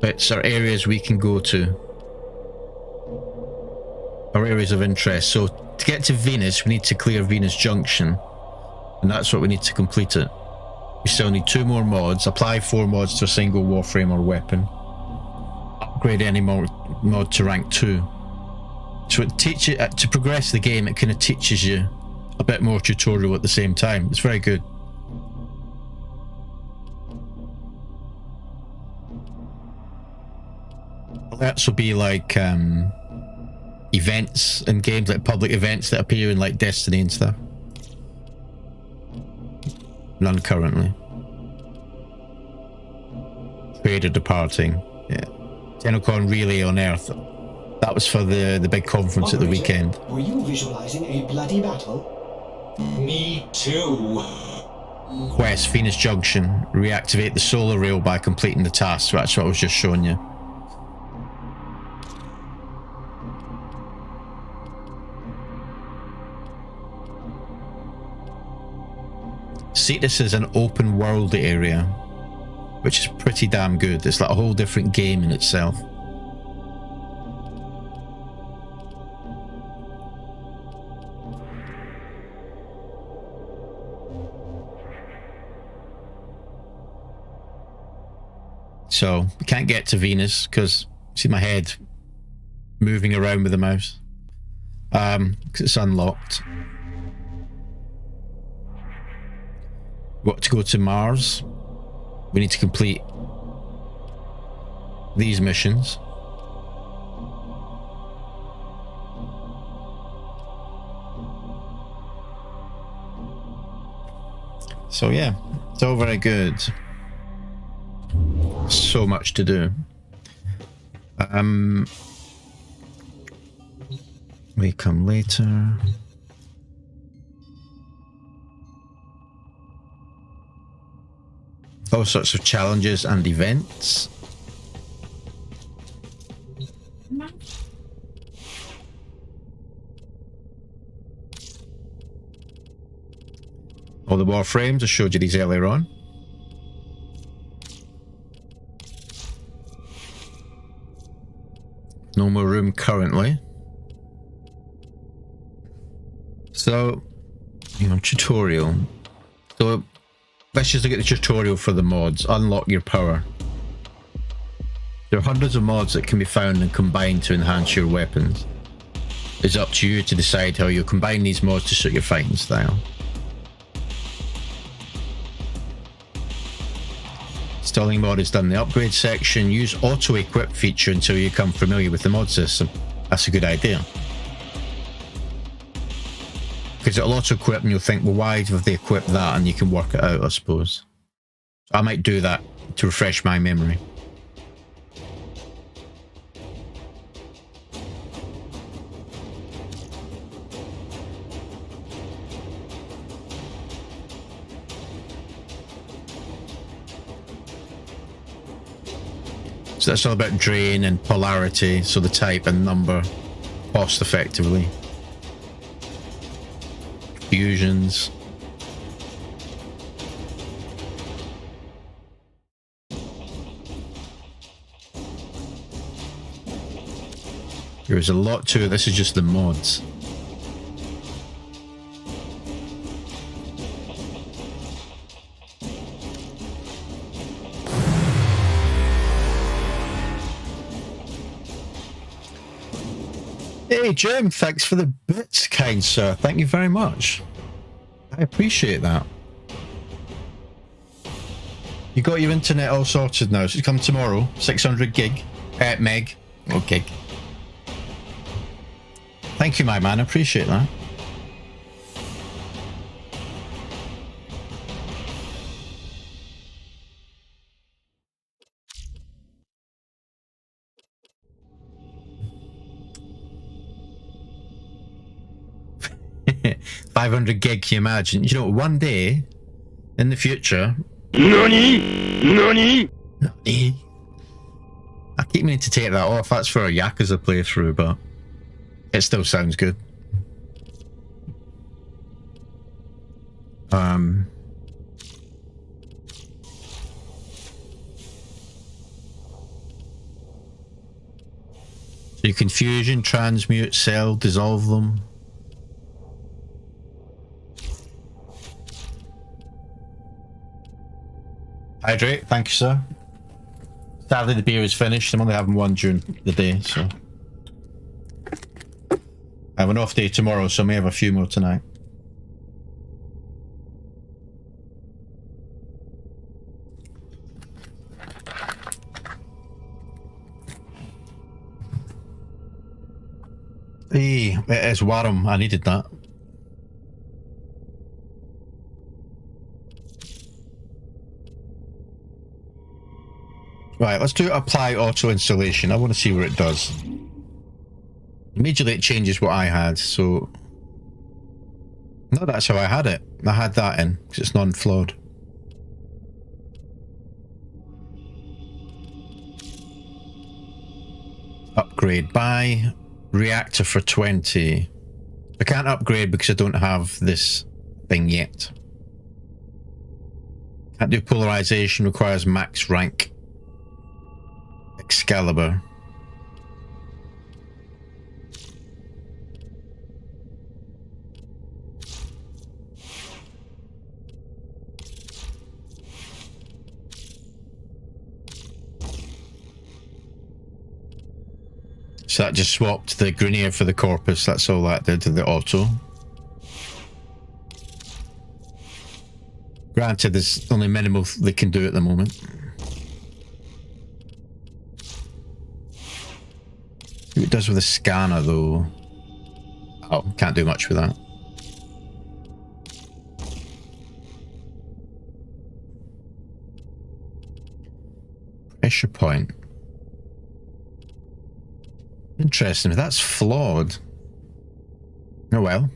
[SPEAKER 1] bits are areas we can go to, or areas of interest. So to get to Venus, we need to clear Venus Junction, and that's what we need to complete it. We still need 2 more mods. Apply 4 mods to a single warframe or weapon. Upgrade any mod to rank 2. So it teaches to progress the game. It kind of teaches you a bit more tutorial at the same time. It's very good. Alerts will be like events in games, like public events that appear in like Destiny and stuff. None currently. Trader departing. Yeah. TennoCon Relay on Earth. That was for the big conference at the weekend.
[SPEAKER 4] Were you visualizing a bloody battle?
[SPEAKER 3] Me too.
[SPEAKER 1] Quest, Venus Junction. Reactivate the solar rail by completing the task. So that's what I was just showing you. Cetus is an open world area, which is pretty damn good. It's like a whole different game in itself. So we can't get to Venus because see my head moving around with the mouse because it's unlocked. Got to go to Mars. We need to complete these missions. So yeah, it's all very good. So much to do. We come later. All sorts of challenges and events. All the Warframes, I showed you these earlier on. No more room currently. So, tutorial. So, let's just look at the tutorial for the mods. Unlock your power. There are hundreds of mods that can be found and combined to enhance your weapons. It's up to you to decide how you combine these mods to suit your fighting style. Installing mod is done in the upgrade section. Use auto-equip feature until you become familiar with the mod system. That's a good idea. Because it'll auto-equip and you'll think, well, why have they equipped that? And you can work it out, I suppose. I might do that to refresh my memory. So that's all about drain and polarity, so the type and number, cost effectively. Fusions. There's a lot to it, this is just the mods. Hey Jim, thanks for the bits, kind sir. Thank you very much. I appreciate that. You got your internet all sorted now, so it's come tomorrow. 600 gig. Meg. Oh, gig. Thank you, my man. I appreciate that. $500 gig, can you imagine? You know, one day in the future. Nani? I keep meaning to take that off. That's for a Yakuza playthrough, but it still sounds good. So you can fusion, transmute, sell, dissolve them. Hydrate, thank you, sir. Sadly, the beer is finished. I'm only having one during the day, so. I have an off day tomorrow, so I may have a few more tonight. Hey, it is warm. I needed that. Right, let's do apply auto installation. I want to see what it does. Immediately it changes what I had, so... No, that's how I had it. I had that in, because it's non-flawed. Upgrade. Buy reactor for 20. I can't upgrade because I don't have this thing yet. Can't do polarization, requires max rank. Excalibur. So that just swapped the Grenier for the Corpus. That's all that did to the auto. Granted, there's only minimal they can do at the moment. See what it does with a scanner, though. Oh, can't do much with that. Pressure point. Interesting, but that's flawed. Oh well.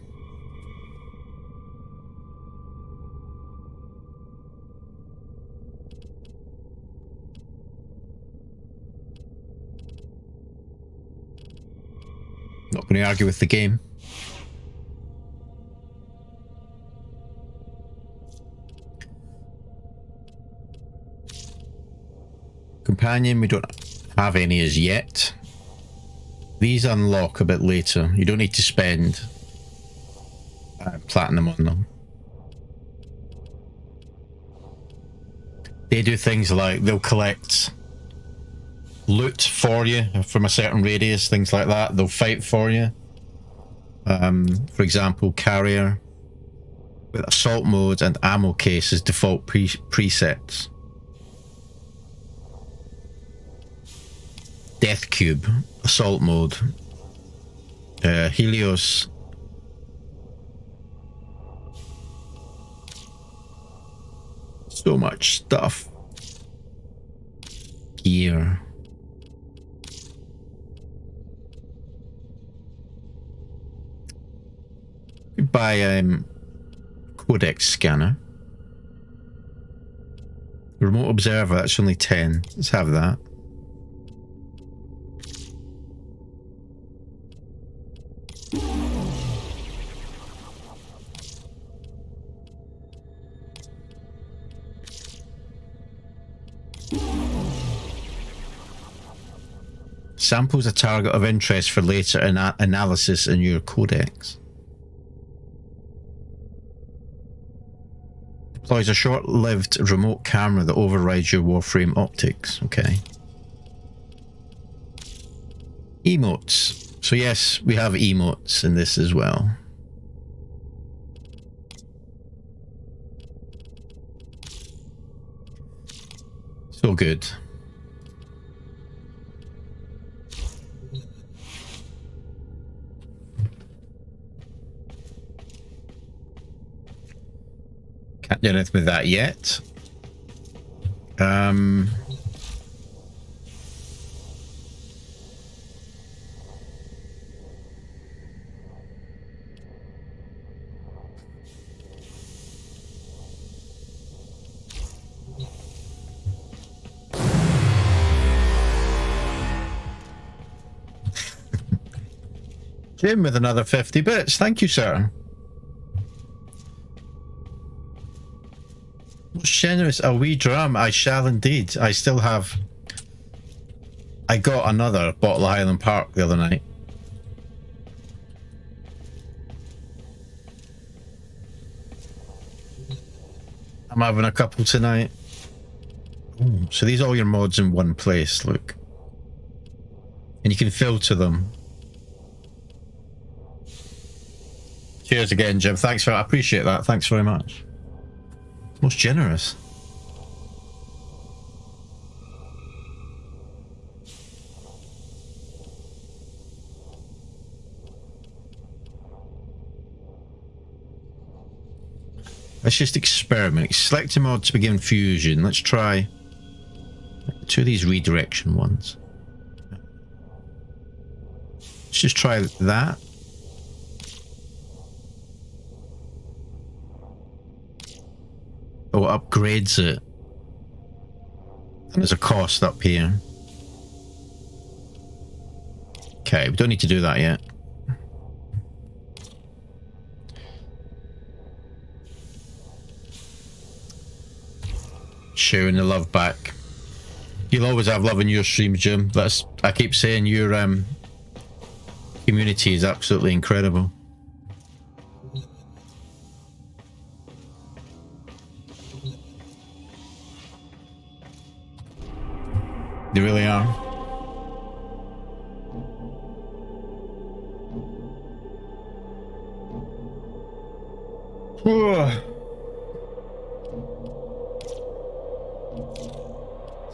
[SPEAKER 1] Not going to argue with the game. companion, we don't have any as yet. These unlock a bit later. You don't need to spend platinum on them. They do things like they'll collect loot for you from a certain radius, things like that. They'll fight for you. For example, carrier with assault mode and ammo case as default presets. Death cube, assault mode. Helios. So much stuff. Gear. Buy codex scanner. Remote observer, that's only 10. Let's have that. Samples a target of interest for later analysis in your codex. Deploys a short-lived remote camera that overrides your Warframe optics. Okay. Emotes. So yes, we have emotes in this as well. So good. Can't do anything with that yet. Jim with another 50 bits. Thank you, sir. Most generous. A wee drum. I shall indeed. I still have... I got another bottle of Highland Park the other night. I'm having a couple tonight. Ooh, so these are all your mods in one place, look. And you can filter them. Cheers again, Jim. Thanks for... I appreciate that. Thanks very much. Most generous. Let's just experiment. Select a mod to begin fusion. Let's try 2 of these redirection ones. Let's just try that. Oh, it upgrades it. And there's a cost up here. Okay, we don't need to do that yet. Sharing the love back. You'll always have love in your streams, Jim. That's, I keep saying your community is absolutely incredible. They really are.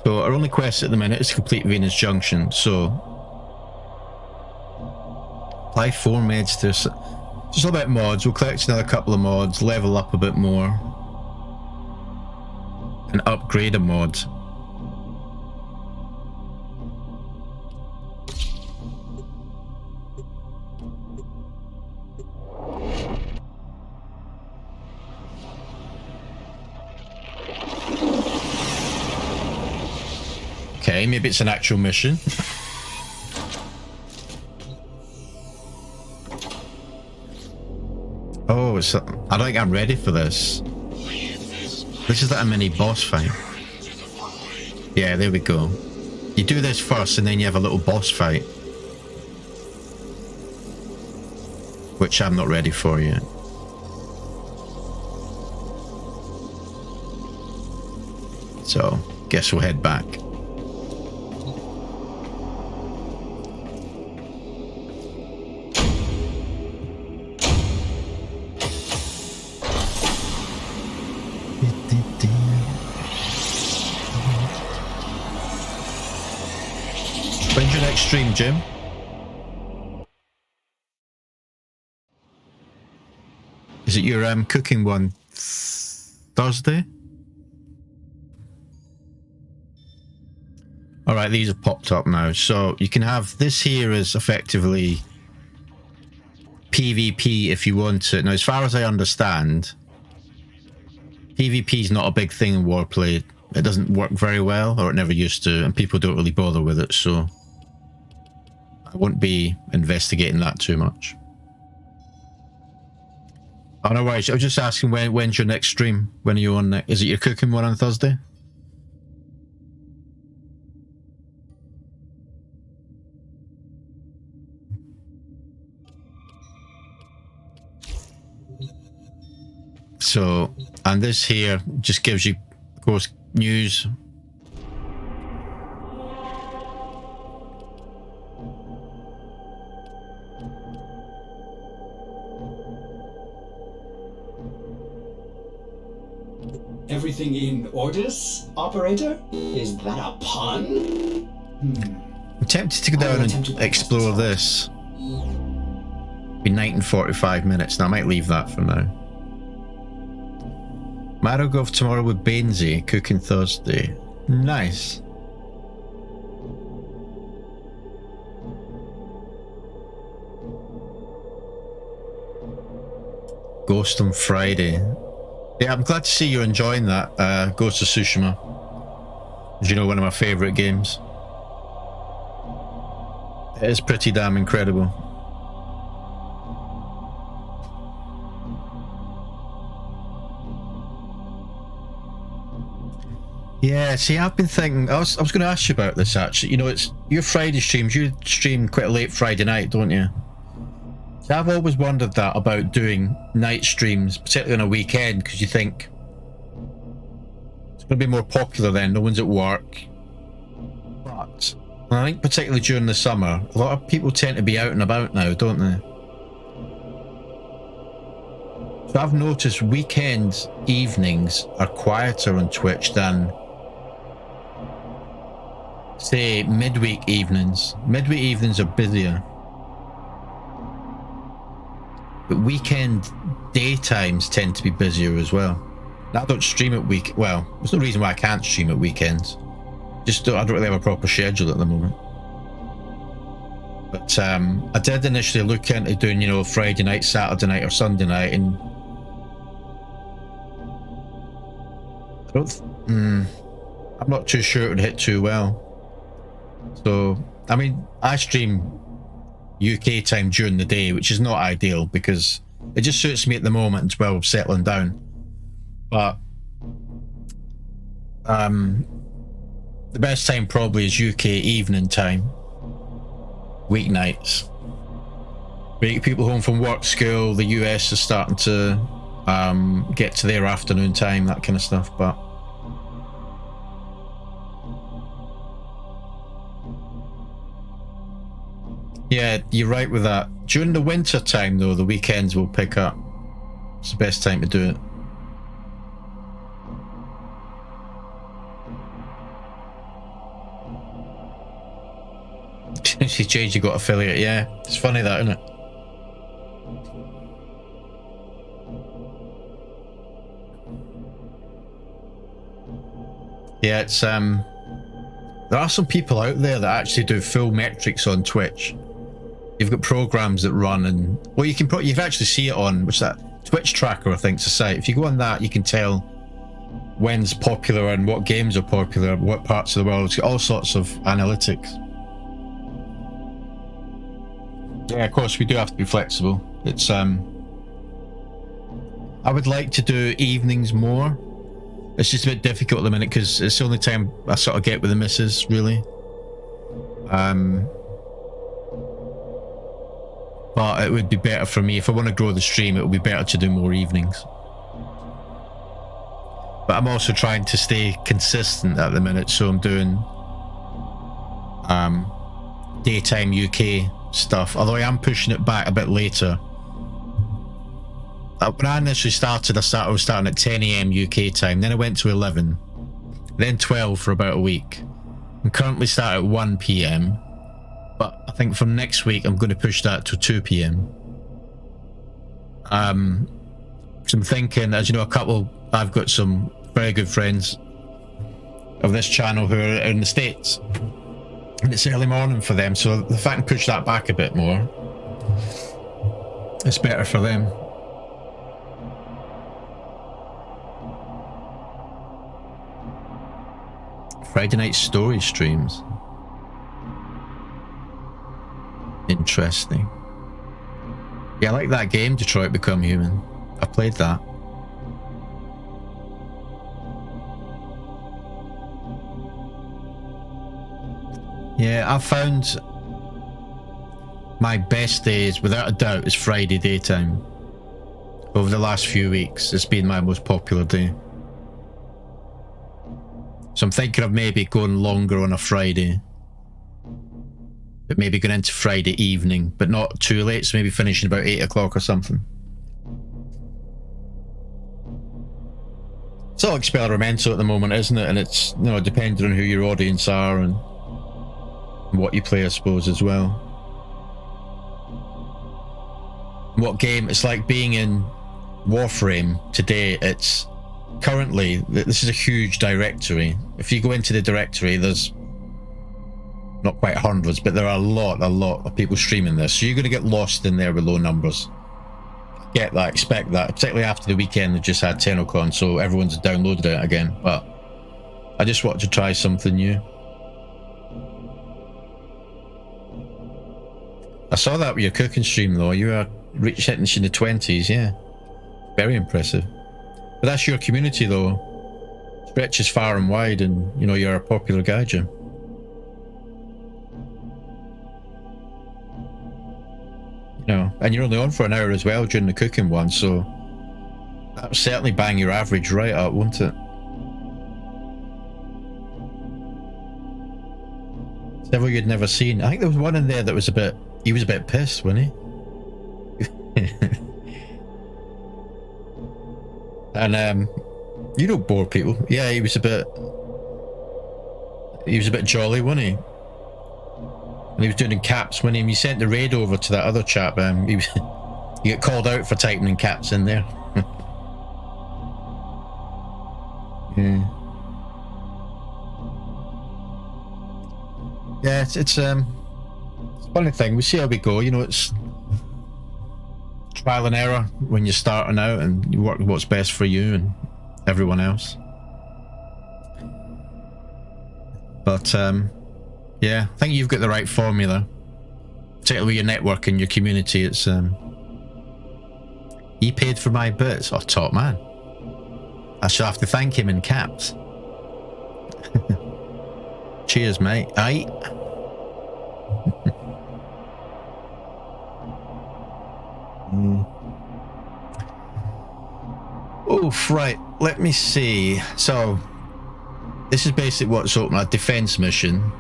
[SPEAKER 1] So our only quest at the minute is to complete Venus Junction. So apply 4 meds to just all about mods. We'll collect another couple of mods, level up a bit more, and upgrade a mod. Okay, maybe it's an actual mission. Oh, it's... I don't think I'm ready for this. This is like a mini boss fight. Yeah, there we go. You do this first and then you have a little boss fight. Which I'm not ready for yet. So, guess we'll head back. When's your next stream, Jim? Is it your cooking one? Thursday? Alright, these have popped up now. So you can have this here as effectively PvP if you want it. Now, as far as I understand, PvP is not a big thing in Warplay. It doesn't work very well, or it never used to, and people don't really bother with it, so I won't be investigating that too much. Oh, no worries. I was just asking when's your next stream? When are you on next? Is it your cooking one on Thursday? So, and this here just gives you, of course, news.
[SPEAKER 4] Everything in orders, operator? Is that a pun?
[SPEAKER 1] I'm tempted to go down and explore this. Be 19:45 minutes. Now I might leave that for now. Marogov tomorrow with Bainsy, cooking Thursday. Nice. Ghost on Friday. Yeah, I'm glad to see you're enjoying that, Ghost of Tsushima. As you know, one of my favourite games. It is pretty damn incredible. Yeah, see, I've been thinking, I was going to ask you about this actually. You know, it's your Friday streams, you stream quite late Friday night, don't you? So I've always wondered that about doing night streams, particularly on a weekend, because you think it's going to be more popular then, no one's at work. But I think particularly during the summer, a lot of people tend to be out and about now, don't they? So I've noticed weekend evenings are quieter on Twitch than, say, midweek evenings. Midweek evenings are busier. But weekend daytimes tend to be busier as well. Now, I don't stream at well, there's no reason why I can't stream at weekends. Just I don't really have a proper schedule at the moment. But I did initially look into doing, you know, Friday night, Saturday night or Sunday night, and I'm not too sure it would hit too well. So, I mean, I stream UK time during the day, which is not ideal because it just suits me at the moment until I'm settling down. But the best time probably is UK evening time, weeknights. We get people home from work, school, the US is starting to get to their afternoon time, that kind of stuff. But yeah, you're right with that. During the winter time though, the weekends will pick up. It's the best time to do it. She changed, you got affiliate, yeah. It's funny that, isn't it? Yeah, it's there are some people out there that actually do full metrics on Twitch. You've got programs that run, and well, you can actually see it on what's that, Twitch Tracker, I think, it's a site. If you go on that, you can tell when's popular and what games are popular, what parts of the world. It's got all sorts of analytics. Yeah, of course, we do have to be flexible. It's I would like to do evenings more, It's just a bit difficult at the minute because it's the only time I sort of get with the missus, really. But it would be better for me if I want to grow the stream. It would be better to do more evenings. But I'm also trying to stay consistent at the minute, so I'm doing daytime UK stuff. Although I am pushing it back a bit later. When I initially started, I was starting at 10 AM UK time. Then I went to 11, then 12 for about a week. I'm currently starting at 1 PM. But I think from next week I'm going to push that to 2 PM. So I'm thinking, as you know, I've got some very good friends of this channel who are in the States, and it's early morning for them, so the fact I can push that back a bit more, it's better for them. Friday night story streams. Interesting. Yeah, I like that game, Detroit Become Human. I played that. Yeah, I found my best days, without a doubt, is Friday daytime. Over the last few weeks, it's been my most popular day. So I'm thinking of maybe going longer on a Friday. But maybe going into Friday evening, but not too late, so maybe finishing about 8 o'clock or something. It's all experimental at the moment, isn't it? And it's, you know, depending on who your audience are and what you play, I suppose, as well. What game? It's like being in Warframe today. It's currently, this is a huge directory. If you go into the directory, there's not quite hundreds, but there are a lot of people streaming this. So you're going to get lost in there with low numbers. Get that, expect that, particularly after the weekend they just had TennoCon, so everyone's downloaded it again. But I just wanted to try something new. I saw that with your cooking stream though. You were hitting in the 20s, yeah. Very impressive. But that's your community though. Stretches far and wide, and you know, you're a popular guy, Jim. You know, and you're only on for an hour as well during the cooking one, so that would certainly bang your average right up, wouldn't it? Several you'd never seen. I think there was one in there that was he was a bit pissed, wasn't he? And you don't bore people. Yeah, he was a bit jolly, wasn't he? And he was doing in caps when he sent the raid over to that other chap. He got called out for typing in caps in there. Yeah. Yeah, it's a funny thing. We see how we go. You know, it's trial and error when you're starting out, and you work what's best for you and everyone else. But yeah, I think you've got the right formula, particularly with your network and your community. It's he paid for my bits. Oh, top man. I shall have to thank him in caps. Cheers, mate. Aye. Oof, right. Let me see. So, this is basically what's open, a defense mission.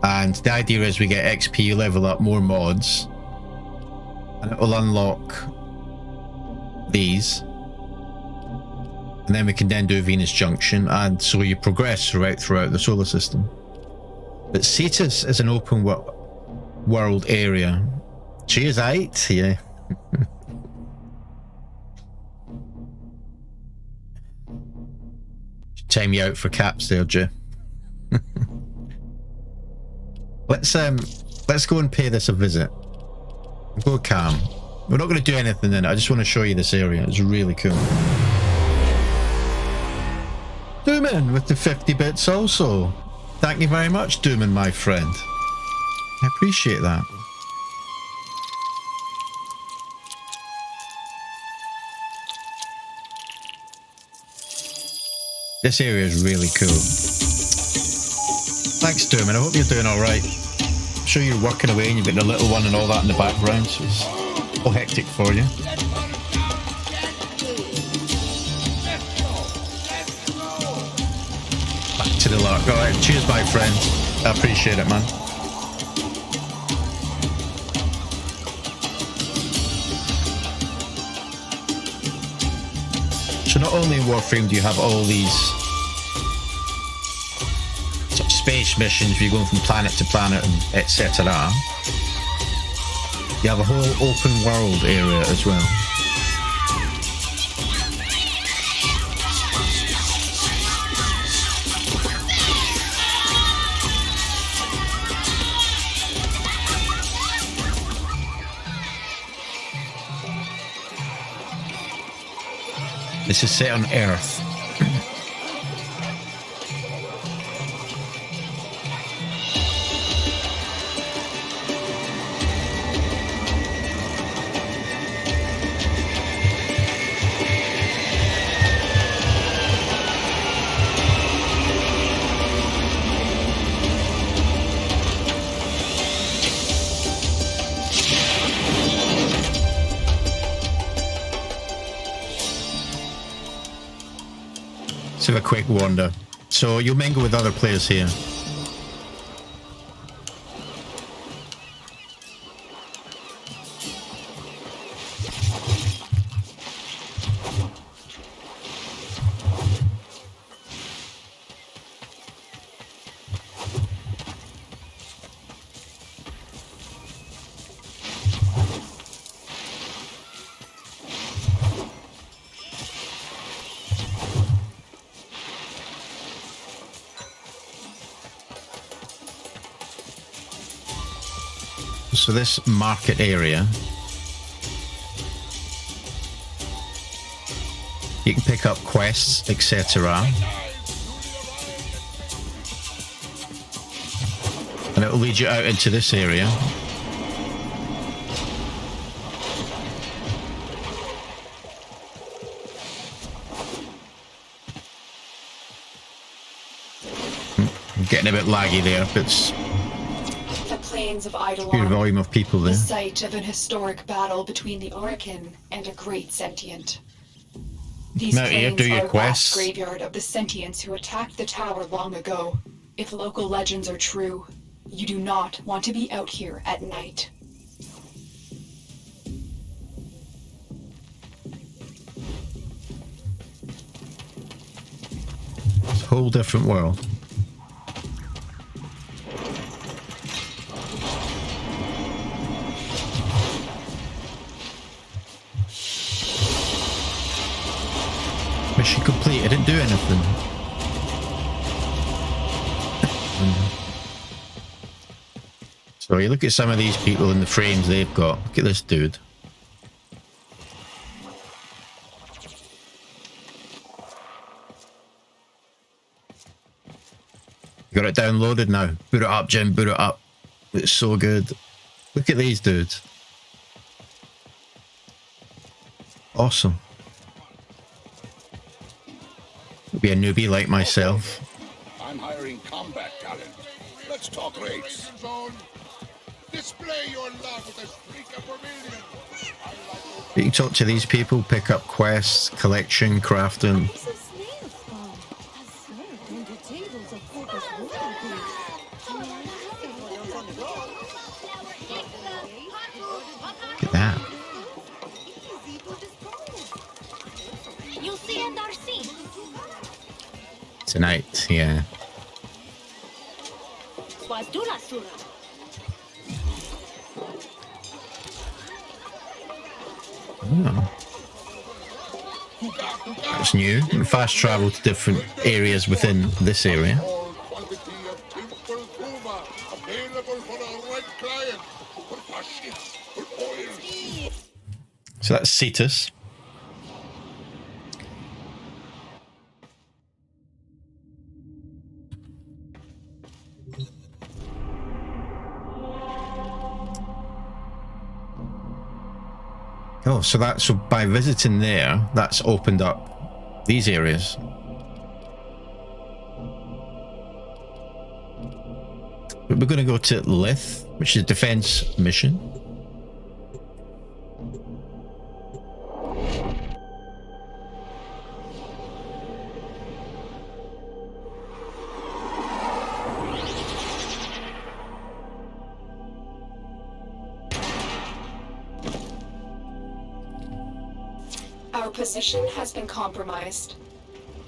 [SPEAKER 1] And the idea is we get XP, level up, more mods. And it will unlock these. And then we can then do Venus Junction, and so you progress throughout the solar system. But Cetus is an open world area. Cheers, 8, yeah. Time you out for caps there, Joe. Let's go and pay this a visit. Go calm. We're not going to do anything in it. I just want to show you this area. It's really cool. Dooman with the 50 bits also. Thank you very much, Dooman, my friend. I appreciate that. This area is really cool. Thanks, Doom, and I hope you're doing alright. I'm sure you're working away and you've got the little one and all that in the background, so it's all hectic for you. Back to the lark. Alright, cheers, my friend. I appreciate it, man. So not only in Warframe do you have all these sort of space missions where you're going from planet to planet and etc. You have a whole open world area as well. This is set on Earth. Let's have a quick wander. So you'll mingle with other players here. So this market area, you can pick up quests, etc. And it will lead you out into this area. I'm getting a bit laggy there, but it's
[SPEAKER 2] Plains of
[SPEAKER 1] pure
[SPEAKER 2] Eidolon,
[SPEAKER 1] volume of people
[SPEAKER 2] the
[SPEAKER 1] there.
[SPEAKER 2] site of an historic battle between the Orokin and a great sentient. These
[SPEAKER 1] Now here,
[SPEAKER 2] plains
[SPEAKER 1] do your
[SPEAKER 2] are a
[SPEAKER 1] quests.
[SPEAKER 2] vast graveyard of the sentients who attacked the tower long ago. If local legends are true, you do not want to be out here at night.
[SPEAKER 1] It's a whole different world. Mission complete. I didn't do anything. So you look at some of these people and the frames they've got. Look at this dude. You got it downloaded now. Boot it up, Jim. Boot it up. It's so good. Look at these dudes. Awesome. Be a newbie like myself.
[SPEAKER 3] I'm hiring combat talent. Let's talk rates. Display your love with a streak of vermilion.
[SPEAKER 1] You can talk to these people, pick up quests, collection, crafting. Look at that. Tonight, yeah. Oh. That's new. You can fast travel to different areas within this area.
[SPEAKER 3] All quality of simple Kuma available for the right client. For ships, for oil.
[SPEAKER 1] So that's Cetus. Oh, so by visiting there, that's opened up these areas. But we're going to go to Lith, which is a defense mission.
[SPEAKER 2] Our position has been compromised.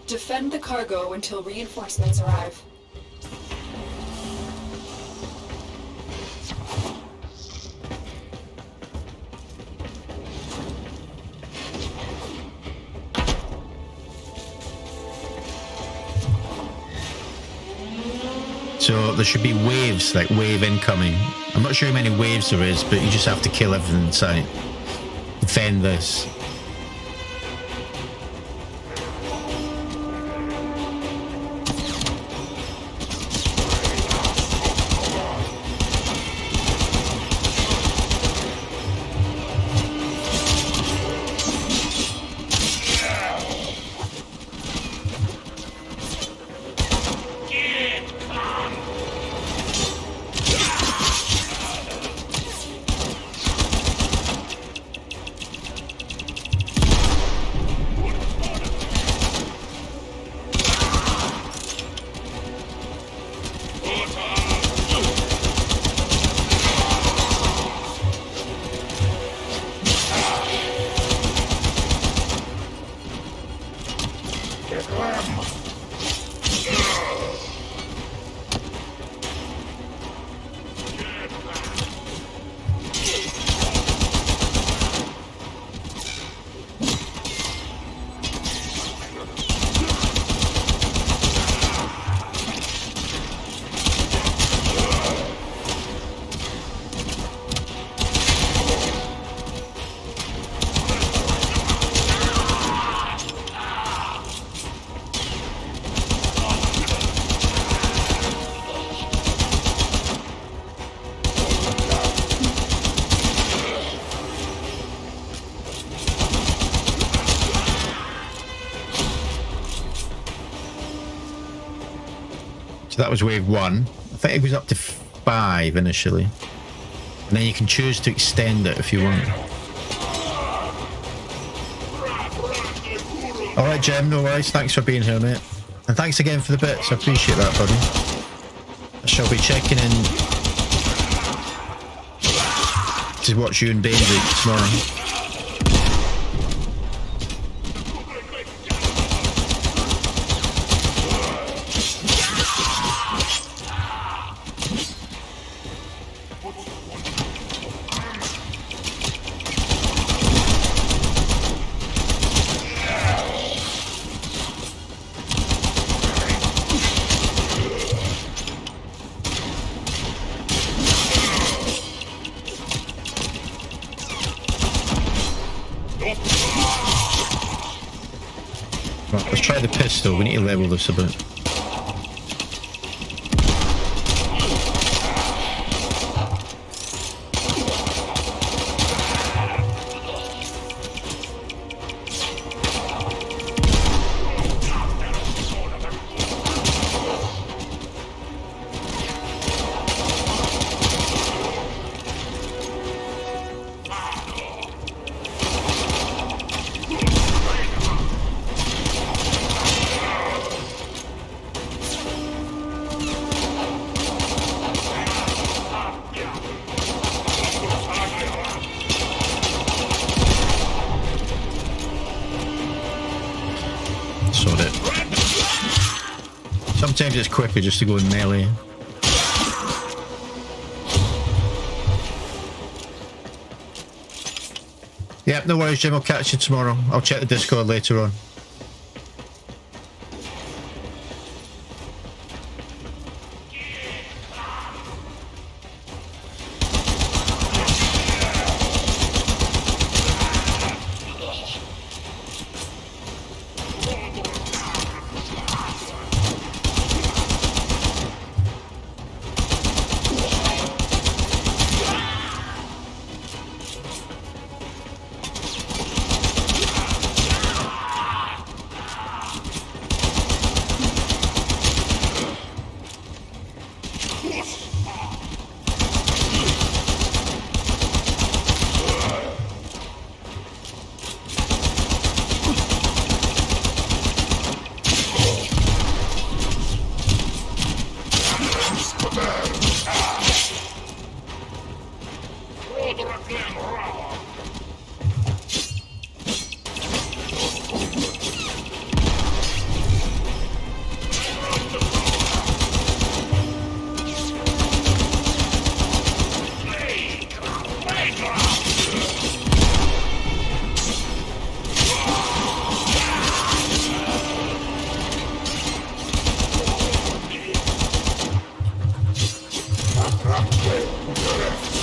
[SPEAKER 2] Defend the cargo until reinforcements arrive.
[SPEAKER 1] So there should be waves, like wave incoming. I'm not sure how many waves there is, but you just have to kill everything in sight. Defend this. That was wave 1. I think it goes up to 5 initially. And then you can choose to extend it if you want. Alright, Jem, no worries. Thanks for being here, mate. And thanks again for the bits. I appreciate that, buddy. I shall be checking in to watch you and Daisy tomorrow. Right, let's try the pistol. We need to level this a bit. Sometimes it's quicker just to go in melee. Yep, no worries, Jim. I'll catch you tomorrow. I'll check the Discord later on.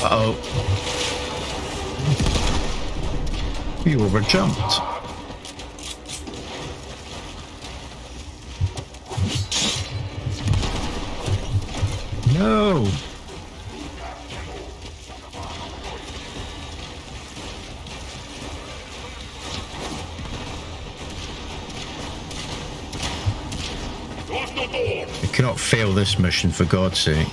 [SPEAKER 1] Uh-oh. You overjumped. No. You cannot fail this mission, for God's sake.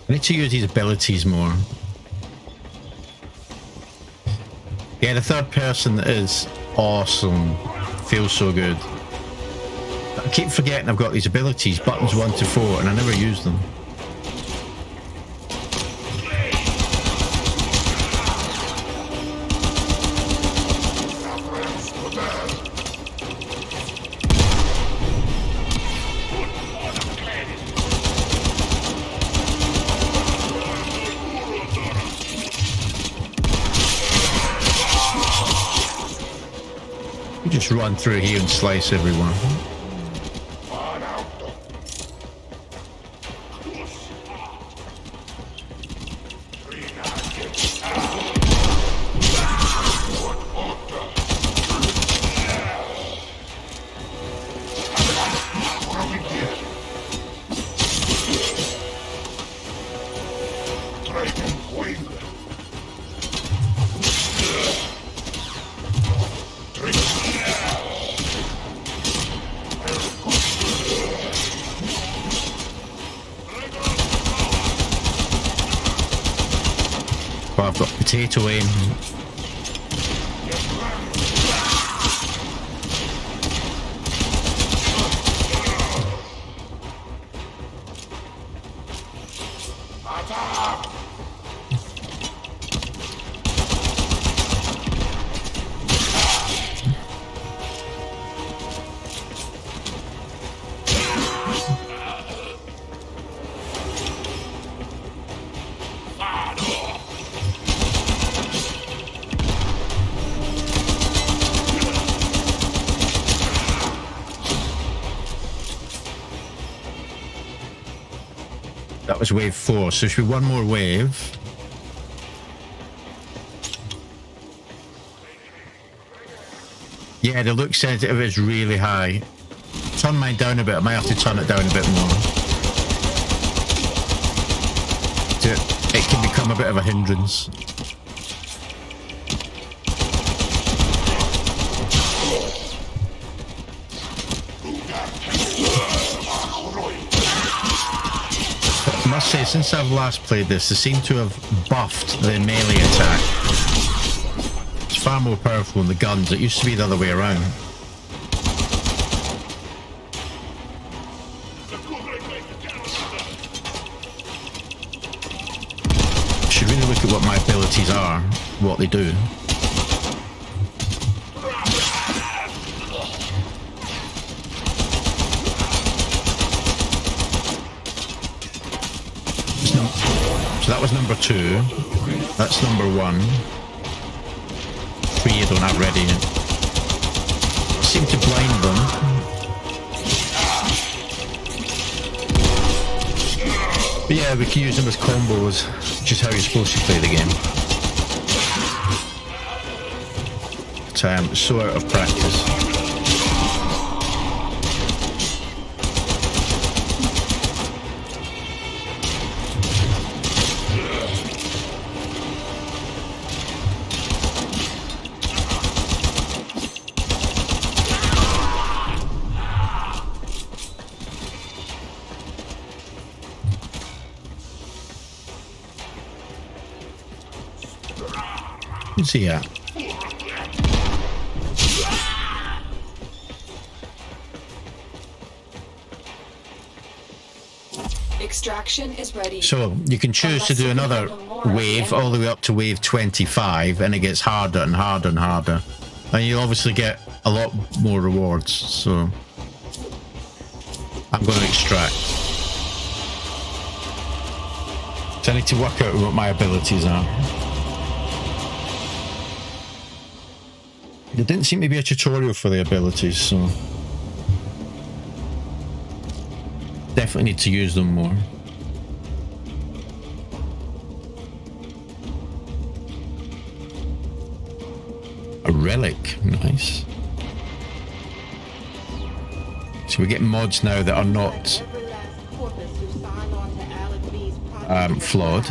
[SPEAKER 1] I need to use these abilities more. Yeah, the third person is awesome. Feels so good. I keep forgetting I've got these abilities, buttons 1 to 4, and I never use them. Just run through here and slice everyone. Well, I've got potato aim. That was wave 4, so should be one more wave. Yeah, the look sensitive is really high. Turn mine down a bit. I might have to turn it down a bit more. It can become a bit of a hindrance. I must say, since I've last played this, they seem to have buffed the melee attack. It's far more powerful than the guns. It used to be the other way around. Should really look at what my abilities are, what they do. So that was number 2. That's number 1. 3 I don't have ready yet. Seem to blind them. But yeah, we can use them as combos, which is how you're supposed to play the game. But I am so out of practice. Who's he at?
[SPEAKER 2] Extraction is ready.
[SPEAKER 1] So you can choose to do another wave all the way up to wave 25, and it gets harder and harder and harder. And you obviously get a lot more rewards, so I'm going to extract. So I need to work out what my abilities are. There didn't seem to be a tutorial for the abilities, so definitely need to use them more. A relic, nice. So we get mods now that are not flawed.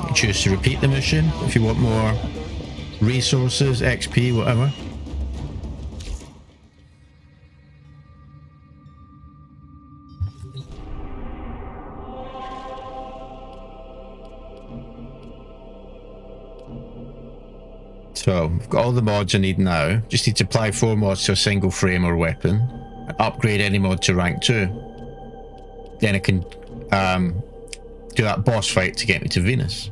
[SPEAKER 1] You choose to repeat the mission if you want more resources, XP, whatever. So, I've got all the mods I need now. Just need to apply 4 mods to a single frame or weapon. And upgrade any mod to rank 2. Then I can do that boss fight to get me to Venus.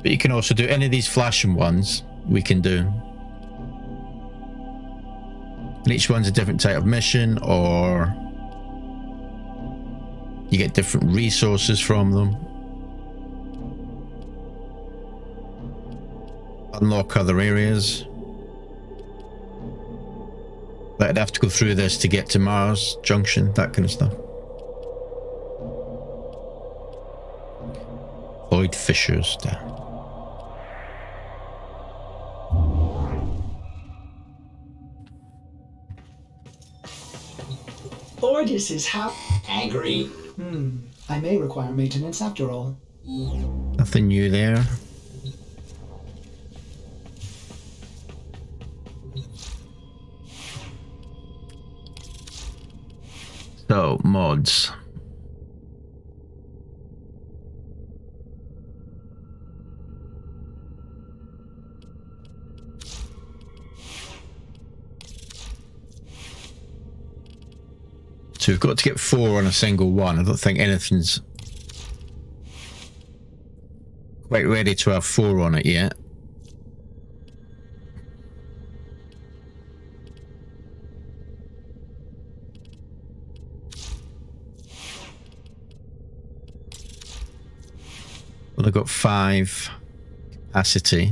[SPEAKER 1] But you can also do any of these flashing ones we can do. And each one's a different type of mission, or you get different resources from them. Unlock other areas. But I'd have to go through this to get to Mars Junction, that kind of stuff. Void fissures down.
[SPEAKER 4] Ordis is angry. I may require maintenance after all.
[SPEAKER 1] Nothing new there. So, mods. So we've got to get 4 on a single one. I don't think anything's quite ready to have 4 on it yet. Well, I've got 5 capacity.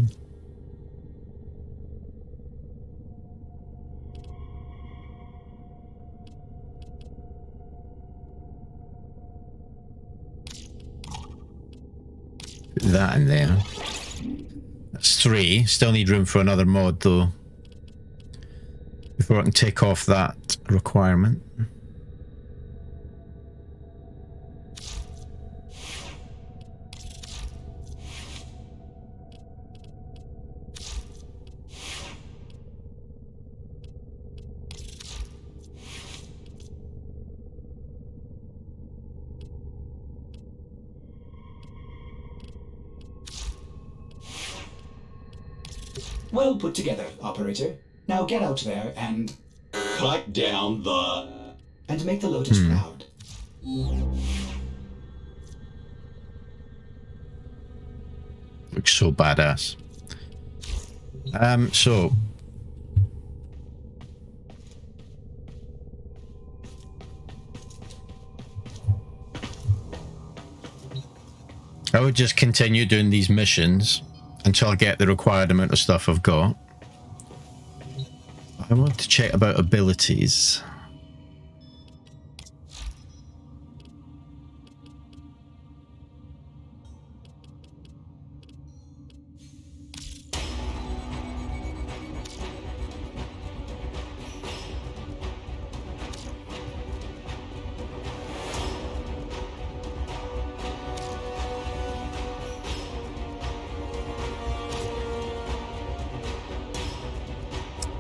[SPEAKER 1] Put that in there. That's 3. Still need room for another mod though, before I can take off that requirement.
[SPEAKER 4] Well put together, operator. Now get out there and
[SPEAKER 3] Cut down the...
[SPEAKER 4] and make the Lotus proud.
[SPEAKER 1] Looks so badass. So I would just continue doing these missions until I get the required amount of stuff I've got. I want to check about abilities.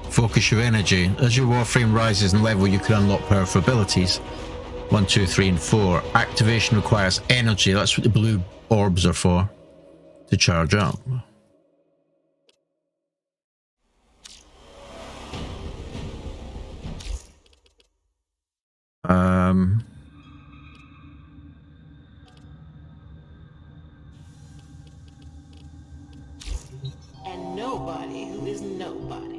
[SPEAKER 1] Focus your energy. As your Warframe rises in level, you can unlock powerful abilities. 1, 2, 3, and 4. Activation requires energy. That's what the blue orbs are for. to charge up.
[SPEAKER 6] And nobody who is nobody.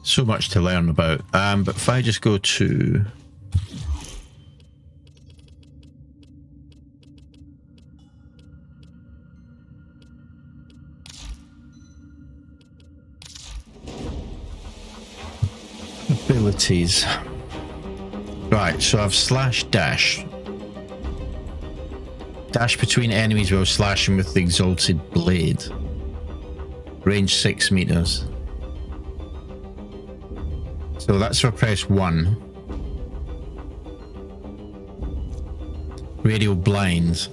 [SPEAKER 1] So much to learn about. But if I just go to abilities. Right, so I've slash dash. Dash between enemies while slashing with the exalted blade. Range 6 meters. So that's for press 1. Radial blind.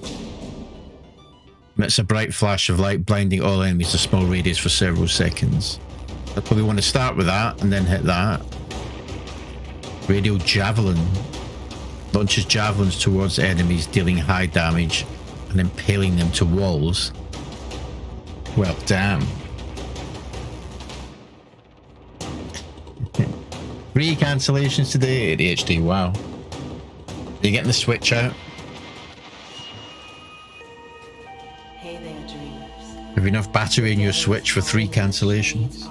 [SPEAKER 1] Emits a bright flash of light, blinding all enemies a small radius for several seconds. I probably want to start with that and then hit that. Radial javelin. Launches javelins towards enemies, dealing high damage and impaling them to walls. Well, damn. 3 cancellations today, ADHD, wow. Are you getting the Switch out?
[SPEAKER 6] Hey there, dreamers.
[SPEAKER 1] Have you enough battery in your Switch for 3 cancellations?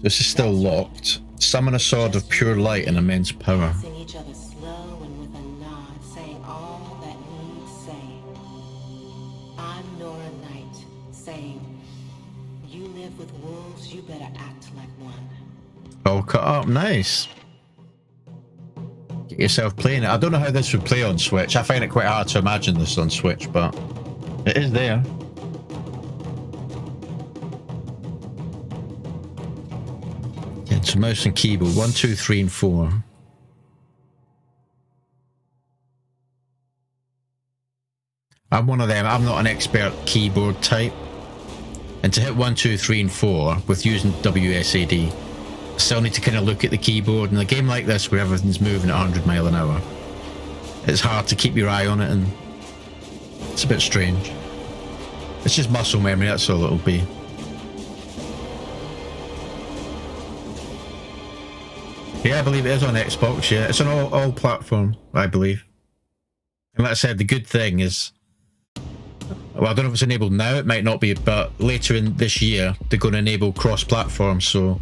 [SPEAKER 1] This is still locked. Summon a sword of pure light and immense power.
[SPEAKER 6] Kissing each other slow and with a nod, saying all that needs saying. I'm Nora Knight, saying, you live with wolves, you better act like one.
[SPEAKER 1] All cut up, nice. Get yourself playing it. I don't know how this would play on Switch. I find it quite hard to imagine this on Switch, but it is there. Yeah, so mouse and keyboard. 1, 2, 3, and 4. I'm one of them. I'm not an expert keyboard type. And to hit 1, 2, 3, and 4 with using WSAD, I still need to kind of look at the keyboard. In a game like this where everything's moving at 100 miles an hour, it's hard to keep your eye on it, and it's a bit strange. It's just muscle memory, that's all it'll be. Yeah, I believe it is on Xbox, yeah. It's on all platform, I believe. And like I said, the good thing is, well, I don't know if it's enabled now, it might not be, but later in this year, they're going to enable cross-platform, so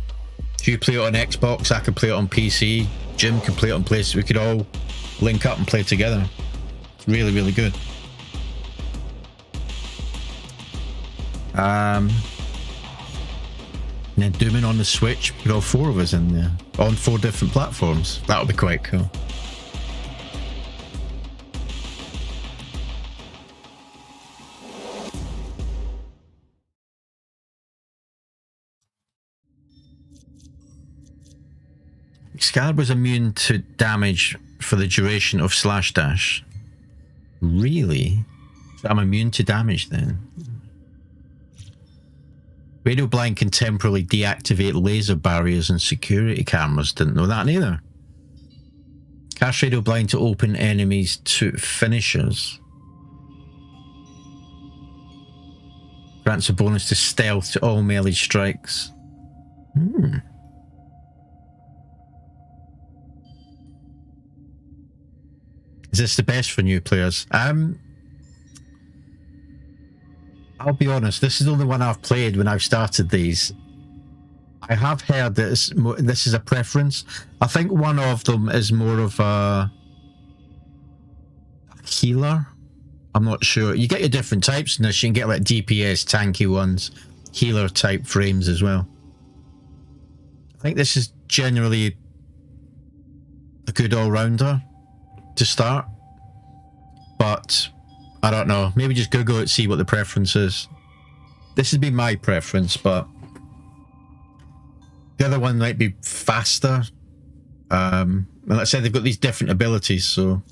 [SPEAKER 1] if you play it on Xbox, I can play it on PC, Jim can play it on PlayStation, we could all link up and play together. It's really, really good. And then Dooming on the Switch, put all 4 of us in there, on 4 different platforms. That would be quite cool. Scarab was immune to damage for the duration of slash dash. Really? So I'm immune to damage then. Radio blind can temporarily deactivate laser barriers and security cameras. Didn't know that either. Cast radio blind to open enemies to finishers. Grants a bonus to stealth to all melee strikes. Is this the best for new players? I'll be honest, this is the only one I've played when I've started these. I have heard that this is a preference. I think one of them is more of a healer. I'm not sure. You get your different types in this. You can get like DPS, tanky ones, healer type frames as well. I think this is generally a good all-rounder to start, but I don't know, maybe just Google it, see what the preference is. This would be my preference, but the other one might be faster. And like I said, they've got these different abilities, so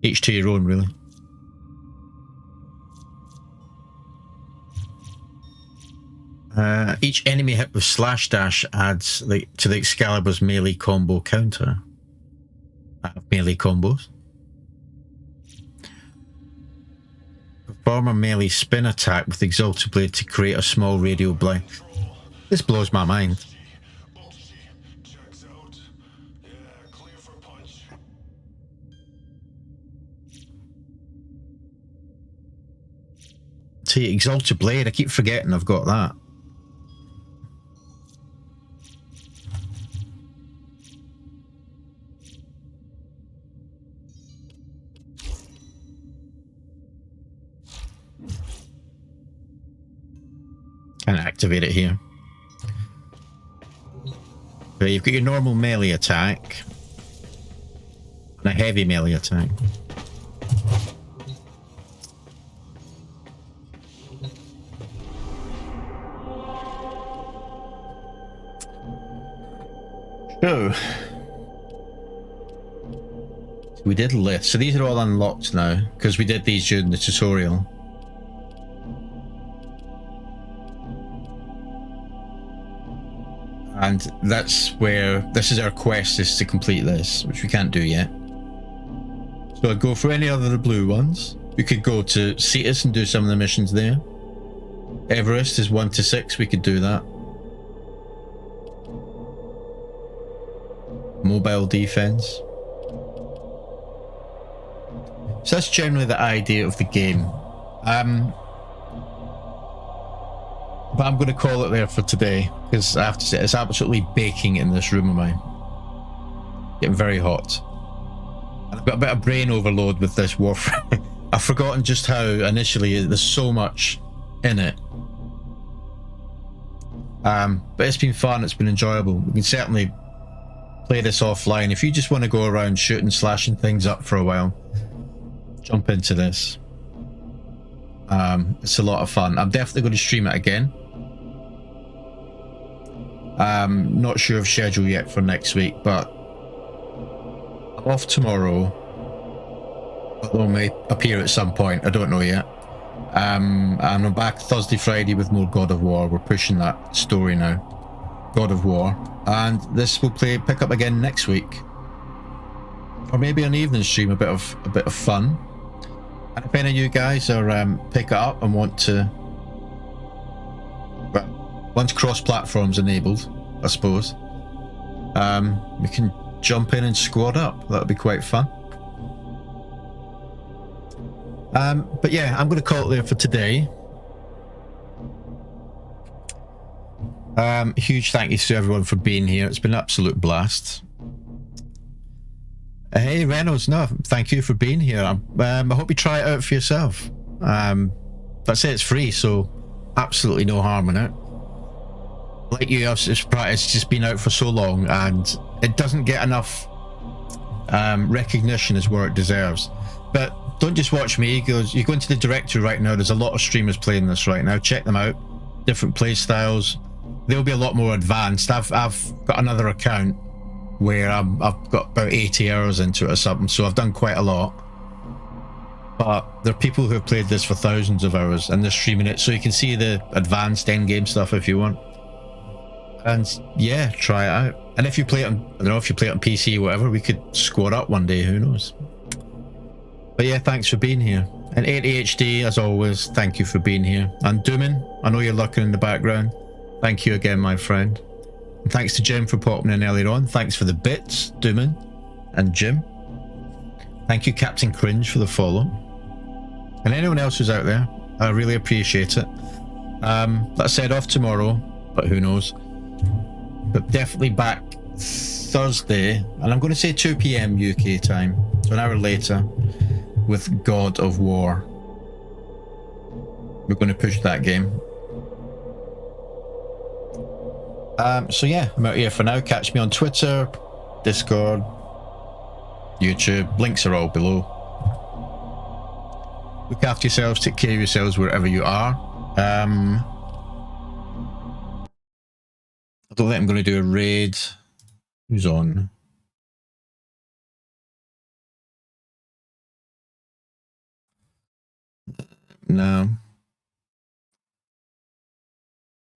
[SPEAKER 1] each to your own, really. Each enemy hit with slash dash adds to the Excalibur's melee combo counter. I have melee combos. Perform a melee spin attack with Exalted Blade to create a small radio blade. This blows my mind. See, Exalted Blade, I keep forgetting I've got that. Can activate it here. So you've got your normal melee attack and a heavy melee attack. So we did lift. So these are all unlocked now because we did these during the tutorial. And that's where this is our quest, is to complete this, which we can't do yet. So I'd go for any other of the blue ones. We could go to Cetus and do some of the missions there. Everest is 1 to 6, we could do that. Mobile defense. So that's generally the idea of the game. But I'm going to call it there for today, because I have to say it's absolutely baking in this room of mine. Getting very hot. And I've got a bit of brain overload with this Warframe. I've forgotten just how initially there's so much in it. But it's been fun, it's been enjoyable. We can certainly play this offline. If you just want to go around shooting, slashing things up for a while, jump into this. It's a lot of fun. I'm definitely going to stream it again. Not sure of schedule yet for next week, but I'm off tomorrow. Although may appear at some point, I don't know yet. And I'm back Thursday, Friday with more God of War. We're pushing that story now. God of War. And this will pick up again next week. Or maybe an evening stream, a bit of fun. And if any of you guys are pick it up and want to, well, once cross-platform's enabled, I suppose, we can jump in and squad up. That'll be quite fun. But yeah, I'm going to call it there for today. Huge thank you to everyone for being here. It's been an absolute blast. Hey Reynolds, no, thank you for being here. I hope you try it out for yourself. Let's say it's free, so absolutely no harm in it. Like you, it's just been out for so long and it doesn't get enough recognition as where it deserves. But don't just watch me. You go into the directory right now, there's a lot of streamers playing this right now. Check them out. Different play styles. They'll be a lot more advanced. I've got another account where I've got about 80 hours into it or something, so I've done quite a lot. But there are people who have played this for thousands of hours and they're streaming it, so you can see the advanced endgame stuff if you want. And yeah, try it out. And if you play it on, I don't know, if you play it on PC or whatever, we could squad up one day, who knows. But yeah, thanks for being here. And ADHD, as always, thank you for being here. And Doomin, I know you're lurking in the background. Thank you again, my friend. And thanks to Jim for popping in earlier on. Thanks for the bits, Doomin and Jim. Thank you, Captain Cringe, for the follow. And anyone else who's out there, I really appreciate it. Let's head off tomorrow, but who knows. But definitely back Thursday, and I'm going to say 2 PM UK time, so an hour later, with God of War. We're going to push that game. So yeah, I'm out here for now. Catch me on Twitter, Discord, YouTube. Links are all below. Look after yourselves, take care of yourselves wherever you are. I don't think I'm going to do a raid. Who's on? No.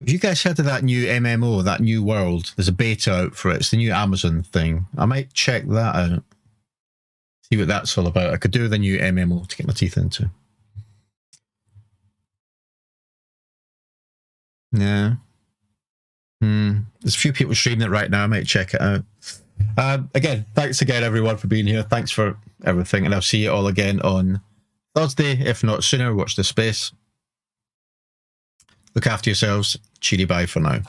[SPEAKER 1] Have you guys heard of that new MMO, that new world? There's a beta out for it. It's the new Amazon thing. I might check that out. See what that's all about. I could do the new MMO to get my teeth into. Yeah. There's a few people streaming it right now. I might check it out. Again, thanks again, everyone, for being here. Thanks for everything. And I'll see you all again on Thursday, if not sooner. Watch the space. Look after yourselves. Cheery bye for now.